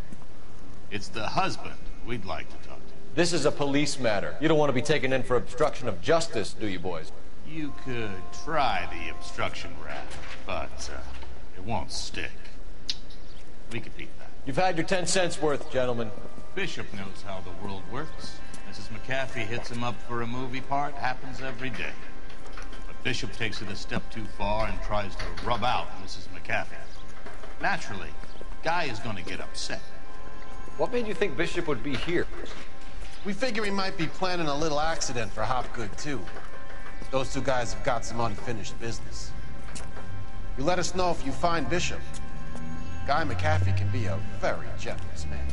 It's the husband we'd like to talk to. This is a police matter. You don't want to be taken in for obstruction of justice, do you, boys? You could try the obstruction rap, but it won't stick. We could beat that. You've had your 10 cents worth, gentlemen. Bishop knows how the world works. Mrs. McAfee hits him up for a movie part. Happens every day. But Bishop takes it a step too far and tries to rub out Mrs. McAfee. Naturally, Guy is going to get upset. What made you think Bishop would be here? We figure he might be planning a little accident for Hopgood, too. Those two guys have got some unfinished business. You let us know if you find Bishop. Guy McAfee can be a very generous man.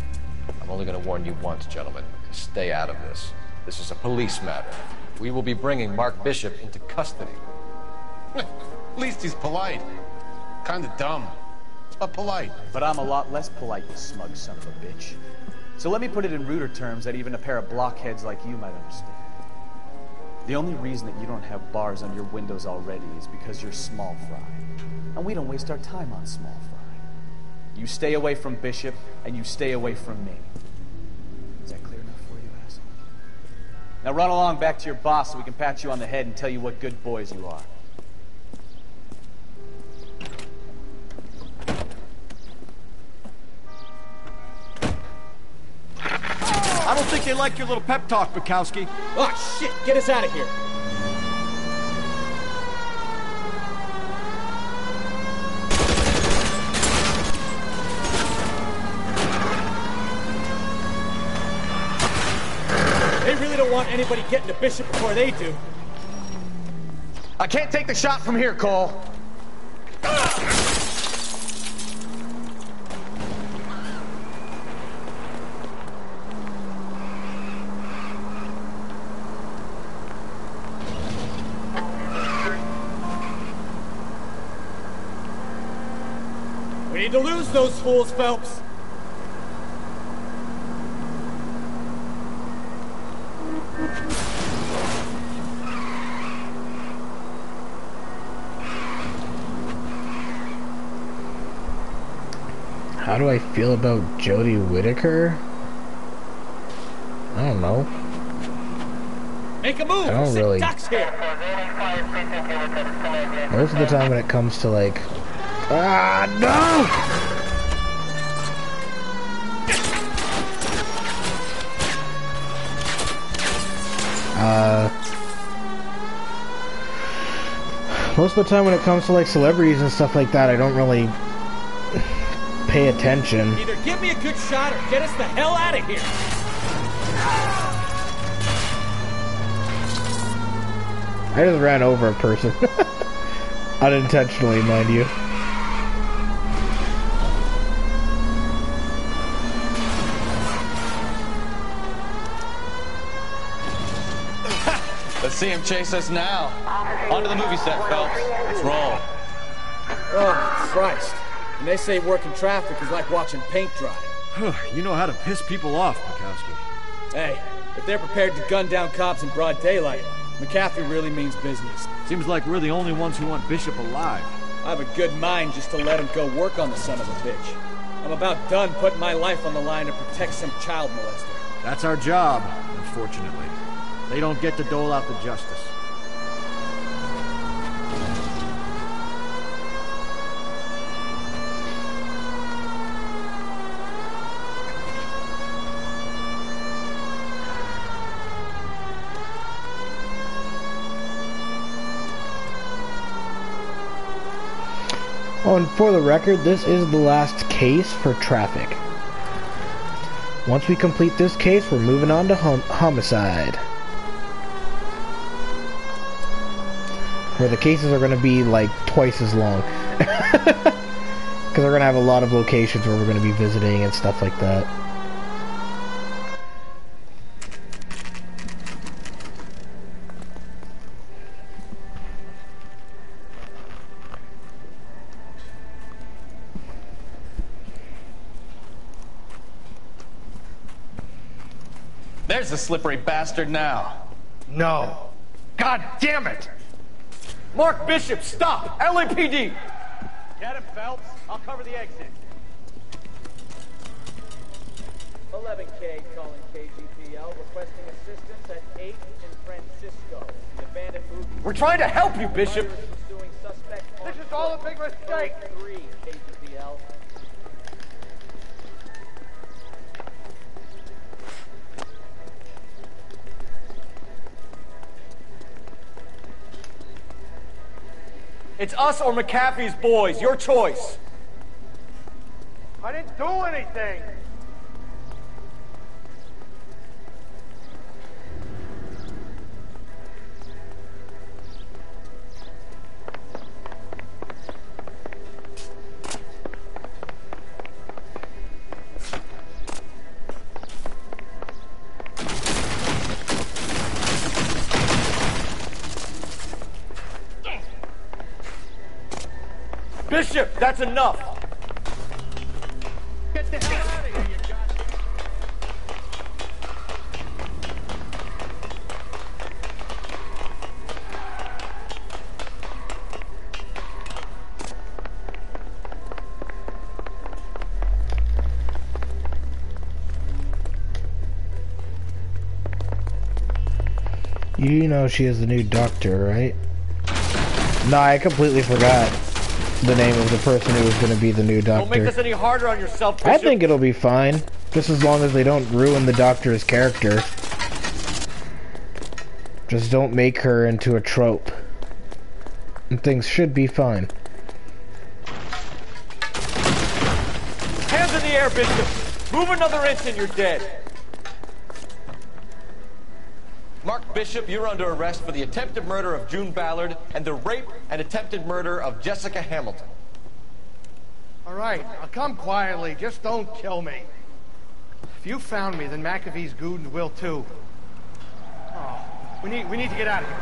I'm only going to warn you once, gentlemen. Stay out of this. This is a police matter. We will be bringing Mark Bishop into custody. At least he's polite. Kind of dumb, but polite. But I'm a lot less polite, you smug son of a bitch. So let me put it in ruder terms that even a pair of blockheads like you might understand. The only reason that you don't have bars on your windows already is because you're small fry. And we don't waste our time on small fry. You stay away from Bishop, and you stay away from me. Is that clear enough for you, asshole? Now run along back to your boss so we can pat you on the head and tell you what good boys you are. I don't think they like your little pep talk, Bukowski. Oh, shit! Get us out of here! They really don't want anybody getting to Bishop before they do. I can't take the shot from here, Cole. We need to lose those fools, Phelps. How do I feel about Jodie Whittaker? I don't know. Make a move! I don't really. Ducks here. Most of the time when it comes to like... Ah, no! Most of the time when it comes to like celebrities and stuff like that, I don't really pay attention. Either give me a good shot or get us the hell out of here. I just ran over a person. Unintentionally, mind you. Let's see him chase us now. Onto the movie set, Phelps. Let's roll. Oh, Christ. And they say working traffic is like watching paint dry. You know how to piss people off, Bukowski. Hey, if they're prepared to gun down cops in broad daylight, McAfee really means business. Seems like we're the only ones who want Bishop alive. I have a good mind just to let him go work on the son of a bitch. I'm about done putting my life on the line to protect some child molester. That's our job, unfortunately. They don't get to dole out the justice. Oh, and for the record, this is the last case for traffic. Once we complete this case, we're moving on to homicide. Where the cases are going to be like twice as long. Because we're going to have a lot of locations where we're going to be visiting and stuff like that. There's the slippery bastard now. No. God damn it! Mark Bishop, stop! LAPD! Get him, Phelps. I'll cover the exit. 11K calling KGPL, requesting assistance at 8 in Francisco. The abandoned movie. We're trying to help you, Bishop! Pursuing suspect This is all a big mistake! 3 KGPL. It's us or McAfee's boys. Your choice. I didn't do anything! Bishop, that's enough! Get the hell out of here, you You know she is the new doctor, right? No, I completely forgot the name of the person who was going to be the new doctor. Don't make this any harder on yourself, Bishop. I think it'll be fine, just as long as they don't ruin the doctor's character. Just don't make her into a trope. And things should be fine. Hands in the air, Bishop! Move another inch and you're dead. Mark Bishop, you're under arrest for the attempted murder of June Ballard and the rape and attempted murder of Jessica Hamilton. All right, I'll come quietly. Just don't kill me. If you found me, then McAfee's goons will too. Oh, we need to get out of here.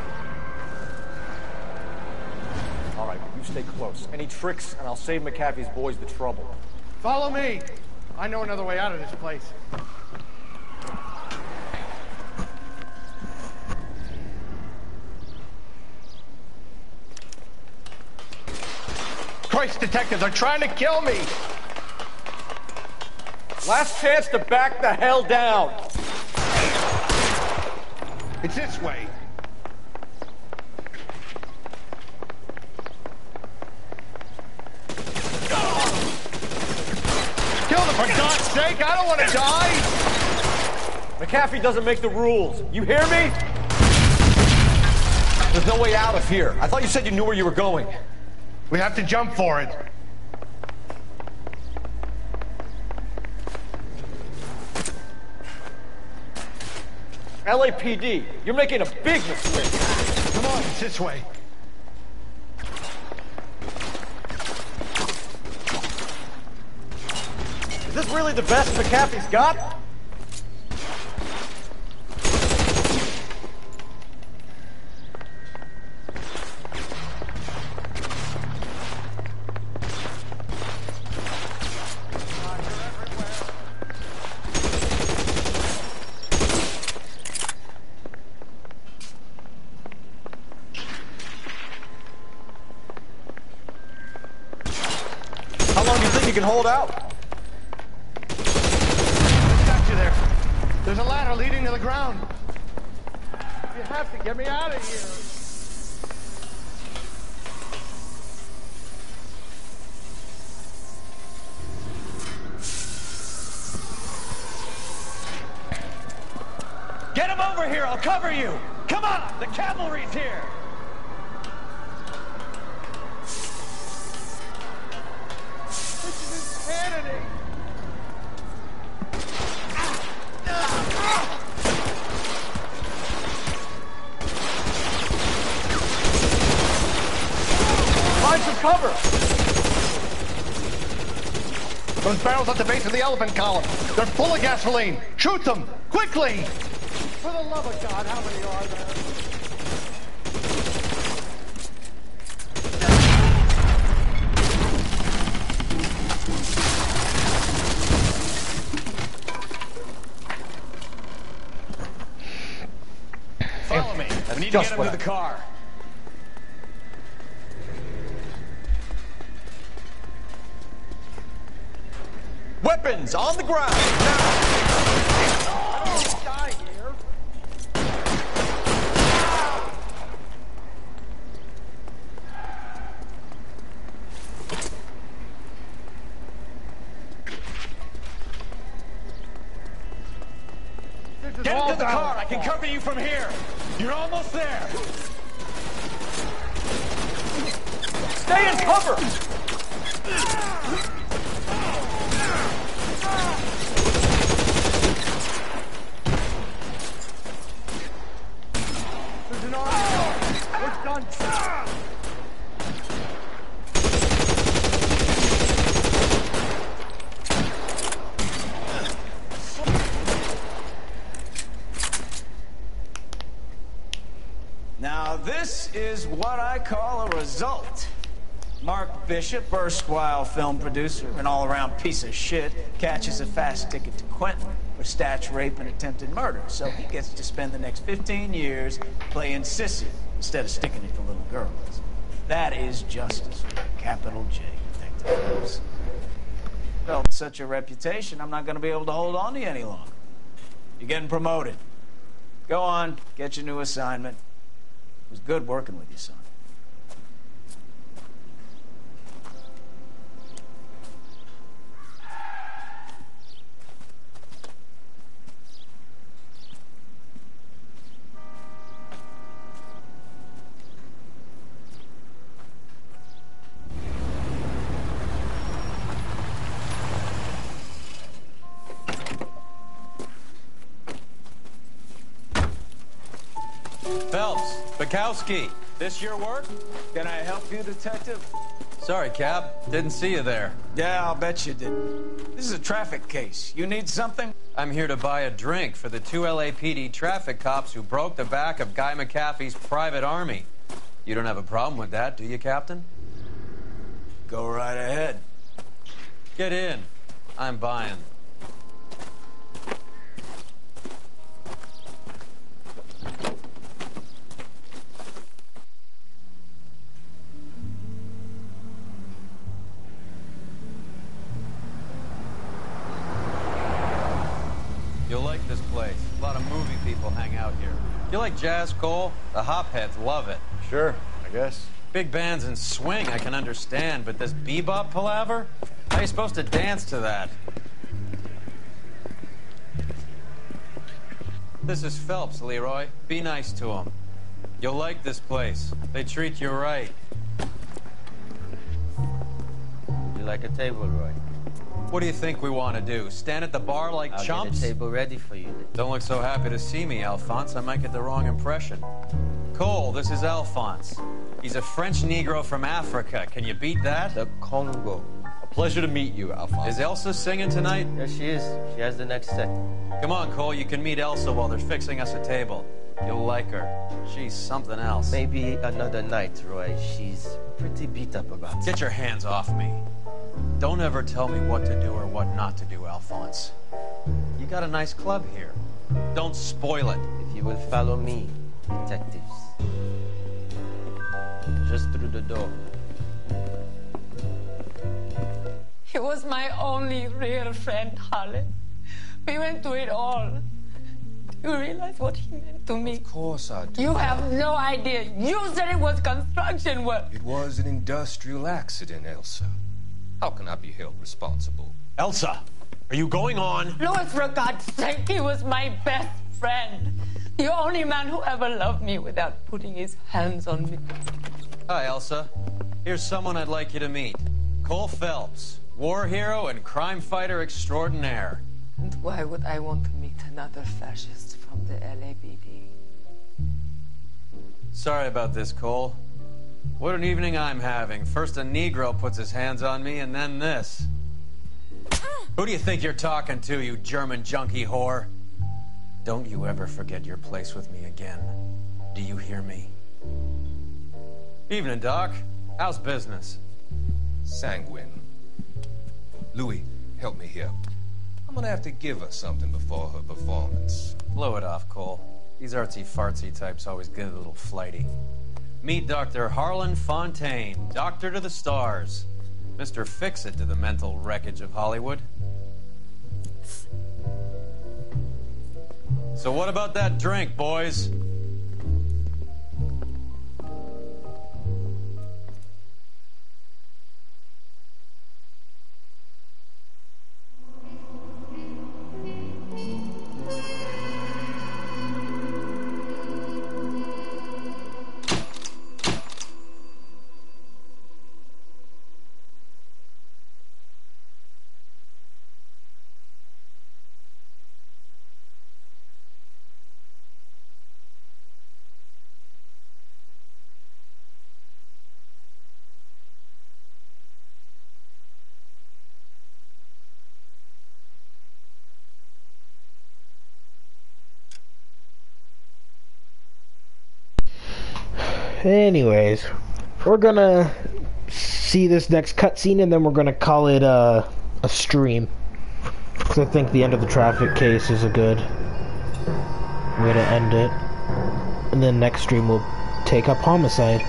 All right, you stay close. Any tricks, and I'll save McAfee's boys the trouble. Follow me. I know another way out of this place. Christ, detectives are trying to kill me! Last chance to back the hell down! It's this way. Kill them, for God's sake! I don't want to die! McAfee doesn't make the rules. You hear me? There's no way out of here. I thought you said you knew where you were going. We have to jump for it. LAPD, you're making a big mistake. Come on, it's this way. Is this really the best McAfee's got? You can hold out. Got you there. There's a ladder leading to the ground. You have to get me out of here. Get him over here, I'll cover you! Come on, the cavalry's here! Those barrels at the base of the elephant column. They're full of gasoline. Shoot them! Quickly! For the love of God, how many are there? Follow me. I need to get him to the car. Weapons on the ground now. I don't want to die here. Get into the car. I can cover you from here. You're almost there. Stay in cover. There's an army car. It's done. Now, this is what I call a result. Mark Bishop, erstwhile film producer, an all-around piece of shit, catches a fast ticket to Quentin for statch rape and attempted murder. So he gets to spend the next 15 years playing sissy instead of sticking it to little girls. That is justice, capital J, detectives. Built such a reputation, I'm not going to be able to hold on to you any longer. You're getting promoted. Go on, get your new assignment. It was good working with you, son. Phelps, Bukowski, this your work? Can I help you, detective? Sorry, Cap. Didn't see you there. Yeah, I'll bet you didn't. This is a traffic case. You need something? I'm here to buy a drink for the 2 LAPD traffic cops who broke the back of Guy McAfee's private army. You don't have a problem with that, do you, Captain? Go right ahead. Get in. I'm buying. You'll like this place. A lot of movie people hang out here. You like jazz, Cole? The hopheads love it. Sure, I guess. Big bands and swing I can understand, but this bebop palaver? How are you supposed to dance to that? This is Phelps, Leroy. Be nice to him. You'll like this place. They treat you right. You like a table, Roy? What do you think we want to do? Stand at the bar like I'll chumps? Get a table ready for you. Don't look so happy to see me, Alphonse. I might get the wrong impression. Cole, this is Alphonse. He's a French Negro from Africa. Can you beat that? The Congo. A pleasure to meet you, Alphonse. Is Elsa singing tonight? Yes, she is. She has the next set. Come on, Cole. You can meet Elsa while they're fixing us a table. You'll like her. She's something else. Maybe another night, Roy. She's pretty beat up about it. Get your hands off me. Don't ever tell me what to do or what not to do, Alphonse. You got a nice club here. Don't spoil it. If you will follow me, detectives. Just through the door. He was my only real friend, Harlan. We went through it all. Do you realize what he meant to me? Of course I do. You have no idea. You said it was construction work. It was an industrial accident, Elsa. How can I be held responsible? Elsa, are you going on? Louis, for God's sake, he was my best friend. The only man who ever loved me without putting his hands on me. Hi, Elsa. Here's someone I'd like you to meet. Cole Phelps, war hero and crime fighter extraordinaire. And why would I want to meet another fascist from the LAPD? Sorry about this, Cole. What an evening I'm having. First a Negro puts his hands on me, and then this. Who do you think you're talking to, you German junkie whore? Don't you ever forget your place with me again. Do you hear me? Evening, Doc. How's business? Sanguine. Louis, help me here. I'm gonna have to give her something before her performance. Blow it off, Cole. These artsy-fartsy types always get a little flighty. Meet Dr. Harlan Fontaine, doctor to the stars. Mr. Fix-It to the mental wreckage of Hollywood. So what about that drink, boys? Anyways, we're gonna see this next cutscene and then we're gonna call it a stream. Because I think the end of the traffic case is a good way to end it. And then next stream we'll take up homicide.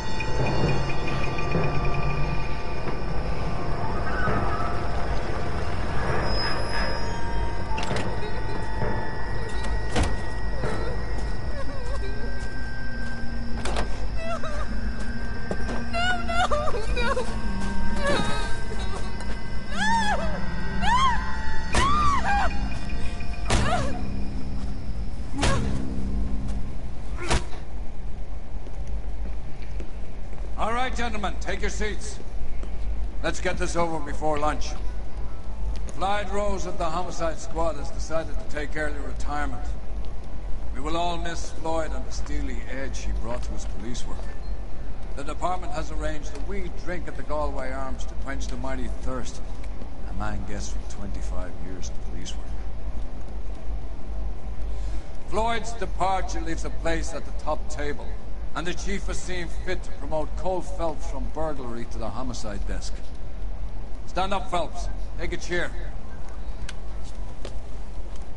All right, gentlemen, take your seats. Let's get this over before lunch. Clyde Rose of the Homicide Squad has decided to take early retirement. We will all miss Floyd and the steely edge he brought to his police work. The department has arranged a wee drink at the Galway Arms to quench the mighty thirst a man gets from 25 years of police work. Floyd's departure leaves a place at the top table, and the chief has seen fit to promote Cole Phelps from burglary to the homicide desk. Stand up, Phelps. Take a chair.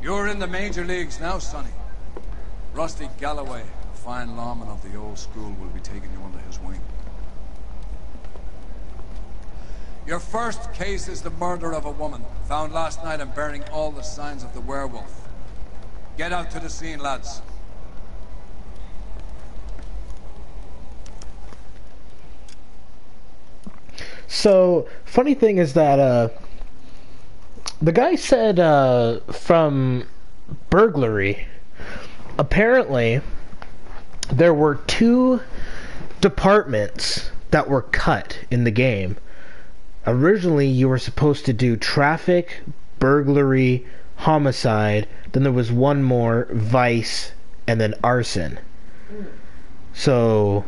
You're in the major leagues now, Sonny. Rusty Galloway, a fine lawman of the old school, will be taking you under his wing. Your first case is the murder of a woman, found last night and bearing all the signs of the werewolf. Get out to the scene, lads. So, funny thing is that, the guy said, from burglary, apparently, there were 2 departments that were cut in the game. Originally, you were supposed to do traffic, burglary, homicide, then there was one more, vice, and then arson. So,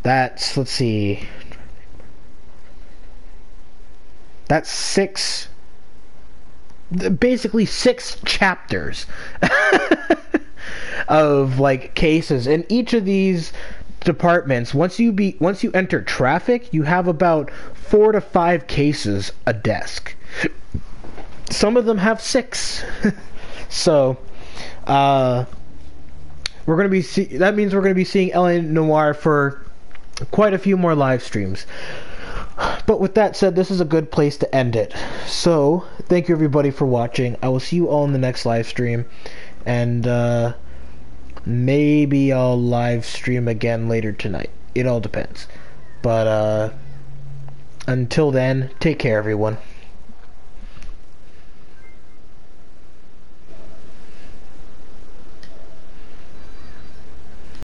that's, let's see... That's 6... basically 6 chapters of, like, cases. And each of these departments, once you enter traffic, you have about 4 to 5 cases a desk. Some of them have 6. So, we're gonna be that means we're gonna be seeing LA Noire for quite a few more live streams. But with that said, this is a good place to end it. So, thank you everybody for watching. I will see you all in the next live stream. And, maybe I'll live stream again later tonight. It all depends. But, until then, take care everyone.